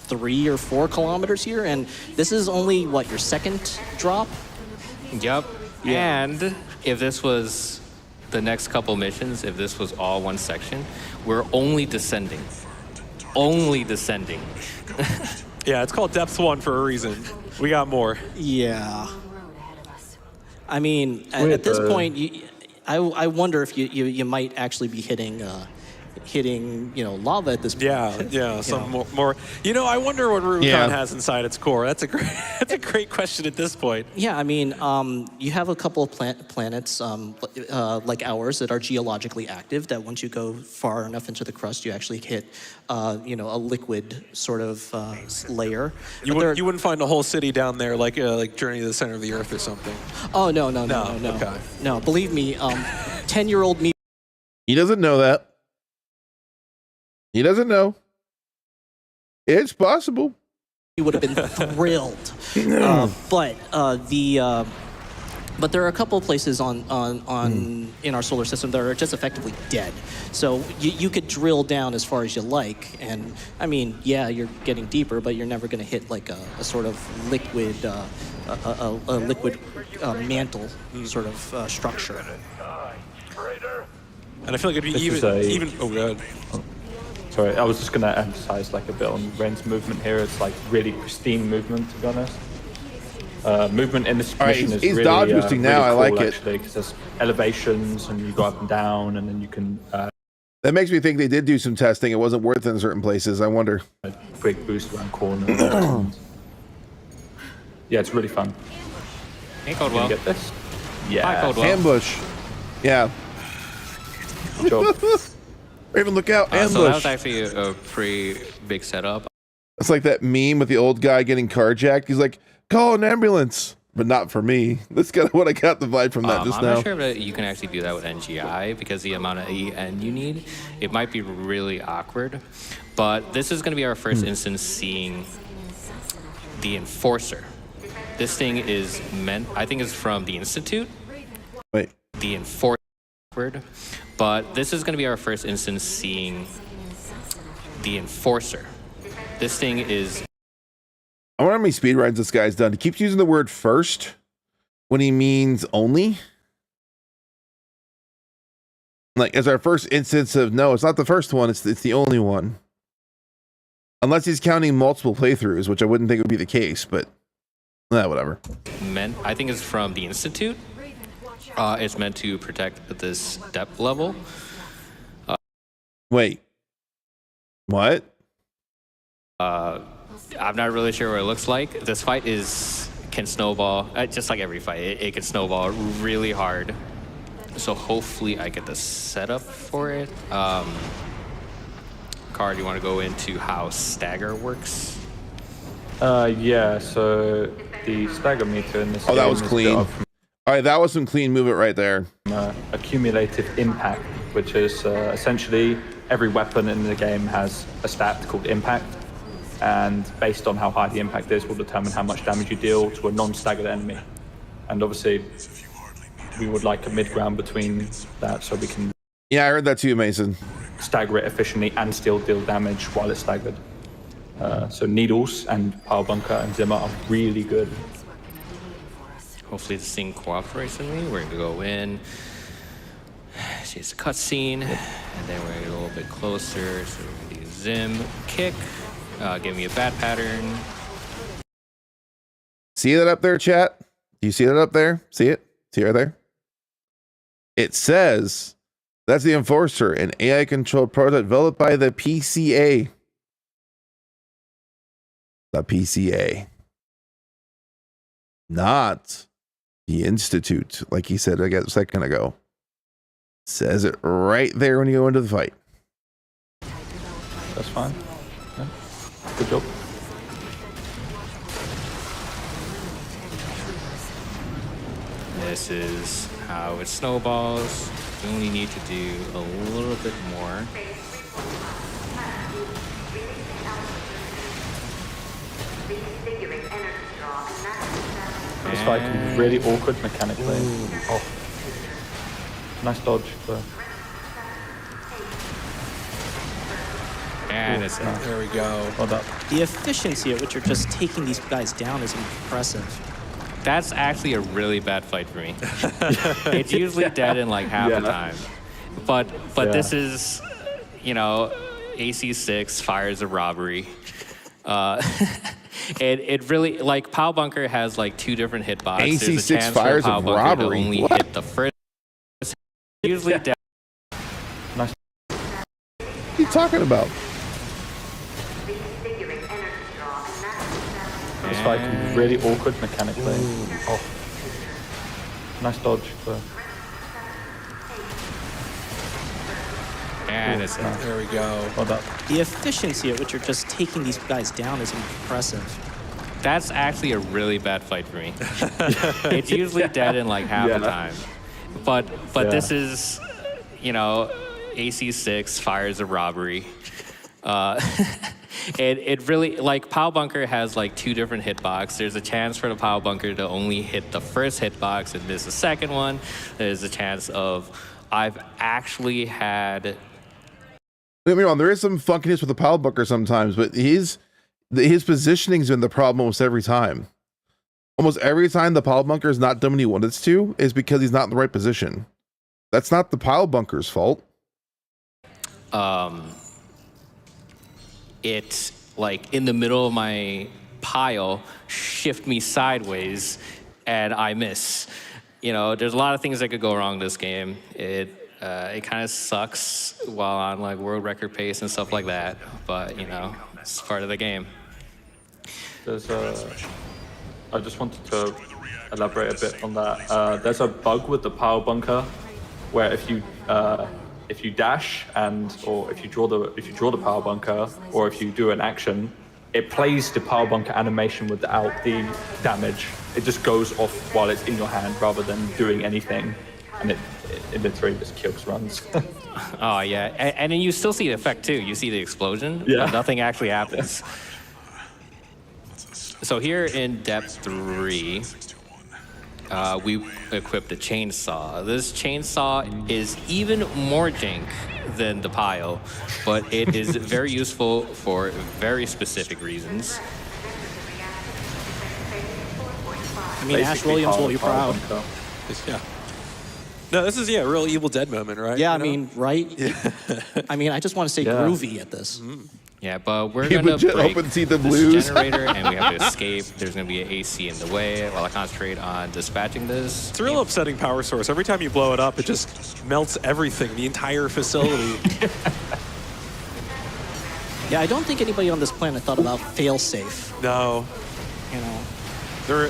3 or 4 kilometers here. And this is only, what, your second drop? Yep. Yeah. And if this was the next couple missions, if this was all one section, we're only descending. Only descending. Yeah, it's called Depth 1 for a reason. We got more. Yeah. I mean, at this point, I wonder if you might actually be hitting lava at this point. Yeah, some more. You know, I wonder what Rubicon has inside its core. That's a great question at this point. Yeah, I mean, you have a couple of planets like ours that are geologically active. That once you go far enough into the crust, you actually hit, a liquid sort of layer. You wouldn't find a whole city down there like Journey to the Center of the Earth or something. Oh no. Okay. No, believe me, 10-year-old me. He doesn't know that. He doesn't know. It's possible. He would have been thrilled. But there are a couple of places in our solar system that are just effectively dead. So you could drill down as far as you like, and I mean, yeah, you're getting deeper, but you're never going to hit like a sort of liquid, liquid mantle sort of structure. And I feel like it'd be even. Oh god. Sorry, I was just going to emphasize like a bit on Ren's movement here. It's like really pristine movement, to be honest. Movement in this mission is he's really, dodge boosting now. really cool, I like it. Actually, because there's elevations and you go up and down, and then you can. That makes me think they did do some testing. It wasn't worth it in certain places. I wonder. Quick boost around corners. Yeah, it's really fun. Hey, Codewell. Get this? Yeah. Hi, Codewell. Ambush. Yeah. Good job. Raven, look out. Ambush. So that was actually a pretty big setup. It's like that meme with the old guy getting carjacked. He's like, call an ambulance, but not for me. That's kind of what I got the vibe from that just I'm now. not sure if you can actually do that with NGI because the amount of EN you need, it might be really awkward. But this is going to be our first instance seeing the Enforcer. This thing is meant, I think it's from the Institute. Wait. The Enforcer. But this is going to be our first instance seeing the Enforcer. This thing is... I wonder how many speedruns this guy's done. He keeps using the word first when he means only. Like, as our first instance of, no, it's not the first one, it's the only one. Unless he's counting multiple playthroughs, which I wouldn't think would be the case, but whatever. I think it's from the Institute. It's meant to protect this depth level. Wait. What? I'm not really sure what it looks like. This fight can snowball, just like every fight. It can snowball really hard. So hopefully I get the setup for it. Car, do you want to go into how stagger works? Yeah, so the stagger meter in this game that was is clean. built All right, that was some clean movement right there. from accumulative impact, which is essentially every weapon in the game has a stat called impact. And based on how high the impact is will determine how much damage you deal to a non-staggered enemy. And obviously, we would like a mid-ground between that so we can... Yeah, I heard that too, Mason. ...stagger it efficiently and still deal damage while it's staggered. So Needles and Power Bunker and Zimmer are really good. Hopefully this thing cooperates with me. We're going to go in. See, it's a cutscene. And then we're going to get a little bit closer. So we're going to do Zim, kick. Give me a bad pattern. See that up there, chat? Do you see that up there? See it? See it right there? It says that's the Enforcer, an AI-controlled prototype developed by the PCA. The PCA. not the Institute, like he said, I guess, a second ago. Says it right there when you go into the fight. That's fine. Yeah. Good job. This is how it snowballs. You only need to do a little bit more. This fight can be really awkward mechanically. Oh. Nice dodge. But... And it's nice. There we go. Well done. The efficiency at which you're just taking these guys down is impressive. That's actually a really bad fight for me. It's usually dead in like half the time. But this is, you know, AC6 fires a robbery. It really, like, Pow Bunker has like 2 different hitboxes. AC6 fires a robbery. To only hit the first. Usually dead. Nice. What are you talking about? This fight can be really awkward mechanically. Oh. Nice dodge. But... And it's nice. There we go. Well done. The efficiency at which you're just taking these guys down is impressive. That's actually a really bad fight for me. It's usually dead in like half the time. But this is, you know, AC6 fires a robbery. It really, like, Pow Bunker has like 2 different hitboxes. There's a chance for the Pow Bunker to only hit the first hitbox and miss the second one. There's a chance of, I've actually had... Don't get me wrong, there is some funkiness with the Pow Bunker sometimes, but his positioning's been the problem almost every time. Almost every time the Pow Bunker is not done when he wanted it to is because he's not in the right position. That's not the Pow Bunker's fault. It, like, in the middle of my pile, shift me sideways, and I miss. You know, there's a lot of things that could go wrong in this game. It kind of sucks while on like world record pace and stuff like that, but you know, it's part of the game. There's I just wanted to elaborate a bit on that. There's a bug with the Power Bunker where if you dash or if you draw the Power Bunker, or if you do an action, it plays the Power Bunker animation without the damage. It just goes off while it's in your hand rather than doing anything, and it literally just kills runs. Oh yeah, and then you still see the effect too. You see the explosion, yeah. But nothing actually happens. So here in depth 3, we equipped a chainsaw. This chainsaw is even more jank than the pile, but it is very useful for very specific reasons. I mean, Ash Williams will be proud. Yeah. No, this is, a real Evil Dead moment, right? Yeah, I mean, right? I mean, I just want to say groovy at this. Yeah, but we're gonna break open see the this blues. generator, and we have to escape. There's gonna be an AC in the way while I concentrate on dispatching this. It's a real upsetting power source. Every time you blow it up, it just melts everything, the entire facility. Yeah, I don't think anybody on this planet thought about fail-safe. No. You know.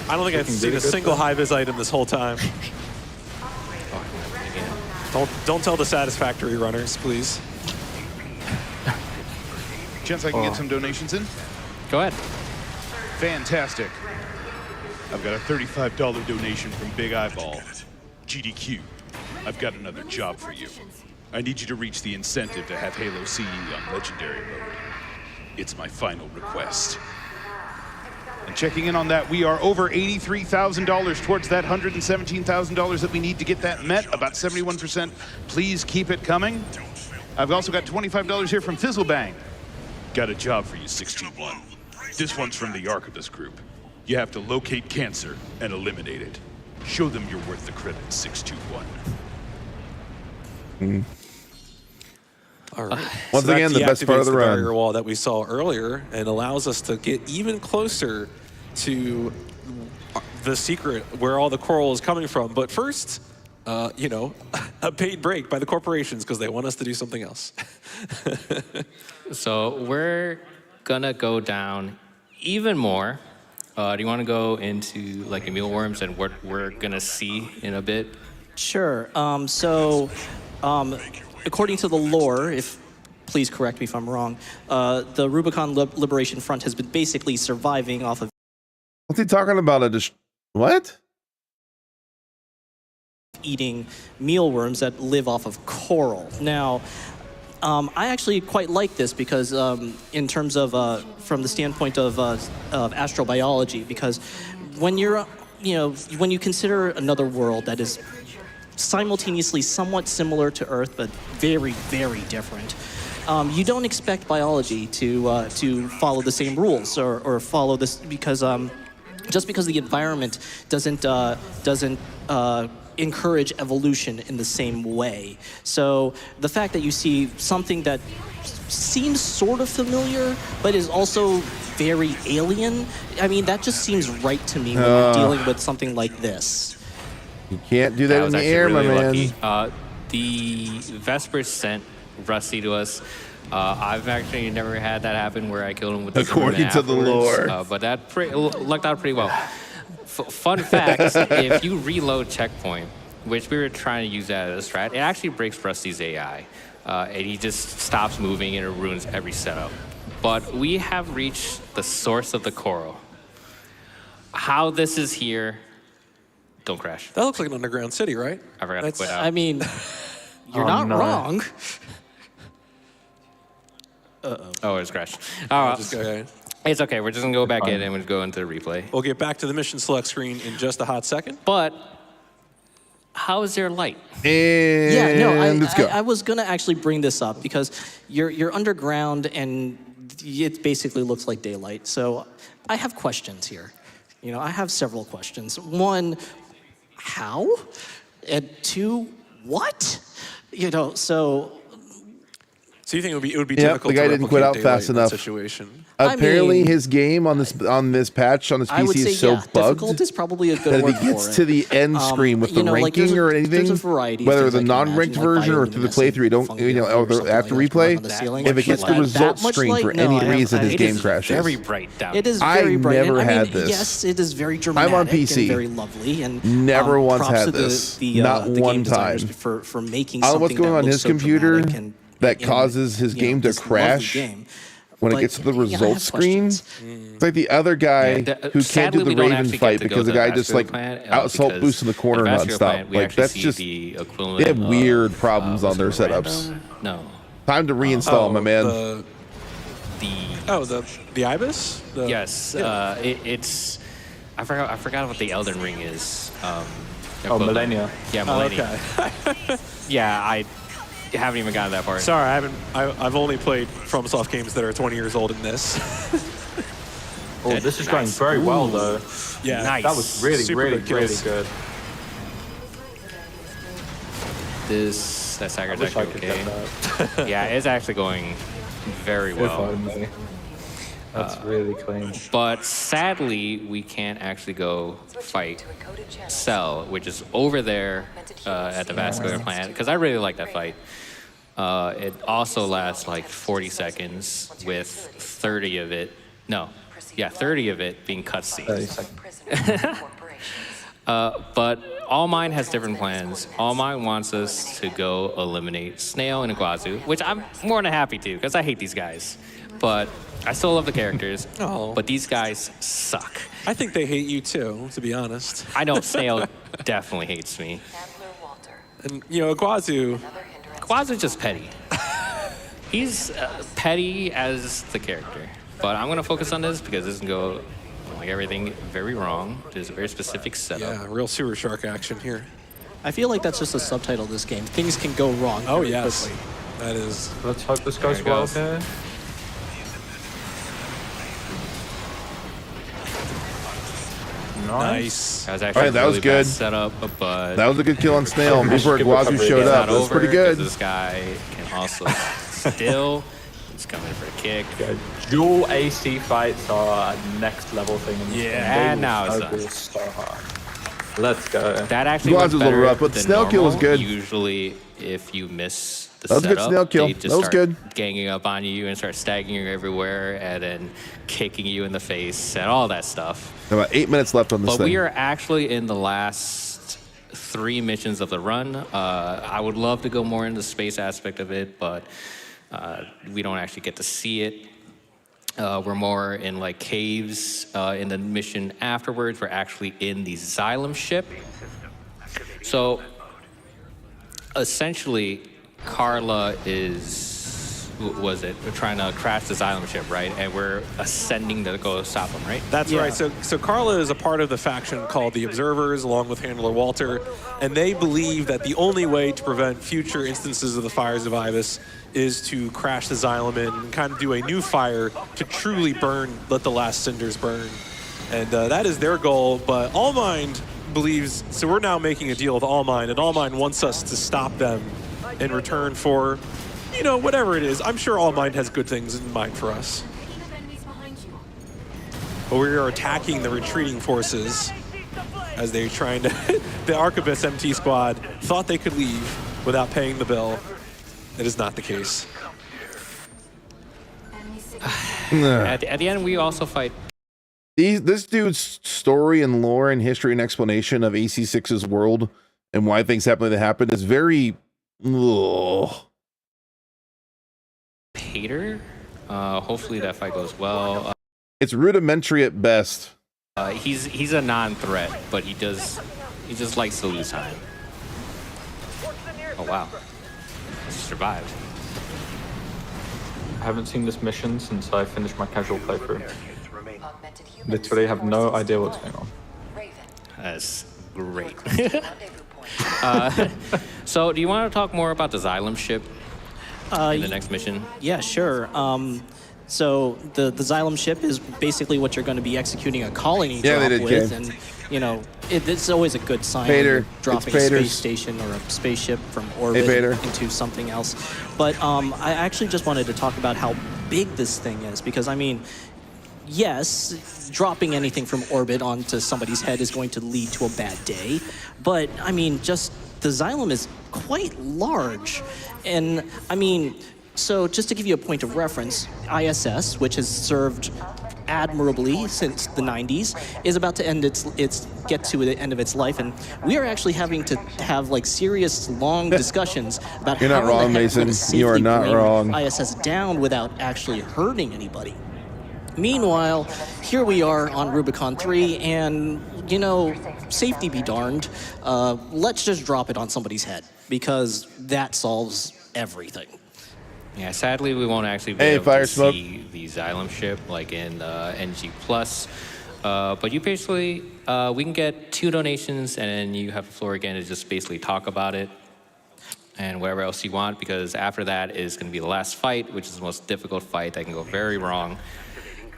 I don't think I've seen a single high-vis item this whole time. Don't tell the satisfactory runners, please. Chance I can get some donations in? Go ahead. Fantastic. I've got a $35 donation from Big Eyeball. GDQ, I've got another job for you. I need you to reach the incentive to have Halo CE on Legendary mode. It's my final request. And checking in on that, we are over $83,000 towards that $117,000 that we need to get that met, about 71%. Please keep it coming. I've also got $25 here from Fizzlebang. Got a job for you, 621. This one's from the Archivist group. You have to locate cancer and eliminate it. Show them you're worth the credit, 621. All right. Once again, the best part of the run. Barrier wall that we saw earlier and allows us to get even closer to the secret where all the coral is coming from. But first, you know, a paid break by the corporations because they want us to do something else. So we're gonna go down even more. Do you want to go into like the mealworms and what we're gonna see in a bit? Sure. According to the lore, please correct me if I'm wrong, the Rubicon Liberation Front has been basically surviving off of What's he talking about? What? eating mealworms that live off of coral. Now, I actually quite like this because, in terms of from the standpoint of astrobiology, because when when you consider another world that is simultaneously somewhat similar to Earth but very, very different, you don't expect biology to follow the same rules or follow this because just because the environment doesn't encourage evolution in the same way. So the fact that you see something that seems sort of familiar but is also very alien, I mean, that just seems right to me when you're dealing with something like this. You can't do that in the air, my man. Lucky. The Vespers sent Rusty to us. I've actually never had that happen where I killed him with the According to the lore. But that lucked out pretty well. Fun fact, if you reload checkpoint, which we were trying to use that as a strat, it actually breaks Rusty's AI. And he just stops moving and it ruins every setup. But we have reached the source of the coral. How this is here, don't crash. That looks like an underground city, right? I forgot to quit out. I mean, you're not wrong. Oh, it's crashed. It's okay. We're just going to go back in and we'll go into the replay. We'll get back to the mission select screen in just a hot second. But how is there light? And let's go. I was going to actually bring this up because you're underground and it basically looks like daylight. So I have questions here. I have several questions. One, how? And two, what? So you think it would be Yep, difficult the guy to didn't quit out replicate fast daylight in that enough. situation? Apparently, his game on this patch on this I would PC say, is so bugged difficult is probably a good that word if he gets for it. to the end screen with the ranking or anything, there's a variety of whether things the I can non-ranked imagine, like version or through the playthrough, or the after replay, if it gets the results screen for any reason, his game crashes. Very bright down. It is very bright. I never had this. Yes, it is very dramatic I'm on PC. and very lovely. And Never once props had to this. the Not game one designers time. for making I don't know something what's going that on looks his so computer dramatic and that causes his game to this lovely crash game. when it But, gets to the yeah, I have results screen. questions. It's like the other guy who can't do sadly, the we don't Raven actually fight get to go because the to guy the just vascular like plant, assault because boosts in the corner the vascular nonstop. plant, we Like actually that's see just the they equivalent have of, weird problems on was their it setups. Miranda? No. Time to reinstall, my man. The Ibis? Yes. It's I forgot what the Elden Ring is. Millennia. Yeah, Millennia. Yeah, I haven't even gotten that far. Sorry, I've only played FromSoft games that are 20 years old in this. This is going very well, though. Yeah, nice. That was really, Super really, good really kills. good. That stagger's I wish I actually could get okay. Yeah, it's actually going very well. If only. That's really clean. But sadly, we can't actually go fight Cell, which is over there at the vascular plant, because I really like that fight. It also lasts like 40 seconds with 30 of it. No, yeah, 30 of it being cutscenes. But All Mine has different plans. All Mine wants us to go eliminate Snail and Iguazu, which I'm more than happy to, because I hate these guys. But I still love the characters, but these guys suck. I think they hate you too, to be honest. I know Snail definitely hates me. And, Iguazu's just petty. He's petty as the character. But I'm going to focus on this because this can go like everything very wrong. There's a very specific setup. Yeah, real sewer shark action here. I feel like that's just a subtitle of this game. Things can go wrong. Oh, very yes. quickly. That is. Let's hope this goes well here. Nice. That was actually that was really good. bad setup, but That was a good kill on Snail before Iguazu showed it's up. not That's pretty over, good. 'cause this guy can also still. He's coming for a kick. Dual AC fights are a next level thing in this game. And now it's snowball done. so hard. Let's go. That actually Iguazu's was a little better rough, but than Snail kill was normal. good. Usually, if you miss That was a good setup. snail kill. They just That was start good. ganging up on you and start staggering you everywhere and then kicking you in the face and all that stuff. About 8 minutes left on this But thing. we are actually in the last 3 missions of the run. I would love to go more into the space aspect of it, but we don't actually get to see it. We're more in like caves. In the mission afterwards, we're actually in the Xylem ship. So essentially, Carla we're trying to crash the Xylem ship, right? And we're ascending to go stop them, right? That's right. So Carla is a part of the faction called the Observers, along with Handler Walter, and they believe that the only way to prevent future instances of the fires of Ibis is to crash the Xylem and kind of do a new fire to truly burn, let the last cinders burn. And that is their goal, but Allmind believes, so we're now making a deal with Allmind, and Allmind wants us to stop them in return for, you know, whatever it is. I'm sure Allmind has good things in mind for us. But we are attacking the retreating forces as they're trying to, the Arquebus MT squad thought they could leave without paying the bill. It is not the case. At the end, we also fight. This dude's story and lore and history and explanation of AC6's world and why things happen that happen is very... Pater. Hopefully that fight goes well. It's rudimentary at best. He's a non-threat, but he just likes to lose time. Oh wow, survived. I haven't seen this mission since I finished my casual playthrough. Literally have no idea what's going on. That's great. So do you want to talk more about the Xylem ship in the next mission? Yeah, sure. So the Xylem ship is basically what you're going to be executing a colony drop with, and you know it's always a good sign when you're dropping a space station or a spaceship from orbit into something else. But I actually just wanted to talk about how big this thing is, because I mean, yes, dropping anything from orbit onto somebody's head is going to lead to a bad day, but I mean, just the Xylem is quite large, and I mean. So just to give you a point of reference, ISS, which has served admirably since the 90s, is about to end get to the end of its life, and we are actually having to have like serious long discussions about You're not wrong, Mason. You are not wrong. ISS down without actually hurting anybody. Meanwhile, here we are on Rubicon 3, and you know, safety be darned, let's just drop it on somebody's head, because that solves everything. Yeah, sadly, we won't actually be able to see the Xylem ship like in NG+. But you basically, we can get 2 donations, and then you have the floor again to just basically talk about it and whatever else you want, because after that is going to be the last fight, which is the most difficult fight that can go very wrong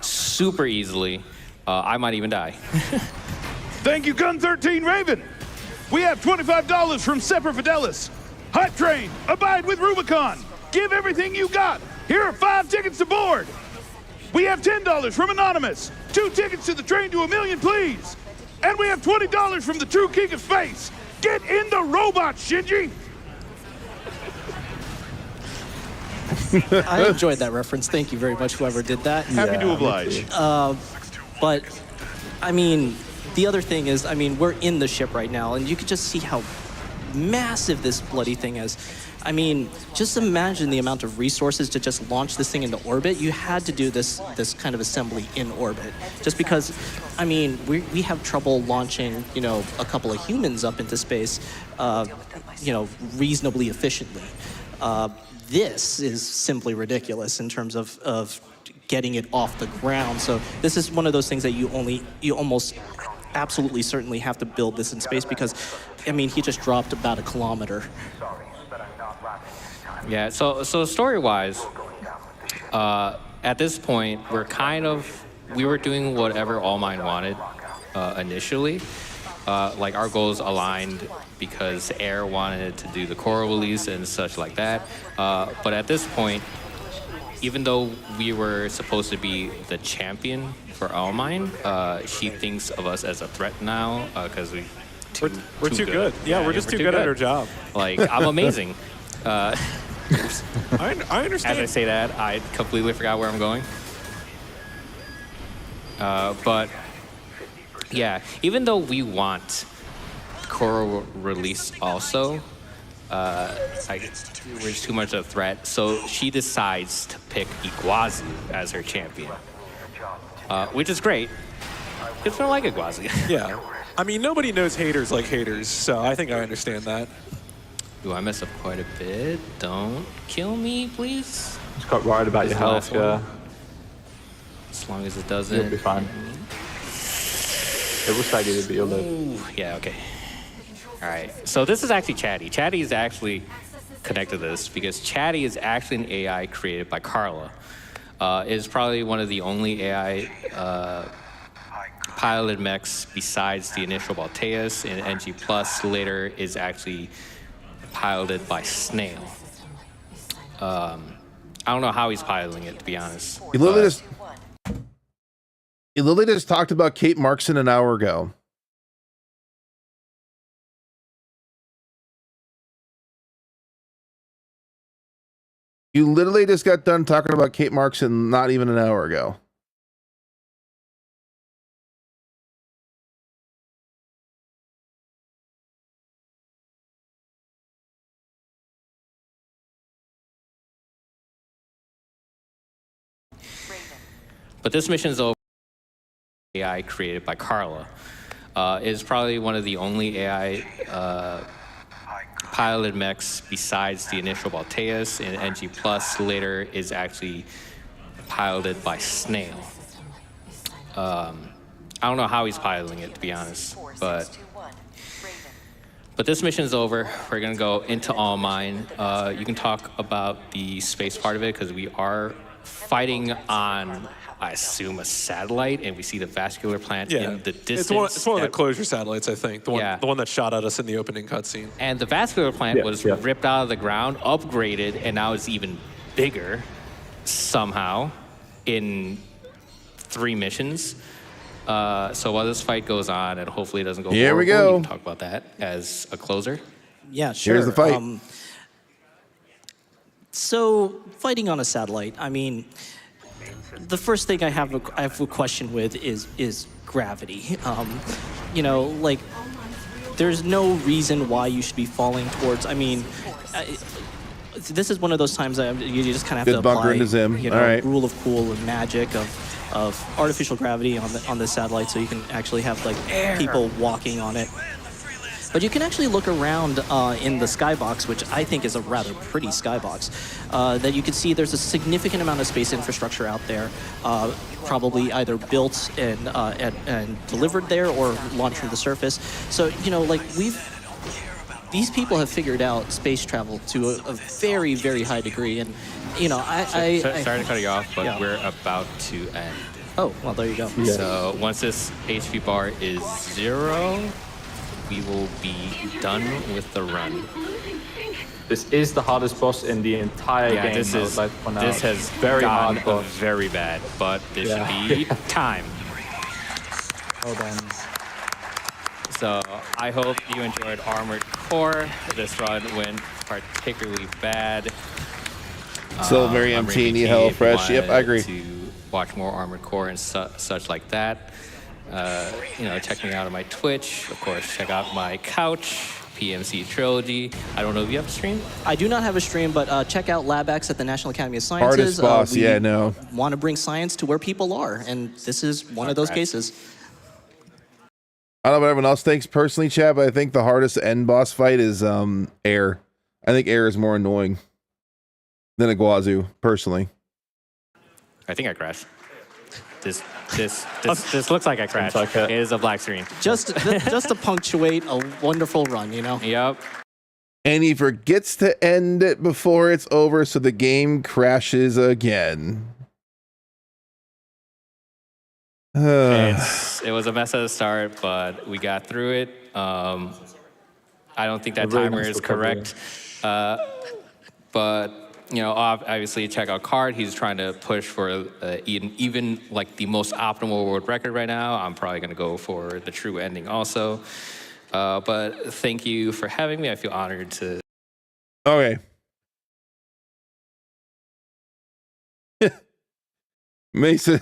super easily. I might even die. Thank you, Gun 13 Raven. We have $25 from Semper Fidelis. Hype Train, abide with Rubicon. Give everything you got. Here are 5 tickets to board. We have $10 from Anonymous. 2 tickets to the train to 1,000,000, please. And we have $20 from the True King of Space. Get in the robot, Shinji. I enjoyed that reference. Thank you very much, whoever did that. Happy to oblige. But, I mean, the other thing is, I mean, we're in the ship right now, and you can just see how massive this bloody thing is. I mean, just imagine the amount of resources to just launch this thing into orbit. You had to do this kind of assembly in orbit, just because, I mean, we have trouble launching, you know, a couple of humans up into space, you know, reasonably efficiently. This is simply ridiculous in terms of getting it off the ground. So this is one of those things that you almost absolutely certainly have to build this in space, because, I mean, he just dropped about 1 kilometer. Yeah, so story-wise, at this point, we were doing whatever Allmind wanted initially. Like, our goals aligned because Air wanted to do the coral release and such like that. But at this point, even though we were supposed to be the champion for Allmind, she thinks of us as a threat now because we're too good. Yeah, we're just too good at our job. Like, I'm amazing. I understand. As I say that, I completely forgot where I'm going. But yeah, even though we want Coral release also, we're just too much of a threat. So she decides to pick Iguazu as her champion, which is great. Because I don't like Iguazu. Yeah. I mean, nobody knows haters like haters, so I think I understand that. Ooh, I mess up quite a bit. Don't kill me, please. Just got worried about your health, yeah. As long as it doesn't. You'll be fine. It will stag you, but you'll live. Ooh, yeah, okay. All right. So this is actually Chatty. Chatty is actually connected to this because Chatty is actually an AI created by Carla. It is probably one of the only AI piloted mechs besides the initial Balteus and NG Plus. Later is actually piloted by Snail. I don't know how he's piloting it, to be honest. He literally just talked about Kate Markson an hour ago. You literally just got done talking about Kate Markson not even an hour ago. But this mission is over. AI created by Carla. It is probably one of the only AI piloted mechs besides the initial Balteus and NG Plus. Later is actually piloted by Snail. I don't know how he's piloting it, to be honest, but this mission is over. We're gonna go into All Mine. You can talk about the space part of it because we are fighting on, I assume, a satellite, and we see the vascular plant in the distance. It's one of the closure satellites, I think. The one that shot at us in the opening cutscene. And the vascular plant was ripped out of the ground, upgraded, and now it's even bigger somehow in 3 missions. So while this fight goes on, and hopefully it doesn't go Here horrible, we go. we can talk about that as a closer. Yeah, sure. Here's the fight. So fighting on a satellite, I mean, the first thing I have a question with is gravity. You know, like, there's no reason why you should be falling towards. I mean, this is one of those times that you just kind of have to apply, you know, rule of cool and magic of artificial gravity on the satellite, so you can actually have like people walking on it. But you can actually look around in the skybox, which I think is a rather pretty skybox, that you can see there's a significant amount of space infrastructure out there, probably either built and delivered there or launched from the surface. So, you know, like these people have figured out space travel to a very, very high degree. And, you know, Sorry to cut you off, but we're about to end. Oh, well, there you go. Yeah. So once this HP bar is 0, we will be done with the run. This is the hardest boss in the entire game. This has gotten very bad, but this should be time. Well done. So I hope you enjoyed Armored Core. This run went particularly bad. Still very empty, need help, fresh. Yep, I agree. To watch more Armored Core and such like that. You know, check me out on my Twitch. Of course, check out my couch, PMC Trilogy. I don't know if you have a stream? I do not have a stream, but check out LabX at the National Academy of Sciences. Hardest boss, yeah, no. Want to bring science to where people are, and this is one of those cases. I don't know what everyone else thinks personally, chat, but I think the hardest end boss fight is Air. I think Air is more annoying than Iguazu, personally. I think I crashed. This looks like I crashed. It is a black screen. Just to punctuate a wonderful run, you know? Yep. And he forgets to end it before it's over, so the game crashes again. It was a mess at the start, but we got through it. I don't think that timer is correct. But you know, obviously check out Card. He's trying to push for even like the most optimal world record right now. I'm probably going to go for the true ending also. But thank you for having me. I feel honored to. Okay. Mason,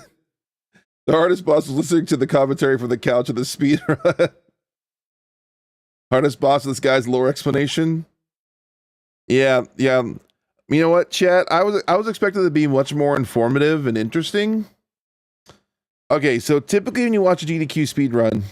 the hardest boss was listening to the commentary from the couch of the speedrun. Hardest boss of this guy's lore explanation. Yeah. You know what, chat? I was expecting it to be much more informative and interesting. Okay, so typically when you watch a GDQ speedrun,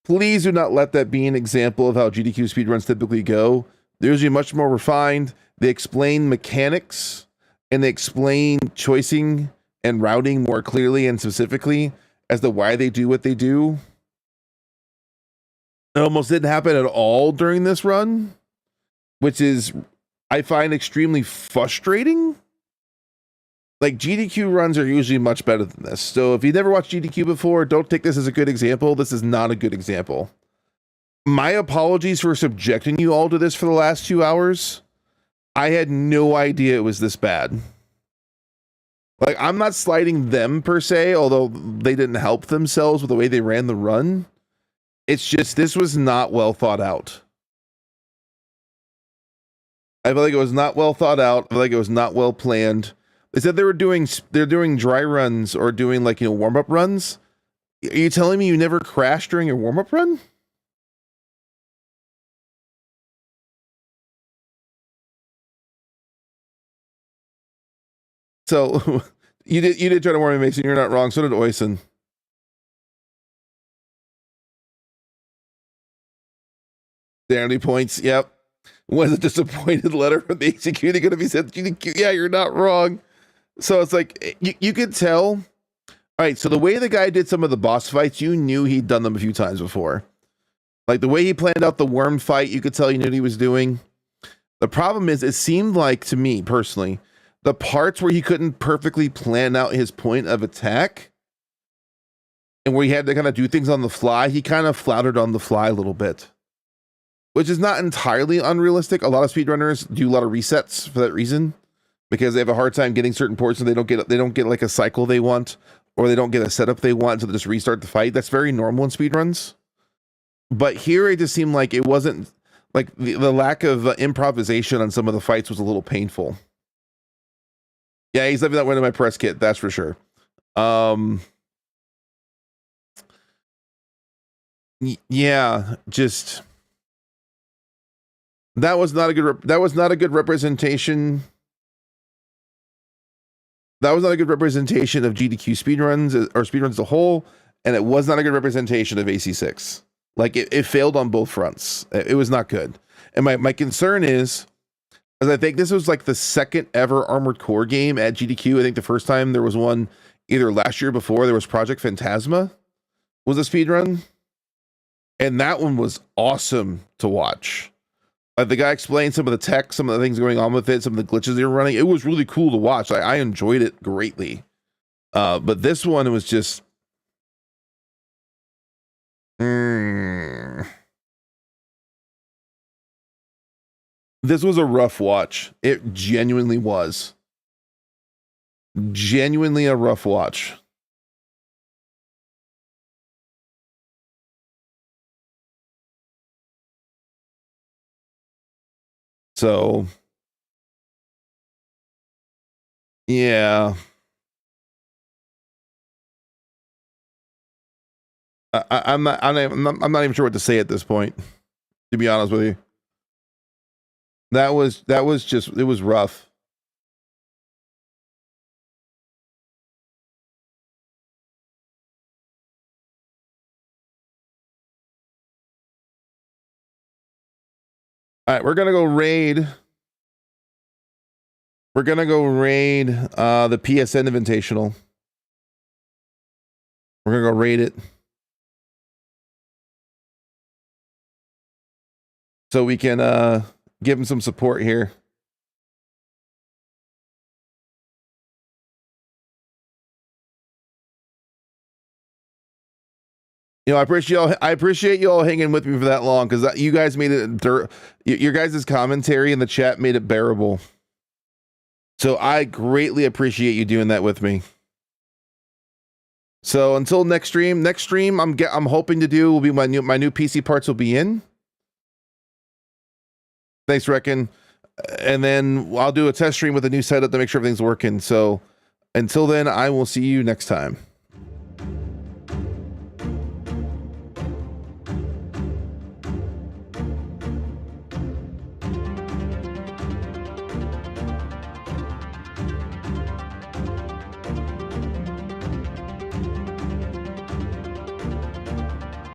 please do not let that be an example of how GDQ speedruns typically go. They're usually much more refined. They explain mechanics and they explain choicing and routing more clearly and specifically as to why they do what they do. It almost didn't happen at all during this run, which is, I find, extremely frustrating. Like, GDQ runs are usually much better than this. So if you've never watched GDQ before, don't take this as a good example. This is not a good example. My apologies for subjecting you all to this for the last 2 hours. I had no idea it was this bad. Like, I'm not slighting them per se, although they didn't help themselves with the way they ran the run. It's just, this was not well thought out. I feel like it was not well thought out. I feel like it was not well planned. They said they're doing dry runs or doing, like, warm-up runs. Are you telling me you never crashed during your warm-up run? So you did try to warn me, Mason. You're not wrong. So did Oyson. Sanity points. Yep. Was a disappointed letter from the executing going to be sent to GDQ? Yeah, you're not wrong. So it's like you could tell. All right. So the way the guy did some of the boss fights, you knew he'd done them a few times before. Like the way he planned out the worm fight, you could tell he knew what he was doing. The problem is, it seemed like to me personally, the parts where he couldn't perfectly plan out his point of attack and where he had to kind of do things on the fly, he kind of floundered on the fly a little bit, which is not entirely unrealistic. A lot of speedrunners do a lot of resets for that reason, because they have a hard time getting certain portions. They don't get like a cycle they want, or they don't get a setup they want, so they just restart the fight. That's very normal in speedruns. But here it just seemed like it wasn't, like the lack of improvisation on some of the fights was a little painful. Yeah, he's living that way in my press kit, that's for sure. Yeah, just that was not a good representation. That was not a good representation of GDQ speedruns or speedruns as a whole, and it was not a good representation of AC6. Like it failed on both fronts. It was not good. And my concern is I think this was like the second ever Armored Core game at GDQ. I think the first time there was one either last year or before, there was Project Phantasma was a speedrun. And that one was awesome to watch. The guy explained some of the tech, some of the things going on with it, some of the glitches they were running. It was really cool to watch. I enjoyed it greatly. But this one, it was just... This was a rough watch. It genuinely was. Genuinely a rough watch. So, yeah. I'm not even sure what to say at this point, to be honest with you. That was just, it was rough. All right, we're gonna go raid. We're gonna go raid the PSN Invitational. We're gonna go raid it. So we can give him some support here. You know, I appreciate you all hanging with me for that long, because you guys made it your guys' commentary in the chat made it bearable. So I greatly appreciate you doing that with me. So until next stream I'm hoping to do will be my new PC parts will be in. Thanks, Reckon. And then I'll do a test stream with a new setup to make sure everything's working. So Until then, I will see you next time.